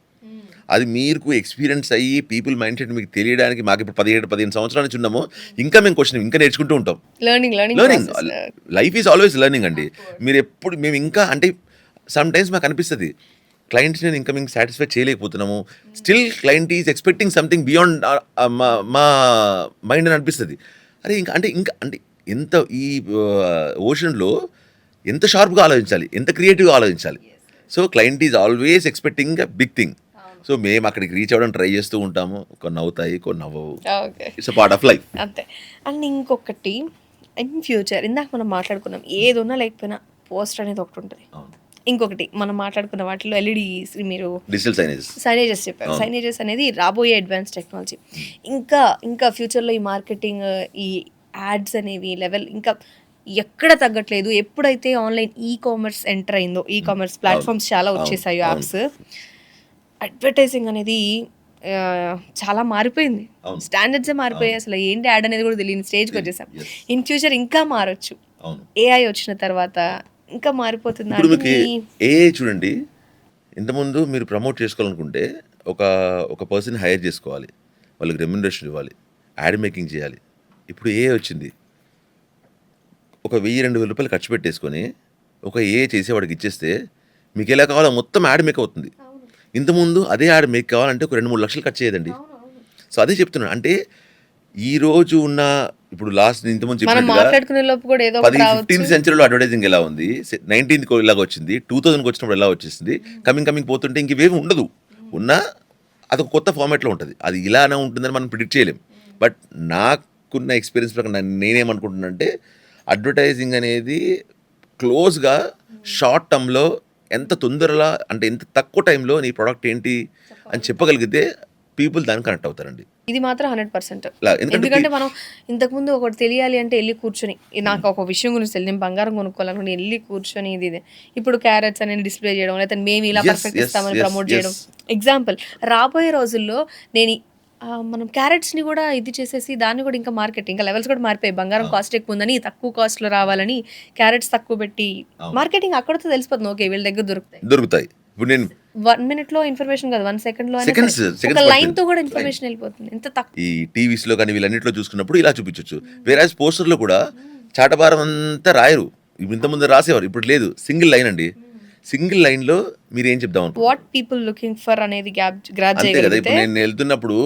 అది మీకు ఎక్స్పీరియన్స్ అయ్యి పీపుల్ మైండ్ సెట్ మీకు తెలియడానికి, మాకు ఇప్పుడు 17-15 సంవత్సరాల నుంచి ఉన్నాము, ఇంకా మేము క్వశ్చన్ ఇంకా నేర్చుకుంటూ ఉంటాం. Learning life is always learning అండి. మీరు ఎప్పుడు మేము ఇంకా అంటే సమ్ టైమ్స్ మాకు అనిపిస్తుంది క్లయింట్స్ నేను ఇంకా మేము సాటిస్ఫై చేయలేకపోతున్నాము, still client is expecting something beyond మా మైండ్ అని అనిపిస్తుంది. అరే ఇంకా అంటే ఎంత ఈ ఓషన్లో ఎంత షార్ప్గా ఆలోచించాలి, ఎంత క్రియేటివ్గా ఆలోచించాలి. So client is always expecting a big thing. So మేము అక్కడికి రీచ్ అవ్వడం ట్రై చేస్తూ ఉంటాము. కొన్ని అవుతాయి, కొన్ని అవ్వవు. It's a part of life అంతే. అండ్ ఇంకొకటి, ఇన్ ఫ్యూచర్ ఇందాక మనం మాట్లాడుకున్నాం, ఏది ఉన్నా లేకపోయినా పోస్టర్ అనేది ఒకటి ఉంటుంది. ఇంకొకటి మనం మాట్లాడుకున్న వాటిలో ఎల్ఈడీస్, మీరు డిజిటల్ సైనేజెస్ చెప్పారు. సైనేజెస్ అనేది రాబోయే అడ్వాన్స్ టెక్నాలజీ. ఇంకా ఫ్యూచర్లో ఈ మార్కెటింగ్, ఈ యాడ్స్ అనేవి లెవెల్ ఇంకా ఎక్కడ తగ్గట్లేదు. ఎప్పుడైతే ఆన్లైన్ ఈ కామర్స్ ఎంటర్ అయిందో, ఈ కామర్స్ ప్లాట్ఫామ్స్ చాలా వచ్చేసాయి, యాప్స్, అడ్వర్టైజింగ్ అనేది చాలా మారిపోయింది. స్టాండర్డ్సే మారిపోయాయి. అసలు ఏంటి యాడ్ అనేది కూడా తెలియని స్టేజ్కి వచ్చేసాం. ఇన్ ఫ్యూచర్ ఇంకా మారచ్చు. ఏఐ వచ్చిన తర్వాత ఇంకా మారిపోతుంది. ఇప్పుడు మీకు చూడండి, ఇంతకుముందు మీరు ప్రమోట్ చేసుకోవాలనుకుంటే ఒక పర్సన్ హైర్ చేసుకోవాలి, వాళ్ళకి రెమ్యునరేషన్ ఇవ్వాలి, యాడ్ మేకింగ్ చేయాలి. ఇప్పుడు వచ్చింది, ఒక 1000-2000 రూపాయలు ఖర్చు పెట్టేసుకొని ఒక చేసేవాడికి ఇచ్చేస్తే మీకు ఎలా కావాలో మొత్తం యాడ్ మేక్ అవుతుంది. ఇంతకుముందు అదే యాడ్ మేక్ కావాలంటే ఒక 2-3 లక్షలు ఖర్చు చేయదండి. సో అదే చెప్తున్నాను. అంటే ఈ రోజు ఉన్న ఇప్పుడు లాస్ట్ ఇంతకుముందు చెప్పినట్టుగా 15th సెంచరీలో అడ్వర్టైజింగ్ ఎలా ఉంది, 19th ఇలాగ వచ్చింది, 2000కి వచ్చినప్పుడు ఎలా వచ్చేసింది, కమింగ్ పోతుంటే ఇంక ఇవేమి ఉండదు. ఉన్నా అదొక కొత్త ఫార్మాట్లో ఉంటుంది. అది ఇలానే ఉంటుందని మనం ప్రిడిక్ట్ చేయలేం. బట్ నాకున్న ఎక్స్పీరియన్స్ ప్రకారం నేనేమనుకుంటున్నానంటే అడ్వర్టైజింగ్ అనేది క్లోజ్గా షార్ట్ టర్మ్లో ఎంత తొందరగా అంటే ఎంత తక్కువ టైంలో నీ ప్రోడక్ట్ ఏంటి అని చెప్పగలిగితే పీపుల్ దానికి కనెక్ట్ అవుతారండి. ఇది మాత్రం 100%. ఎందుకంటే మనం ఇంతకుముందు ఒకటి తెలియాలి అంటే వెళ్ళి కూర్చొని, నాకు ఒక విషయం గురించి తెలియదు, నేను బంగారం కొనుక్కోవాలనుకుంటే వెళ్ళి కూర్చొని ఇది ఇప్పుడు క్యారెట్స్ అనేది డిస్ప్లే చేయడం, లేకపోతే మేము ఇలా పర్ఫెక్ట్ ఇస్తామని ప్రమోట్ చేయడం. ఎగ్జాంపుల్, రాబోయే రోజుల్లో మనం క్యారెట్స్ని కూడా ఇది చేసేసి దాన్ని కూడా ఇంకా మార్కెట్ ఇంకా లెవెల్స్ కూడా మారిపోయాయి. బంగారం కాస్ట్ ఎక్కువ ఉందని తక్కువ కాస్ట్లో రావాలని క్యారెట్స్ తక్కువ పెట్టి మార్కెటింగ్ అక్కడతో తెలిసిపోతుంది. ఓకే వీళ్ళ దగ్గర దొరుకుతాయి. ఇప్పుడు నేను 1 minute ఇన్ఫర్మేషన్ కాదు, 1 second ఒక లైన్ తో కూడా ఇన్ఫర్మేషన్ వెళ్ళిపోతుంది. ఎంత తక్కువ. ఈ టీవీస్ లో కానీ వీళ్ళన్నింటిలో చూసుకున్నప్పుడు ఇలా చూపించవచ్చు. వేరే పోస్టర్ లో కూడా చాటబారం అంతా రాయరు. ఇంతకుముందు రాసేవారు, ఇప్పుడు లేదు, సింగిల్ లైన్ అండి. సింగిల్ లైన్‌లో మీరేం చెప్దాం అనుకుంటున్నారు? వాట్ పీపుల్ లుకింగ్ ఫర్ అనేది గ్రాప్ అంతే కదా! చేయగలిగితే ఇప్పుడు నేను ఎళ్తున్నప్పుడు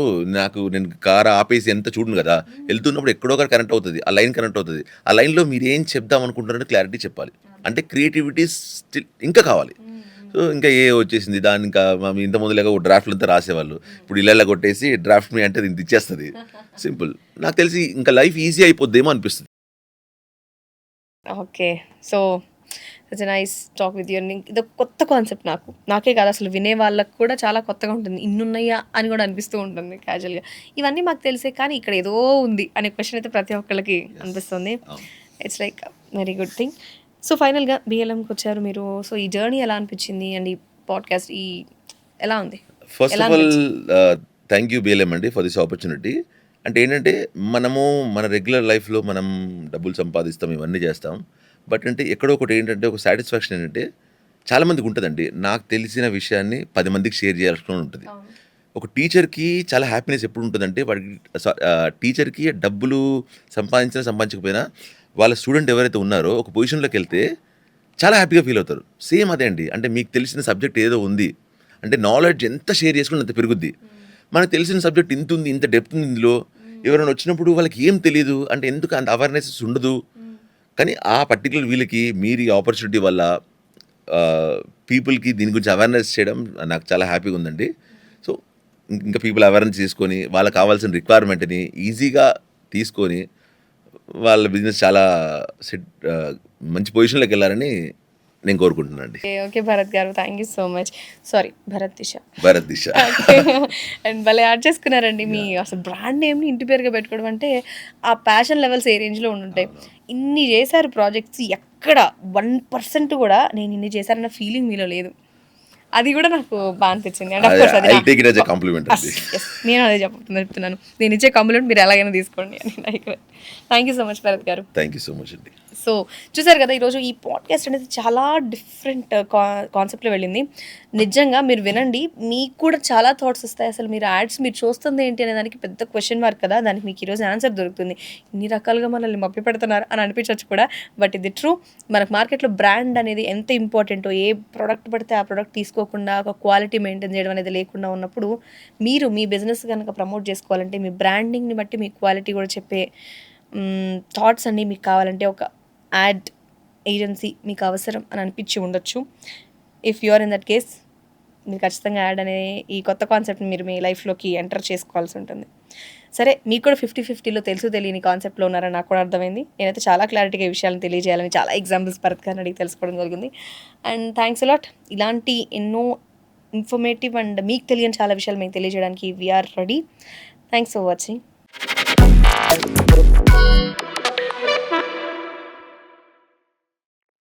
నేను కార్ ఆపేసి ఎంత చూడను కదా! ఎళ్తున్నప్పుడు ఎక్కడో ఒకటి కనెక్ట్ అవుతది. ఆ లైన్ కనెక్ట్ అవుతది. ఆ లైన్‌లో మీరేం చెప్దాం అనుకుంటున్నారో క్లారిటీ చెప్పాలి. అంటే క్రియేటివిటీ స్టిల్ ఇంకా కావాలి. సో, ఇంకా వచ్చేసింది. దాన్ని ఇంకా ఇంత ముందులాగా డ్రాఫ్ట్‌లంతా రాసేవాళ్ళు. ఇప్పుడు ఇలా కొట్టేసి డ్రాఫ్ట్ మీ అంటే అది ఇంత ఇచ్చేస్తది. సింపుల్. నాకు తెలిసి ఇంకా లైఫ్ ఈజీ అయిపోద్దేమో అనిపిస్తది. Okay. So, it's a nice talk with you. ఇదొక కొత్త కాన్సెప్ట్ నాకే కాదు అసలు వినే వాళ్ళకి కూడా చాలా కొత్తగా ఉంటుంది. ఇన్నున్నాయా అని కూడా అనిపిస్తూ ఉంటుంది క్యాజువల్‌గా. ఇవన్నీ మాకు తెలిసే కానీ ఇక్కడ ఏదో ఉంది అనే క్వెషన్ అయితే ప్రతి ఒక్కళ్ళకి అనిపిస్తుంది. అవును. It's like very good thing. So, ఫైనల్‌గా బీఎల్ఎంకి వచ్చారు మీరు. సో, ఈ జర్నీ ఎలా అనిపించింది? అండ్ ఈ పాడ్‌కాస్ట్ ఎలా ఉంది? ఫస్ట్ ఎలా ఆఫ్ ఆల్ అనిపించింది? థ్యాంక్ యూ బీఎల్ఎం అండి ఫర్ దిస్ ఆపర్చునిటీ. అంటే ఏంటంటే మనము మన రెగ్యులర్ లైఫ్‌లో మనం డబ్బులు సంపాదిస్తాం, ఇవన్నీ చేస్తాం. బట్ అంటే ఎక్కడో ఒకటి ఏంటంటే ఒక సాటిస్ఫాక్షన్ ఏంటంటే చాలామందికి ఉంటదండి. నాకు తెలిసిన విషయాన్ని 10 మందికి షేర్ చేయాల్సిన ఉంటది. అవును. ఒక టీచర్‌కి చాలా హ్యాపీనెస్ ఎప్పుడు ఉంటదంటే వాడికి టీచర్‌కి డబ్బులు సంపాదించినా, సంపాదించకపోయినా వాళ్ళ స్టూడెంట్ ఎవరైతే ఉన్నారో ఒక పొజిషన్‌లోకెళ్తే చాలా హ్యాపీగా ఫీల్ అవుతారు. సేమ్ అదే అండి. అంటే మీకు తెలిసిన సబ్జెక్ట్ ఏదో ఉంది. అంటే నాలెడ్జ్ ఎంత షేర్ చేసుకుంటే అంత పెరుగుద్ది. మనకు తెలిసిన సబ్జెక్ట్ ఇంతుంది, ఇంత డెప్త్ ఉంది ఇందులో. ఎవరైనా వచ్చినప్పుడు వాళ్ళకి ఏం తెలీదు. అంటే ఎందుకు అంత అవేర్‌నెసెస్ ఉండదు. కానీ ఆ పర్టిక్యులర్ వీళ్ళకి మీరు ఈ ఆపర్చునిటీ వల్ల పీపుల్‌కి దీని గురించి అవేర్‌నెస్ చేయడం నాకు చాలా హ్యాపీగా ఉందండి. సో, ఇంకా పీపుల్ అవేర్‌నెస్ చేసుకొని వాళ్ళకి కావాల్సిన రిక్వైర్మెంట్‌ని ఈజీగా తీసుకొని వాళ్ళ బిజినెస్ చాలా మంచి పొజిషన్‌లోకి వెళ్ళాలని నేను కోరుకుంటున్నానండి. ఓకే. ఓకే భరత్ గారు. Thank you so much. Sorry Bharat Disha. Bharat Disha. Okay. And భలే యాడ్ చేసుకున్నారండి. మీ అసలు బ్రాండ్ నేమ్‌ని ఇంటి పేరుగా పెట్టుకోవడం అంటే, ఆ ప్యాషన్ లెవెల్స్ ఏ రేంజ్‌లో ఉండుంటాయి. ఇన్ని చేశారు ప్రాజెక్ట్స్ ఎక్కడ 1% కూడా నేను ఇన్ని చేశానన్న ఫీలింగ్ మీలో లేదు. అది కూడా నాకు అనిపించింది. అండ్ ఆఫ్ కోర్స్ అది I will take it as a compliment అండి. నేను అదే చెప్తున్నాను. నేను ఇచ్చే కాంప్లిమెంట్ మీరు ఎలాగైనా తీసుకోండి అని. Thank you so much Bharat గారు. థ్యాంక్ యూ సో మచ్ అండి. సో చూసారు కదా ఈరోజు ఈ పాడ్కాస్ట్ అనేది చాలా డిఫరెంట్ కాన్సెప్ట్లో వెళ్ళింది. నిజంగా మీరు వినండి, మీకు కూడా చాలా థాట్స్ వస్తాయి. అసలు మీరు యాడ్స్ మీరు చూస్తుంది ఏంటి అనే దానికి పెద్ద క్వశ్చన్ మార్క్ కదా, దానికి మీకు ఈరోజు ఆన్సర్ దొరుకుతుంది. ఇన్ని రకాలుగా మనల్ని మభ్య పెడుతున్నారు అని అనిపించవచ్చు కూడా, బట్ ఇది ట్రూ. మనకు మార్కెట్లో బ్రాండ్ అనేది ఎంత ఇంపార్టెంటో, ఏ ప్రోడక్ట్ పడితే ఆ ప్రోడక్ట్ తీసుకోకుండా ఒక క్వాలిటీ మెయింటైన్ చేయడం అనేది లేకుండా ఉన్నప్పుడు మీరు మీ బిజినెస్ కనుక ప్రమోట్ చేసుకోవాలంటే మీ బ్రాండింగ్ని బట్టి మీ క్వాలిటీ కూడా చెప్పే థాట్స్ అన్నీ మీకు కావాలంటే ఒక యాడ్ ఏజెన్సీ మీకు అవసరం అని అనిపించి ఉండొచ్చు. If you are in that case మీరు ఖచ్చితంగా యాడ్ అనే ఈ కొత్త కాన్సెప్ట్ని మీరు మీ లైఫ్లోకి ఎంటర్ చేసుకోవాల్సి ఉంటుంది. సరే, మీకు కూడా 50-50లో తెలుసు తెలియని కాన్సెప్ట్లో ఉన్నారని నాకు కూడా అర్థమైంది. నేనైతే చాలా క్లారిటీగా ఈ విషయాలను తెలియజేయాలని చాలా ఎగ్జాంపుల్స్ భరత్ గారిని అడిగి తెలుసుకోవడం జరిగింది. And thanks a lot. ఇలాంటి ఎన్నో ఇన్ఫర్మేటివ్ అండ్ మీకు తెలియని చాలా విషయాలు మీకు తెలియజేయడానికి we are ready. Thanks for watching.